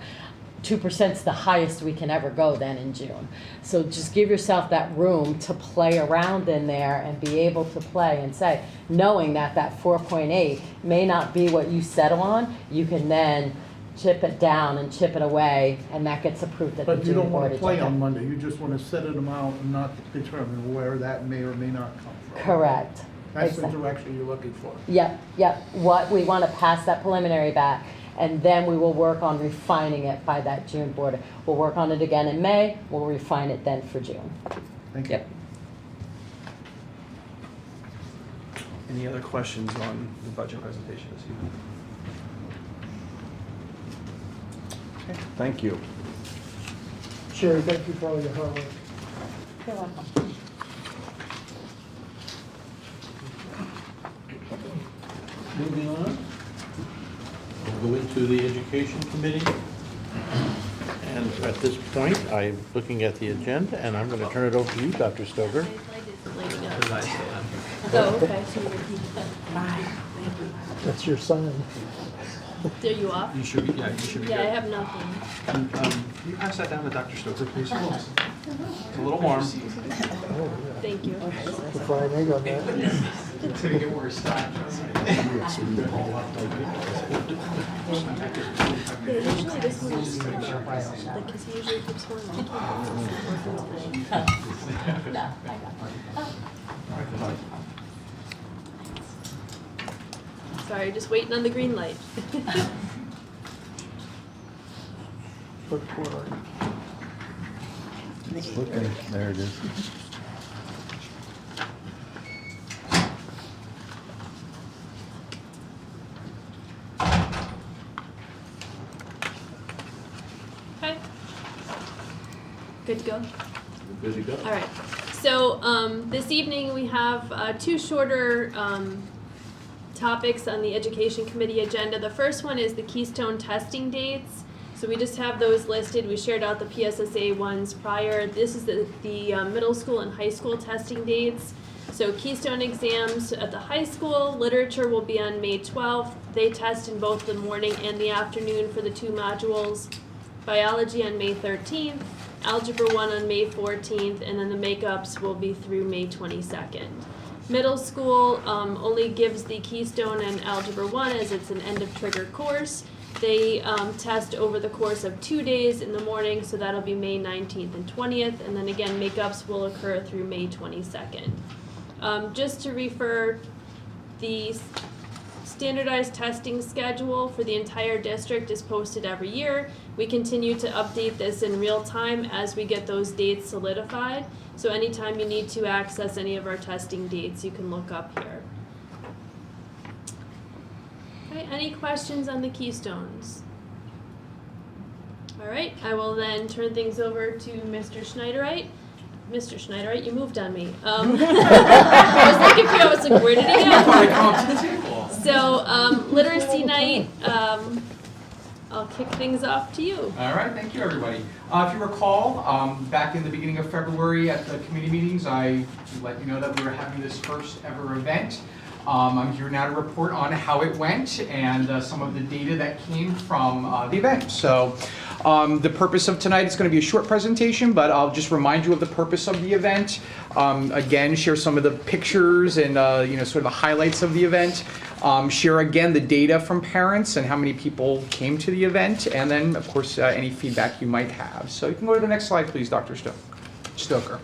2% is the highest we can ever go then in June. So just give yourself that room to play around in there and be able to play and say, knowing that that 4.8 may not be what you settle on, you can then chip it down and chip it away, and that gets approved at the But you June don't want board to play agenda. on Monday, you just want to set an amount and not determine where that may or may not come from. Correct. That's the Exactly. direction you're looking for. Yep, yep. What we want to pass that preliminary back, and then we will work on refining it by that June board. We'll work on it again in May, we'll refine it then for June. Thank you. Yep. Any other questions on the budget presentation this evening? Okay, thank you. Sherry, thank you for all your hard work. You're welcome. Moving on, we'll go into the Education Committee. And at this point, I'm looking at the agenda, and I'm going to turn it over to you, Dr. Stover. Oh, okay, so you're repeating. That's your sign. Are you off? You should be, yeah, you should be Yeah, I good. have nothing. Can you pass that down to Dr. Stover, please? It's a little warm. Thank you. The fried egg on that. It's gonna get worse. Yeah, usually this one is like, cause he usually keeps one like No, I got it. Sorry, just waiting on the green light. Okay, there it is. Good to go? Good to go. All right. So this evening we have two shorter topics on the Education Committee agenda. The first one is the Keystone testing dates. So we just have those listed. We shared out the PSSA ones prior. This is the middle school and high school testing dates. So Keystone exams at the high school, literature will be on May 12th. They test in both the morning and the afternoon for the 2 modules. Biology on May 13th, Algebra 1 on May 14th, and then the makeups will be through May 22nd. Middle school only gives the Keystone and Algebra 1 as it's an end of trigger course. They test over the course of 2 days in the morning, so that'll be May 19th and 20th, and then again, makeups will occur through May 22nd. Just to refer, the standardized testing schedule for the entire district is posted every year. We continue to update this in real time as we get those dates solidified. So anytime you need to access any of our testing dates, you can look up here. Okay, any questions on the Keystones? All right, I will then turn things over to Mr. Schneiderite. Mr. Schneiderite, you moved on me. I was looking for you, I was like, where did he go? So, literacy night, I'll kick things off to you. All right, thank you, everybody. If you recall, back in the beginning of February at the committee meetings, I let you know that we were having this first ever event. I'm here now to report on how it went and some of the data that came from the event. So the purpose of tonight is going to be a short presentation, but I'll just remind you of the purpose of the event. Again, share some of the pictures and sort of the highlights of the event. Share again the data from parents and how many people came to the event, and then of course any feedback you might have. So you can go to the next slide, please, Dr. Stoker.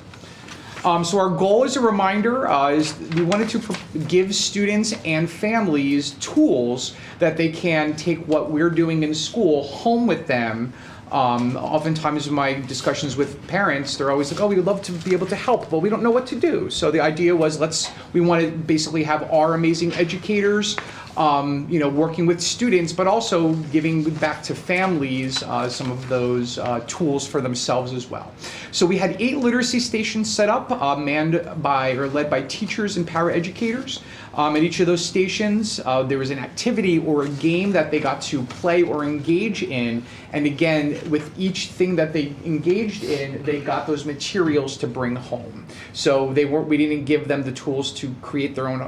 So our goal, as a reminder, is we wanted to give students and families tools that they can take what we're doing in school home with them. Oftentimes in my discussions with parents, they're always like, oh, we would love to be able to help, but we don't know what to do. So the idea was we want to basically have our amazing educators working with students, but also giving back to families some of those tools for themselves as well. So we had 8 literacy stations set up, led by teachers and paraeducators. At each of those stations, there was an activity or a game that they got to play or engage in. And again, with each thing that they engaged in, they got those materials to bring home. So we didn't give them the tools to create their own,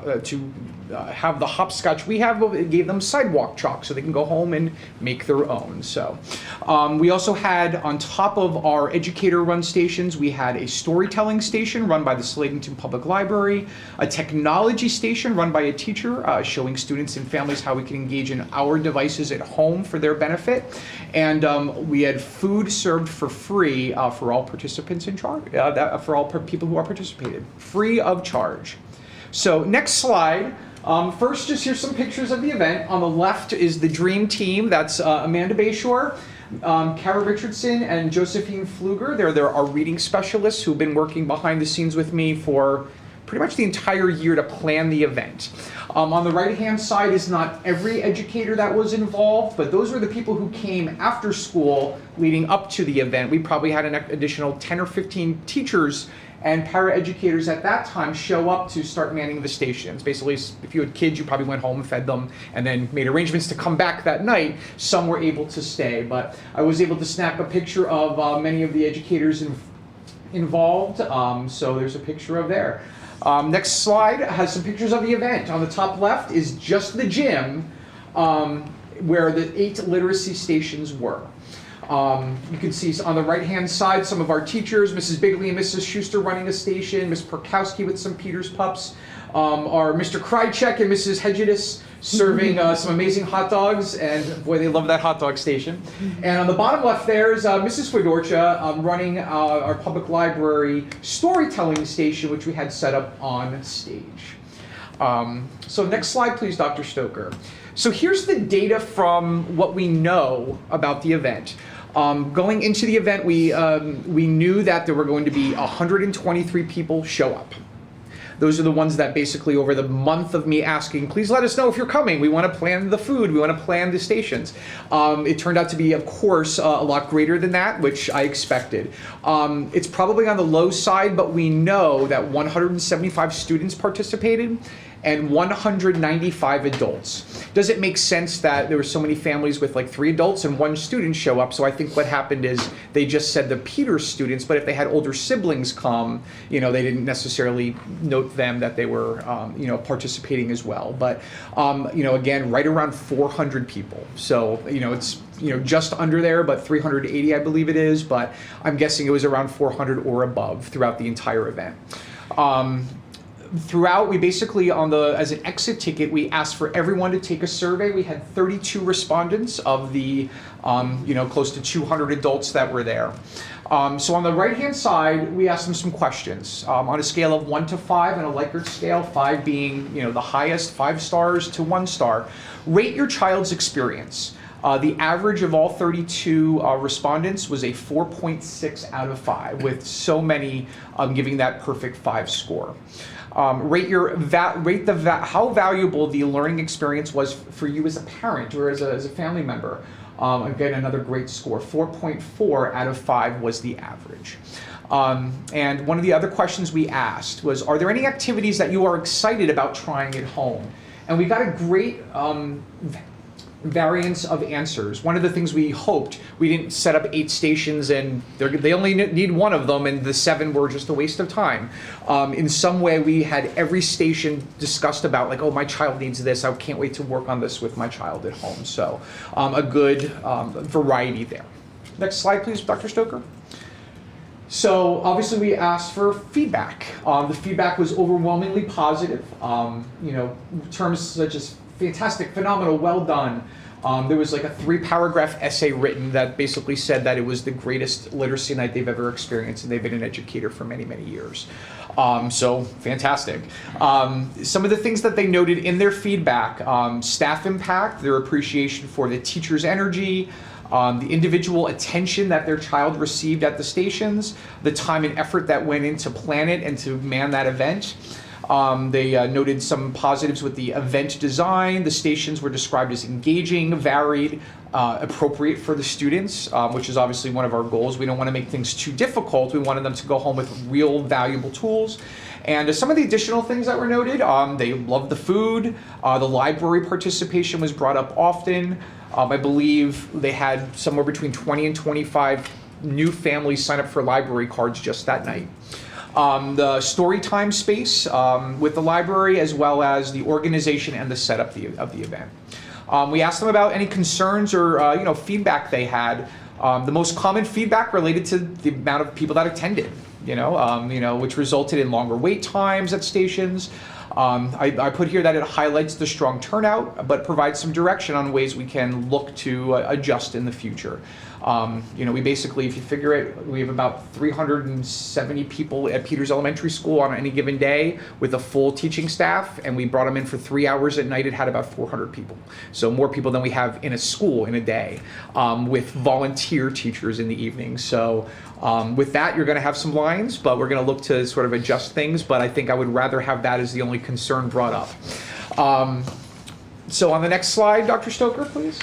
have the hopscotch we have, it gave them sidewalk chalk so they can go home and make their own. So we also had, on top of our educator-run stations, we had a storytelling station run by the Slatington Public Library, a technology station run by a teacher showing students and families how we can engage in our devices at home for their benefit. And we had food served for free for all participants in charge, for all people who are participated, free of charge. So next slide. First, just here's some pictures of the event. On the left is the dream team. That's Amanda Bayshore, Kara Richardson, and Josephine Pfluger. They're our reading specialists who've been working behind the scenes with me for pretty much the entire year to plan the event. On the right-hand side is not every educator that was involved, but those were the people who came after school leading up to the event. We probably had an additional 10 or 15 teachers and paraeducators at that time show up to start manning the stations. Basically, if you had kids, you probably went home and fed them and then made arrangements to come back that night. Some were able to stay, but I was able to snap a picture of many of the educators involved. So there's a picture of there. Next slide has some pictures of the event. On the top left is just the gym where the 8 literacy stations were. You can see on the right-hand side some of our teachers, Mrs. Bigley and Mrs. Schuster running a station, Ms. Perkowski with some Peter's Pups, our Mr. Krychek and Mrs. Hedgedis serving some amazing hot dogs, and boy, they love that hot dog station. And on the bottom left there is Mrs. Fedorcha running our public library storytelling station, which we had set up on stage. So next slide, please, Dr. Stoker. So here's the data from what we know about the event. Going into the event, we knew that there were going to be 123 people show up. Those are the ones that basically over the month of me asking, please let us know if you're coming. We want to plan the food. We want to plan the stations. It turned out to be, of course, a lot greater than that, which I expected. It's probably on the low side, but we know that 175 students participated and 195 adults. Does it make sense that there were so many families with like 3 adults and 1 student show up? So I think what happened is they just said the Peters students, but if they had older siblings come, they didn't necessarily note them that they were, participating as well. But, again, right around 400 people. So, it's, just under there, but 380, I believe it is. But I'm guessing it was around 400 or above throughout the entire event. Throughout, we basically, as an exit ticket, we asked for everyone to take a survey. We had 32 respondents of the, close to 200 adults that were there. So on the right-hand side, we asked them some questions. On a scale of 1 to 5, and a Likert scale, 5 being, the highest, 5 stars to 1 star, rate your child's experience. The average of all 32 respondents was a 4.6 out of 5, with so many giving that perfect 5 score. Rate how valuable the learning experience was for you as a parent or as a family member. Again, another great score. 4.4 out of 5 was the average. And one of the other questions we asked was, are there any activities that you are excited about trying at home? And we got a great variance of answers. One of the things we hoped, we didn't set up 8 stations and they only need 1 of them, and the 7 were just a waste of time. In some way, we had every station discussed about like, oh, my child needs this. I can't wait to work on this with my child at home. So a good variety there. Next slide, please, Dr. Stoker. So obviously we asked for feedback. The feedback was overwhelmingly positive. Terms such as fantastic, phenomenal, well done. There was like a 3-paragraph essay written that basically said that it was the greatest literacy night they've ever experienced, and they've been an educator for many, many years. So fantastic. Some of the things that they noted in their feedback, staff impact, their appreciation for the teacher's energy, the individual attention that their child received at the stations, the time and effort that went into plan it and to man that event. They noted some positives with the event design. The stations were described as engaging, varied, appropriate for the students, which is obviously one of our goals. We don't want to make things too difficult. We wanted them to go home with real valuable tools. And some of the additional things that were noted, they loved the food. The library participation was brought up often. I believe they had somewhere between 20 and 25 new families sign up for library cards just that night. The story time space with the library, as well as the organization and the setup of the event. We asked them about any concerns or feedback they had. The most common feedback related to the amount of people that attended, which resulted in longer wait times at stations. I put here that it highlights the strong turnout, but provides some direction on ways we can look to adjust in the future. We basically, if you figure it, we have about 370 people at Peters Elementary School on any given day with a full teaching staff, and we brought them in for 3 hours at night. It had about 400 people. So more people than we have in a school in a day, with volunteer teachers in the evening. So with that, you're going to have some lines, but we're going to look to sort of adjust things. But I think I would rather have that as the only concern brought up. So on the next slide, Dr. Stoker, please.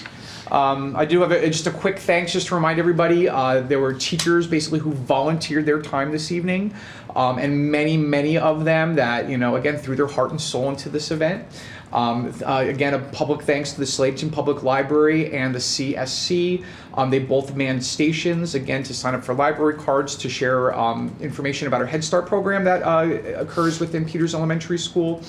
I do have just a quick thanks just to remind everybody, there were teachers basically who volunteered their time this evening, and many of them that, again, threw their heart and soul into this event. Again, a public thanks to the Slayton Public Library and the CSC. They both manned stations, again, to sign up for library cards, to share information about our Head Start program that occurs within Peters Elementary School.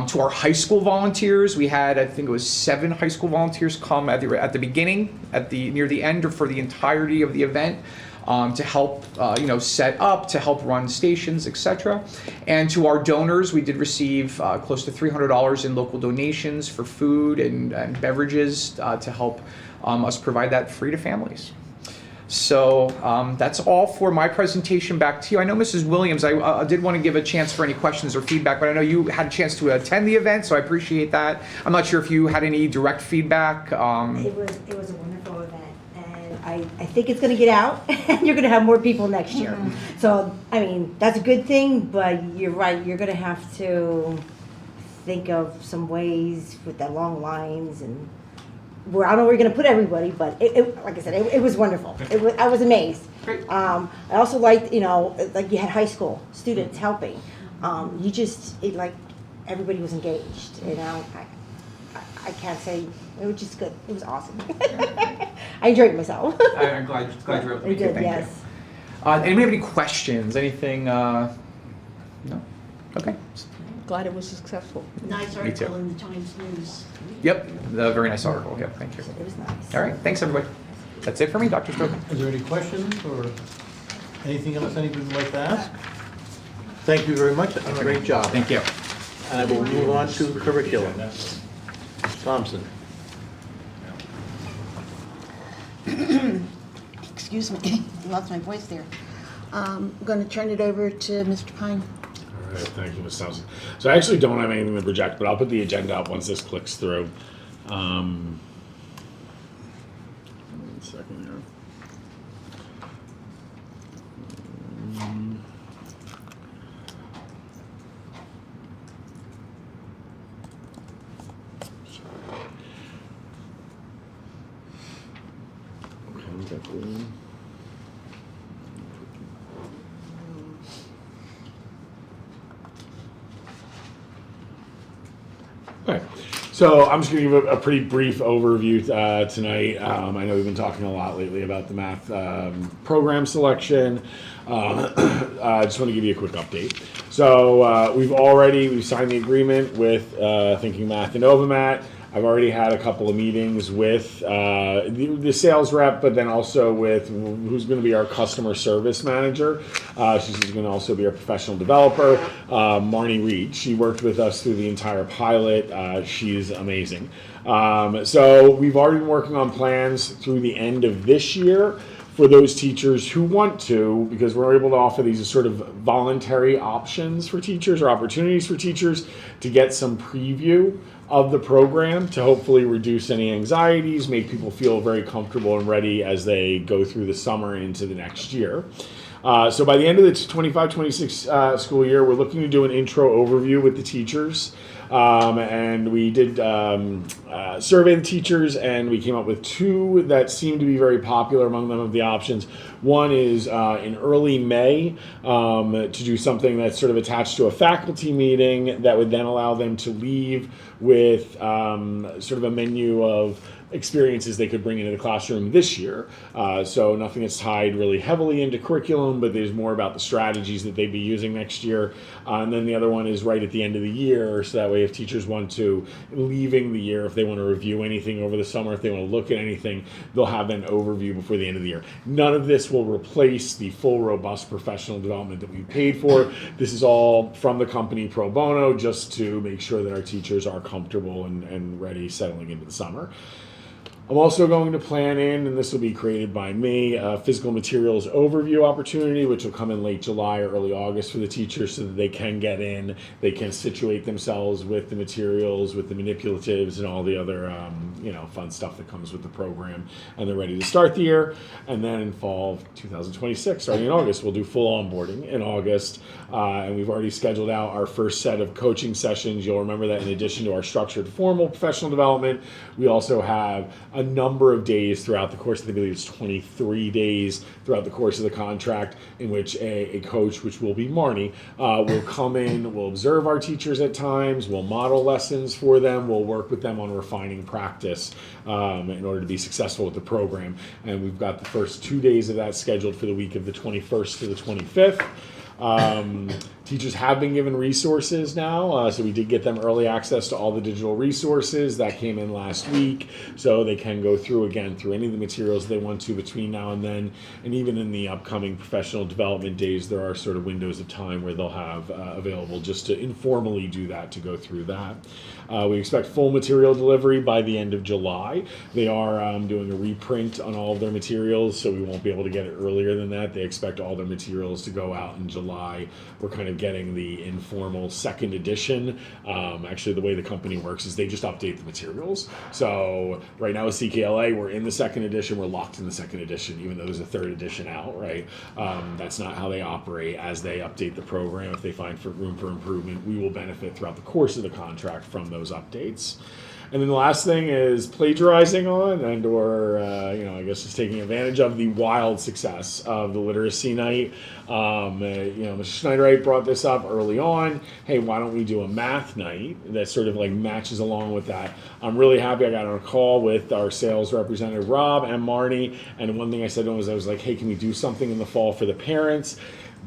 To our high school volunteers, we had, I think it was 7 high school volunteers come at the beginning, near the end, or for the entirety of the event, to help set up, to help run stations, etc. And to our donors, we did receive close to $300 in local donations for food and beverages to help us provide that free to families. So that's all for my presentation. Back to you. I know Mrs. Williams, I did want to give a chance for any questions or feedback, but I know you had a chance to attend the event, so I appreciate that. I'm not sure if you had any direct feedback. It was a wonderful event, and I I think it's gonna get out, and you're gonna have more people next year. So, I mean, that's a good thing, but you're right, you're gonna have to think of some ways with the long lines and where, I don't know where you're gonna put everybody, but like I said, it was wonderful. I was amazed. I also liked, like you had high school students helping. Like, everybody was engaged, I can't say, it was just good. It was awesome. I enjoyed myself. I'm glad you were able to make it. Thank yes. you. Anybody have any questions? Anything? No? Okay. Glad it was successful. Nice Me too. article in the Times News. Yep, a very nice article. Yep, thank you. It was nice. All right, thanks everybody. That's it for me, Dr. Stroke. Is there any questions or anything else anybody would like to ask? Thank you very much. Great job. Thank you. And I will move on to curriculum. Thompson. Excuse me, lost my voice there. I'm going to turn it over to Mr. Pine. All right, thank you, Ms. Thompson. So I actually don't have anything to project, but I'll put the agenda up once this clicks through. One second here. Okay, we got the. Okay, so I'm just going to give a pretty brief overview tonight. I know we've been talking a lot lately about the math program selection. I just want to give you a quick update. So we've signed the agreement with Thinking Math and Novomat. I've already had a couple of meetings with the sales rep, but then also with who's going to be our customer service manager. She's going to also be our professional developer, Marnie Reed. She worked with us through the entire pilot. She's amazing. So we've already been working on plans through the end of this year for those teachers who want to, because we're able to offer these as sort of voluntary options for teachers or opportunities for teachers to get some preview of the program to hopefully reduce any anxieties, make people feel very comfortable and ready as they go through the summer and into the next year. So by the end of the 25-26 school year, we're looking to do an intro overview with the teachers. And we did survey the teachers, and we came up with two that seem to be very popular among them of the options. One is in early May to do something that's sort of attached to a faculty meeting that would then allow them to leave with sort of a menu of experiences they could bring into the classroom this year. So nothing that's tied really heavily into curriculum, but there's more about the strategies that they'd be using next year. And then the other one is right at the end of the year, so that way if teachers want to, leaving the year, if they want to review anything over the summer, if they want to look at anything, they'll have an overview before the end of the year. None of this will replace the full, robust professional development that we paid for. This is all from the company pro bono, just to make sure that our teachers are comfortable and ready settling into the summer. I'm also going to plan in, and this will be created by me, a physical materials overview opportunity, which will come in late July or early August for the teachers so that they can get in, they can situate themselves with the materials, with the manipulatives, and all the other fun stuff that comes with the program, and they're ready to start the year. And then in fall 2026, starting in August, we'll do full onboarding in August, and we've already scheduled out our first set of coaching sessions. You'll remember that in addition to our structured formal professional development, we also have a number of days throughout the course, I believe it's 23 days throughout the course of the contract, in which a coach, which will be Marnie, will come in, will observe our teachers at times, will model lessons for them, will work with them on refining practice in order to be successful with the program. And we've got the first 2 days of that scheduled for the week of the 21st to the 25th. Teachers have been given resources now, so we did get them early access to all the digital resources. That came in last week, so they can go through any of the materials they want to between now and then. And even in the upcoming professional development days, there are sort of windows of time where they'll have available just to informally do that, to go through that. We expect full material delivery by the end of July. They are doing a reprint on all of their materials, so we won't be able to get it earlier than that. They expect all their materials to go out in July. We're kind of of getting the informal second edition. Actually, the way the company works is they just update the materials. So right now with CKLA, we're in the second edition. We're locked in the second edition, even though there's a third edition out, right? That's not how they operate. As they update the program, if they find room for improvement, we will benefit throughout the course of the contract from those updates. And then the last thing is plagiarizing on or I guess just taking advantage of the wild success of the literacy night. Mr. Schneiderite brought this up early on. Hey, why don't we do a math night that sort of like matches along with that? I'm really happy I got on a call with our sales representative, Rob, and Marnie. And one thing I said to him was, I was like, hey, can we do something in the fall for the parents?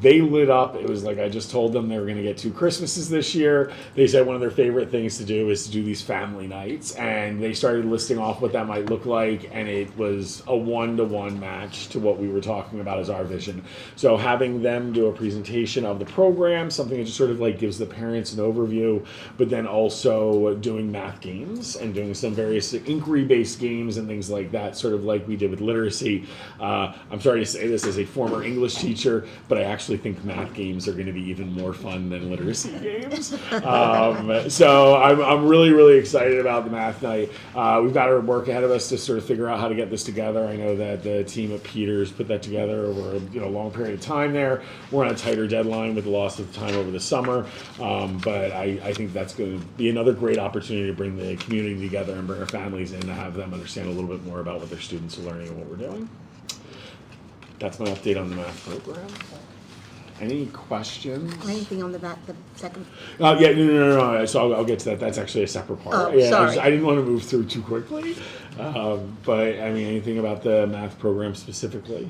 They lit up. It was like I just told them they were going to get 2 Christmases this year. They said one of their favorite things to do is to do these family nights. And they started listing off what that might look like. And it was a 1-to-1 match to what we were talking about as our vision. So having them do a presentation of the program, something that just sort of like gives the parents an overview, but then also doing math games and doing some various inquiry-based games and things like that, sort of like we did with literacy. I'm sorry to say this as a former English teacher, but I actually think math games are going to be even more fun than literacy games. So I'm really, really excited about the math night. We've got our work ahead of us to sort of figure out how to get this together. I know that the team at Peters put that together over a long period of time there. We're on a tighter deadline with the loss of time over the summer. But I think that's going to be another great opportunity to bring the community together and bring our families in to have them understand a little bit more about what their students are learning and what we're doing. That's my update on the math program. Any questions? Anything on the second? No. So I'll get to that. That's actually a separate part. Oh, sorry. I didn't want to move through too quickly. But I mean, anything about the math program specifically?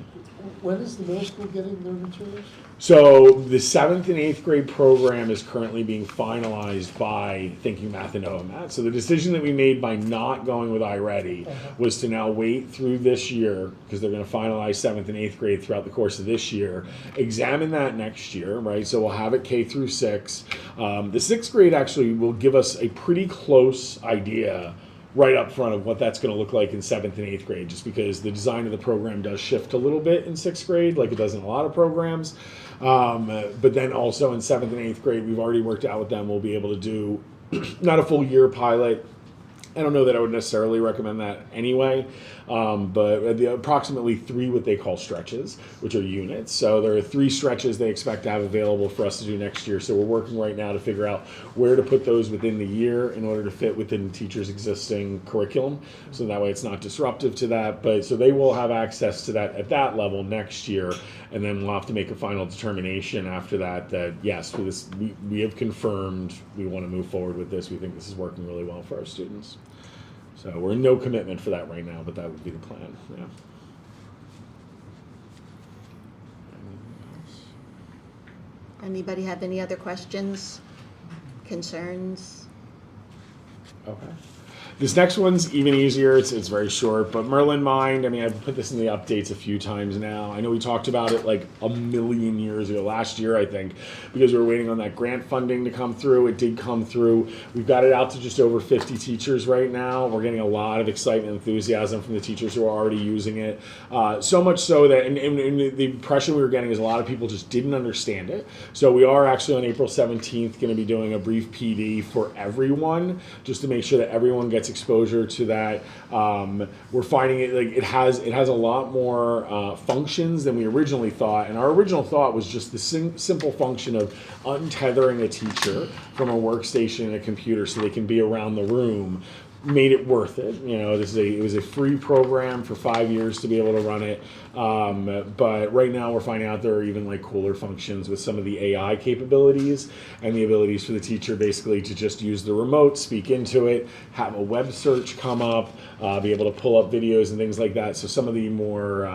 When is the middle school getting their materials? So the 7th and 8th grade program is currently being finalized by Thinking Math and OMAT. So the decision that we made by not going with iReady was to now wait through this year, because they're going to finalize 7th and 8th grade throughout the course of this year, examine that next year, right? So we'll have it K through 6. The 6th grade actually will give us a pretty close idea right up front of what that's going to look like in 7th and 8th grade, just because the design of the program does shift a little bit in 6th grade, like it does in a lot of programs. But then also in 7th and 8th grade, we've already worked out with them, we'll be able to do not a full year pilot. I don't know that I would necessarily recommend that anyway, but approximately 3 what they call stretches, which are units. So there are 3 stretches they expect to have available for us to do next year. So we're working right now to figure out where to put those within the year in order to fit within the teacher's existing curriculum. So that way it's not disruptive to that. But so they will have access to that at that level next year. And then we'll have to make a final determination after that yes, we have confirmed we want to move forward with this. We think this is working really well for our students. So we're in no commitment for that right now, but that would be the plan. Yeah. Anybody have any other questions, concerns? Okay. This next one's even easier. It's very short, but Merlin Mind, I mean, I've put this in the updates a few times now. I know we talked about it like a million years ago, last year, I think, because we were waiting on that grant funding to come through. It did come through. We've got it out to just over 50 teachers right now. We're getting a lot of excitement and enthusiasm from the teachers who are already using it. So much so that, and the impression we were getting is a lot of people just didn't understand it. So we are actually on April 17th going to be doing a brief PD for everyone, just to make sure that everyone gets exposure to that. We're finding it like it has a lot more functions than we originally thought, and our original thought was just the simple function of untethering a teacher from a workstation and a computer so they can be around the room made it worth it. You know, it was a free program for 5 years to be able to run it. But right now we're finding out there are even like cooler functions with some of the AI capabilities and the abilities for the teacher basically to just use the remote, speak into it, have a web search come up, be able to pull up videos and things like that. So some of the more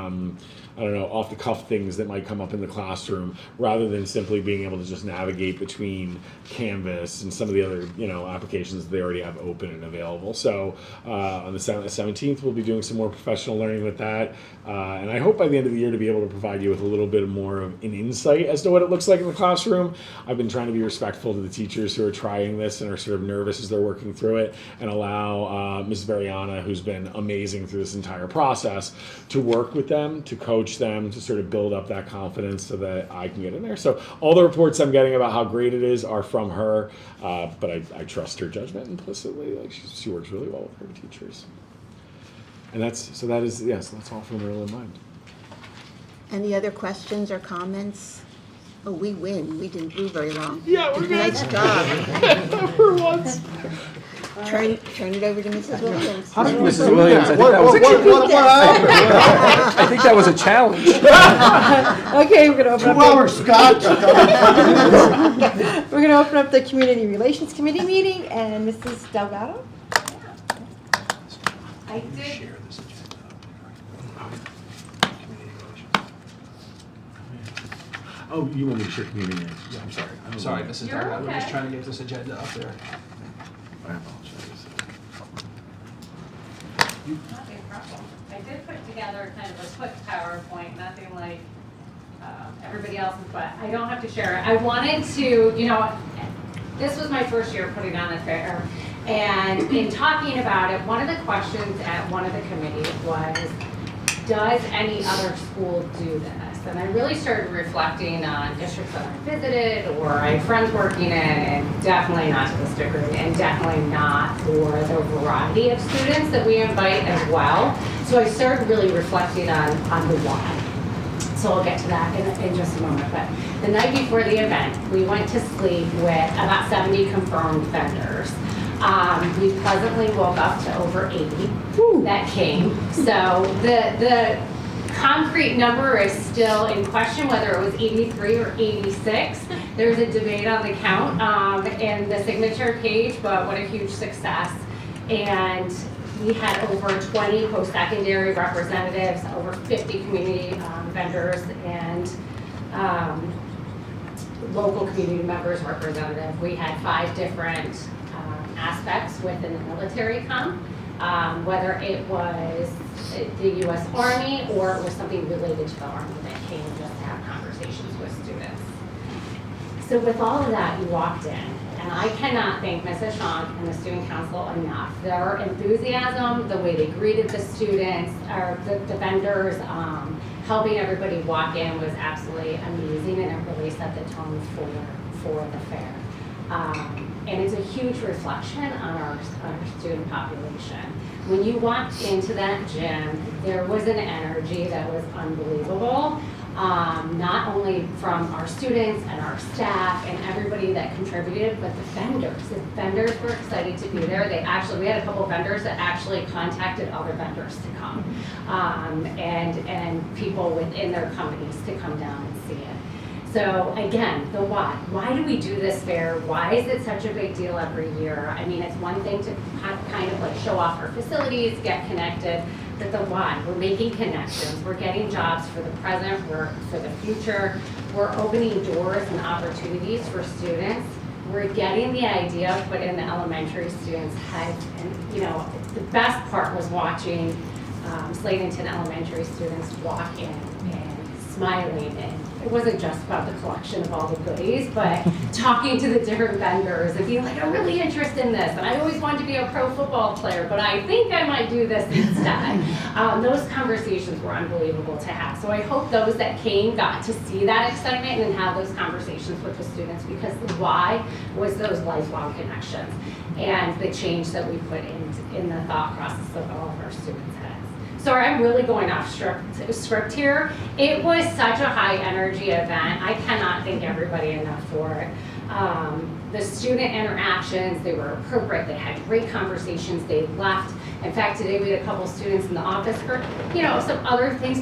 off the cuff things that might come up in the classroom, rather than simply being able to just navigate between Canvas and some of the other, applications that they already have open and available. So on the 17th, we'll be doing some more professional learning with that. And I hope by the end of the year to be able to provide you with a little bit more of an insight as to what it looks like in the classroom. I've been trying to be respectful to the teachers who are trying this and are sort of nervous as they're working through it, and allow Ms. Variana, who's been amazing through this entire process, to work with them, to coach coach them to sort of build up that confidence so that I can get in there. So all the reports I'm getting about how great it is are from her, but I trust her judgment implicitly. Like she works really well with her teachers. And that's all from Maryland Mind. Any other questions or comments? Oh, we win. We didn't do very long. Yeah, we're good. Nice job. For once. Turn it over to Mrs. Williams. How did Mrs. Williams? I think that was I think that was a challenge. Okay, we're gonna open up. 2 hour scotch. We're gonna open up the Community Relations Committee meeting, and Mrs. Delgado? I did. Oh, you want me to share community? Yeah, I'm sorry. Sorry, Mrs. You're Delgado, we're just okay. trying to get this agenda up there. I apologize. Nothing problem. I did put together kind of a quick PowerPoint, nothing like everybody else's, but I don't have to share it. I wanted to, this was my first year putting on the fair, and in talking about it, one of the questions at one of the committees was, does any other school do this? And I really started reflecting on districts that I visited or I had friends working in, and definitely not to this degree, and definitely not for the variety of students that we invite as well. So I started really reflecting on the why. So I'll get to that in just a moment. But the night before the event, we went to sleep with about 70 confirmed vendors. We pleasantly woke up to over 80 that came. So the concrete number is still in question, whether it was 83 or 86. There's a debate on the count and the signature page, but what a huge success. And we had over 20 post-secondary representatives, over 50 community vendors, and local community members representative. We had 5 different aspects within the military whether it was the U.S. Army or it was something related to the Army that came just to have conversations with students. So with all of that, you walked in, and I cannot thank Mrs. Shank and the Student Council enough. Their enthusiasm, the way they greeted the students, or the vendors, helping everybody walk in was absolutely amazing, and it really set the tone for the fair. And it's a huge reflection on our student population. When you walked into that gym, there was an energy that was unbelievable, not only from our students and our staff and everybody that contributed, but the vendors. The vendors were excited to be there. We had a couple of vendors that actually contacted other vendors to come, and people within their companies to come down and see it. So again, the why. Why do we do this fair? Why is it such a big deal every year? I mean, it's one thing to kind of like show off our facilities, get connected, but the why. We're making connections. We're getting jobs for the present, for the future. We're opening doors and opportunities for students. We're getting the idea put in the elementary students' heads. And the best part was watching Slatington elementary students walk in and smiling, and it wasn't just about the collection of all the goodies, but talking to the different vendors and being like, I'm really interested in this, and I always wanted to be a pro football player, but I think I might do this instead. Those conversations were unbelievable to have. So I hope those that came got to see that excitement and have those conversations with the students, because the why was those lifelong connections and the change that we put in the thought process of all of our students' heads. Sorry, I'm really going off script here. It was such a high energy event. I cannot thank everybody enough for it. The student interactions, they were appropriate. They had great conversations. They left. In fact, today we had a couple students in the office for, some other things,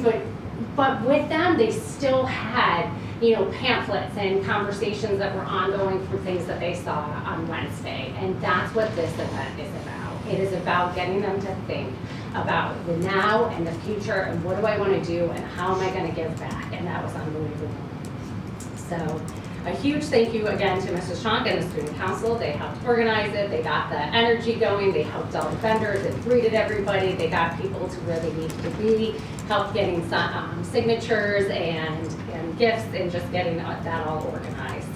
but with them, they still had, pamphlets and conversations that were ongoing from things that they saw on Wednesday. And that's what this event is about. It is about getting them to think about the now and the future, and what do I want to do, and how am I going to give back, and that was unbelievable. So a huge thank you again to Mrs. Shank and the Student Council. They helped organize it, they got the energy going, they helped all the vendors, and greeted everybody, they got people to where they needed to be, helped getting signatures and gifts, and just getting that all organized.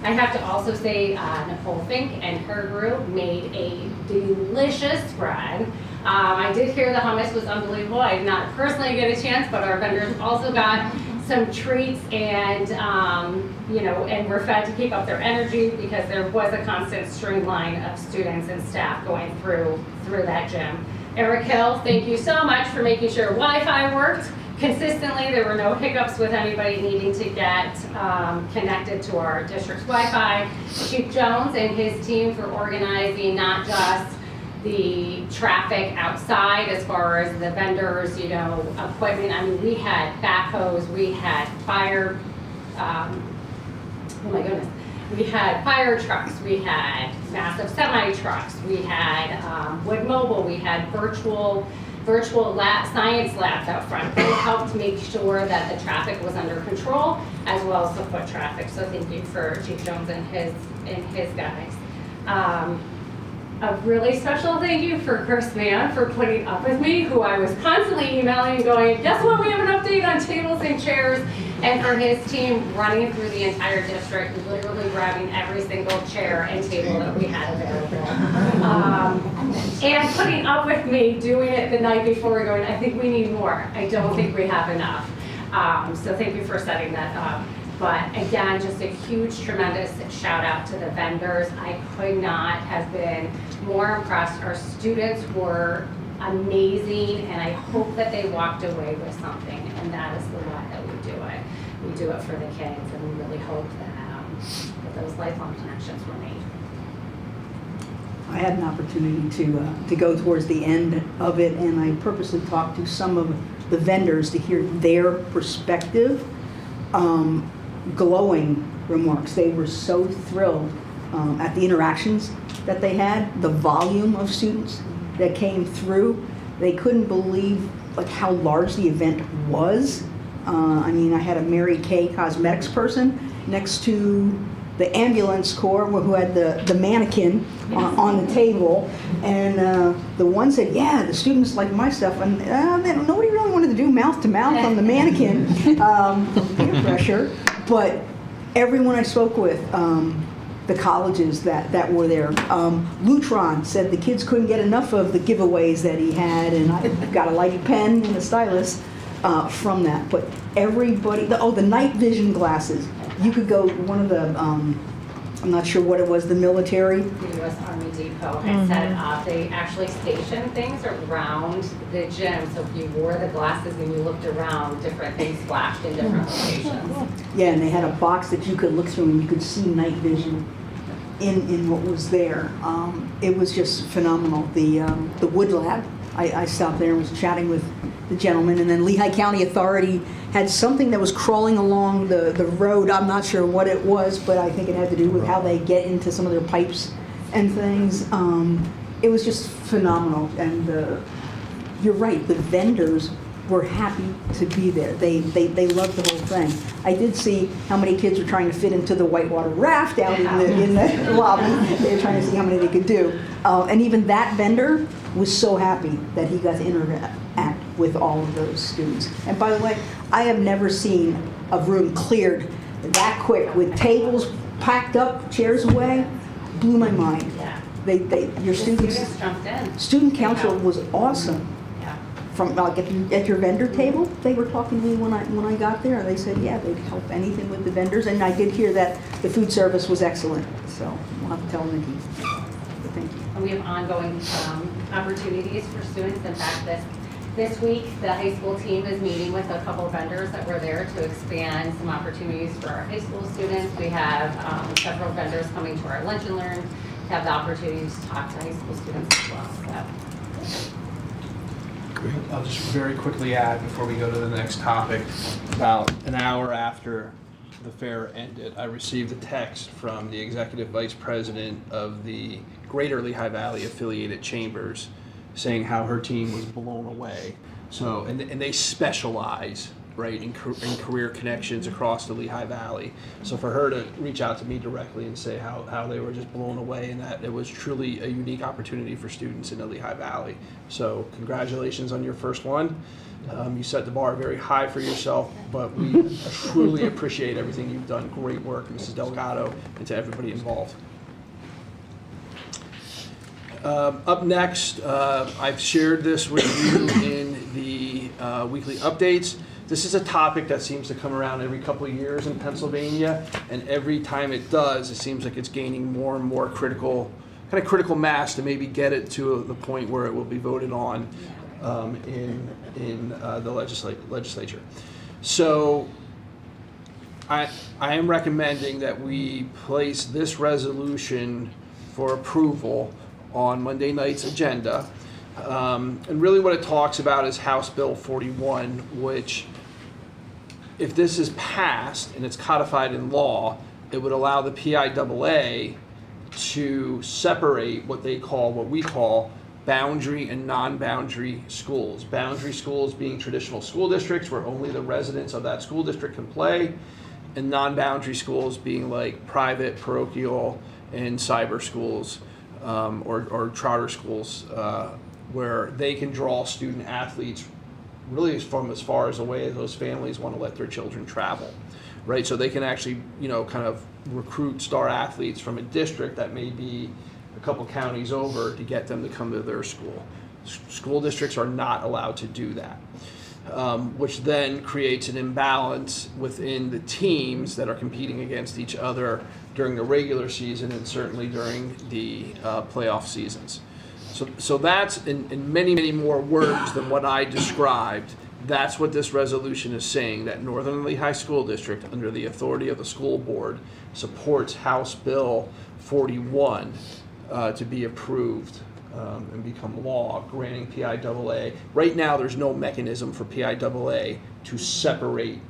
I have to also say Nicole Fink and her group made a delicious spread. I did hear the hummus was unbelievable. I did not personally get a chance, but our vendors also got some treats, and and we're fed to keep up their energy because there was a constant streamline of students and staff going through that gym. Eric Hill, thank you so much for making sure Wi-Fi worked consistently. There were no hiccups with anybody needing to get connected to our district's Wi-Fi. Chief Jones and his team for organizing not just the traffic outside as far as the vendors, equipment. I mean, we had backhoes, we had fire, we had fire trucks, we had massive semi trucks, we had Wood Mobile, we had virtual science labs out front. They helped make sure that the traffic was under control as well as the foot traffic. So thank you for Chief Jones and his guys. A really special thank you for Chris Mann for putting up with me, who I was constantly emailing and going, guess what, we have an update on tables and chairs, and for his team running through the entire district, literally grabbing every single chair and table that we had available. And putting up with me doing it the night before, going, I think we need more. I don't think we have enough. So thank you for setting that up. But again, just a huge, tremendous shout out to the vendors. I could not have been more impressed. Our students were amazing, and I hope that they walked away with something, and that is the why that we do it. We do it for the kids, and we really hope that those lifelong connections were made. I had an opportunity to go towards the end of it, and I purposely talked to some of the vendors to hear their perspective. Glowing remarks. They were so thrilled at the interactions that they had, the volume of students that came through. They couldn't believe how large the event was. I mean, I had a Mary Kay Cosmetics person next to the ambulance corps who had the mannequin on the table, and the one said, yeah, the students like my stuff, and nobody really wanted to do mouth to mouth on the mannequin, peer pressure. But everyone I spoke with, the colleges that were there, Lutron said the kids couldn't get enough of the giveaways that he had, and I got a lighted pen and a stylus from that. But everybody, the night vision glasses, you could go, one of the, I'm not sure what it was, the military. The U.S. Army Depot had set it up. They actually stationed things around the gym, so if you wore the glasses and you looked around, different things flashed in different locations. Yeah, and they had a box that you could look through and you could see night vision in what was there. It was just phenomenal. The Wood Lab, I stopped there and was chatting with the gentleman, and then Lehigh County Authority had something that was crawling along the road. I'm not sure what it was, but I think it had to do with how they get into some of their pipes and things. It was just phenomenal, and you're right, the vendors were happy to be there. They loved the whole thing. I did see how many kids were trying to fit into the whitewater raft out in the lobby. They were trying to see how many they could do. And even that vendor was so happy that he got to interact with all of those students. And by the way, I have never seen a room cleared that quick with tables packed up, chairs away. Blew my mind. Yeah. Your students jumped in. Student council was awesome. Yeah. From at your vendor table, they were talking to me when I got there. They said, yeah, they'd help anything with the vendors, and I did hear that the food service was excellent. So we'll have to tell Nikki. But thank you. And we have ongoing opportunities for students. In fact, this week, the high school team is meeting with a couple vendors that were there to expand some opportunities for our high school students. We have several vendors coming to our Lunch and Learn to have the opportunity to talk to high school students as well. So. I'll just very quickly add before we go to the next topic. About an hour after the fair ended, I received a text from the executive vice president of the Greater Lehigh Valley affiliated chambers saying how her team was blown away. So, and they specialize right, and career connections across the Lehigh Valley. So for her to reach out to me directly and say how they were just blown away and that it was truly a unique opportunity for students in the Lehigh Valley. So congratulations on your first one. You set the bar very high for yourself, but we truly appreciate everything you've done. Great work, Mrs. Delgado, and to everybody involved. Up next, I've shared this with you in the weekly updates. This is a topic that seems to come around every couple of years in Pennsylvania, and every time it does, it seems like it's gaining more and more critical mass to maybe get it to the point where it will be voted on in the legislature. So I am recommending that we place this resolution for approval on Monday night's agenda. And really what it talks about is House Bill 41, which, if this is passed and it's codified in law, it would allow the PIAA to separate what we call boundary and non-boundary schools. Boundary schools being traditional school districts where only the residents of that school district can play, and non-boundary schools being like private, parochial, and cyber schools, or charter schools, where they can draw student athletes really from as far as away as those families want to let their children travel, right? So they can actually, kind of recruit star athletes from a district that may be a couple counties over to get them to come to their school. School districts are not allowed to do that, which then creates an imbalance within the teams that are competing against each other during the regular season and certainly during the playoff seasons. So that's, in many, many more words than what I described, that's what this resolution is saying, that Northern Lehigh School District, under the authority of the school board, supports House Bill 41 to be approved and become law, granting PIAA. Right now, there's no mechanism for PIAA to separate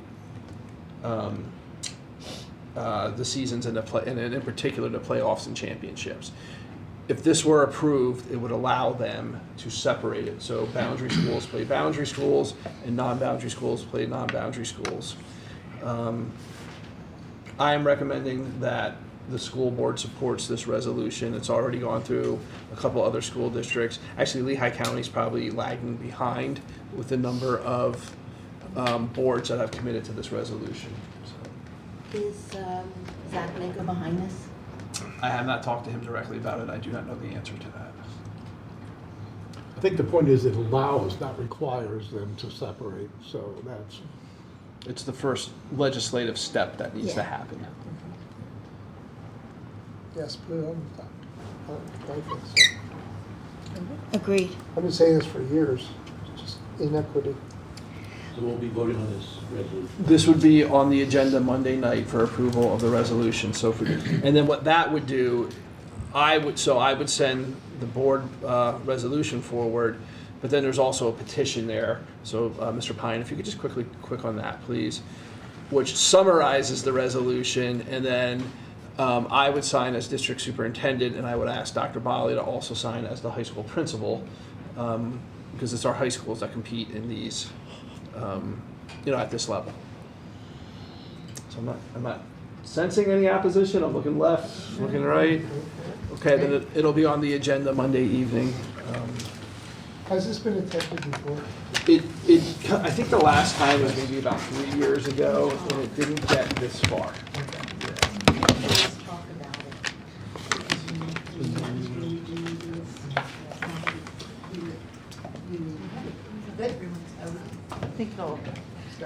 the seasons and in particular the playoffs and championships. If this were approved, it would allow them to separate it. So boundary schools play boundary schools and non-boundary schools play non-boundary schools. I am recommending that the school board supports this resolution. It's already gone through a couple other school districts. Actually, Lehigh County is probably lagging behind with the number of boards that have committed to this resolution. So. Is Zach Minko behind this? I have not talked to him directly about it. I do not know the answer to that. I think the point is it allows, not requires them to separate, so that's. It's the first legislative step that needs to happen. Yes, put it on the top. I think so. Agreed. I've been saying this for years, it's just inequity. So we'll be voting on this resolution. This would be on the agenda Monday night for approval of the resolution. So, and then what that would do, I would send the board resolution forward, but then there's also a petition there. So, Mr. Pine, if you could just click on that, please, which summarizes the resolution, and then I would sign as district superintendent, and I would ask Dr. Bolly to also sign as the high school principal, because it's our high schools that compete in these. At this level. So I'm not sensing any opposition. I'm looking left, looking right. Okay, then it'll be on the agenda Monday evening. Has this been attempted before? I think the last time was maybe about 3 years ago, and it didn't get this far. Let's talk about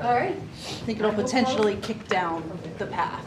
I think it'll potentially kick down the path.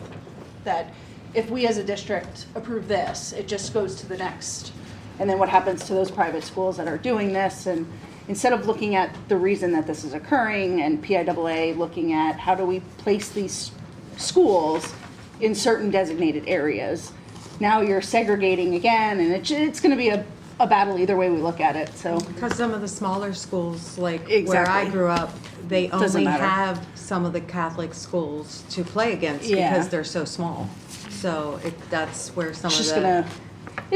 That if we as a district approve this, it just goes to the next. And then what happens to those private schools that are doing this? And instead of looking at the reason that this is occurring and PIAA looking at how do we place these schools in certain designated areas, now you're segregating again, and it's going to be a battle either way we look at it. So because some of the smaller schools, like where Exactly. I grew up, they Doesn't only matter. have some of the Catholic schools to play against Yeah. because they're so small. So that's where some it's of the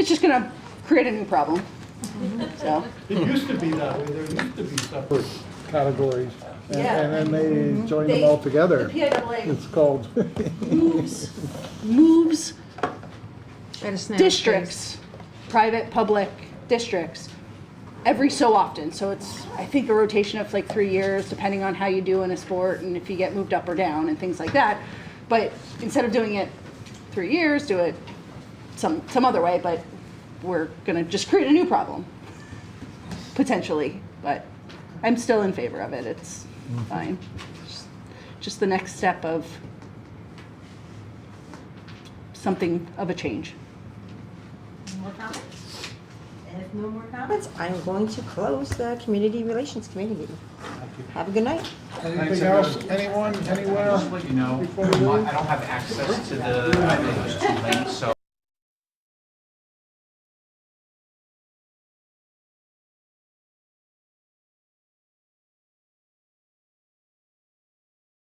just gonna create a new problem. So It used to be that way, there used to be separate categories. And then they join They- them all together. the PIAA It's called. moves At a snail's districts, private, public districts, every so often. So it's, I think, a rotation of like 3 years, depending on how you do in a sport and if you get moved up or down and things like that. But instead of doing it 3 years, do it some other way. But we're gonna just create a new problem, potentially. But I'm still in favor of it. It's fine. Just the next step of something of a change. More comments? And if no more comments, I'm going to close the Community Relations Committee meeting. Have a good night. Anything else? Anyone, anywhere? Just to let you know, before we leave? I don't have access to the, I think it was too late, so.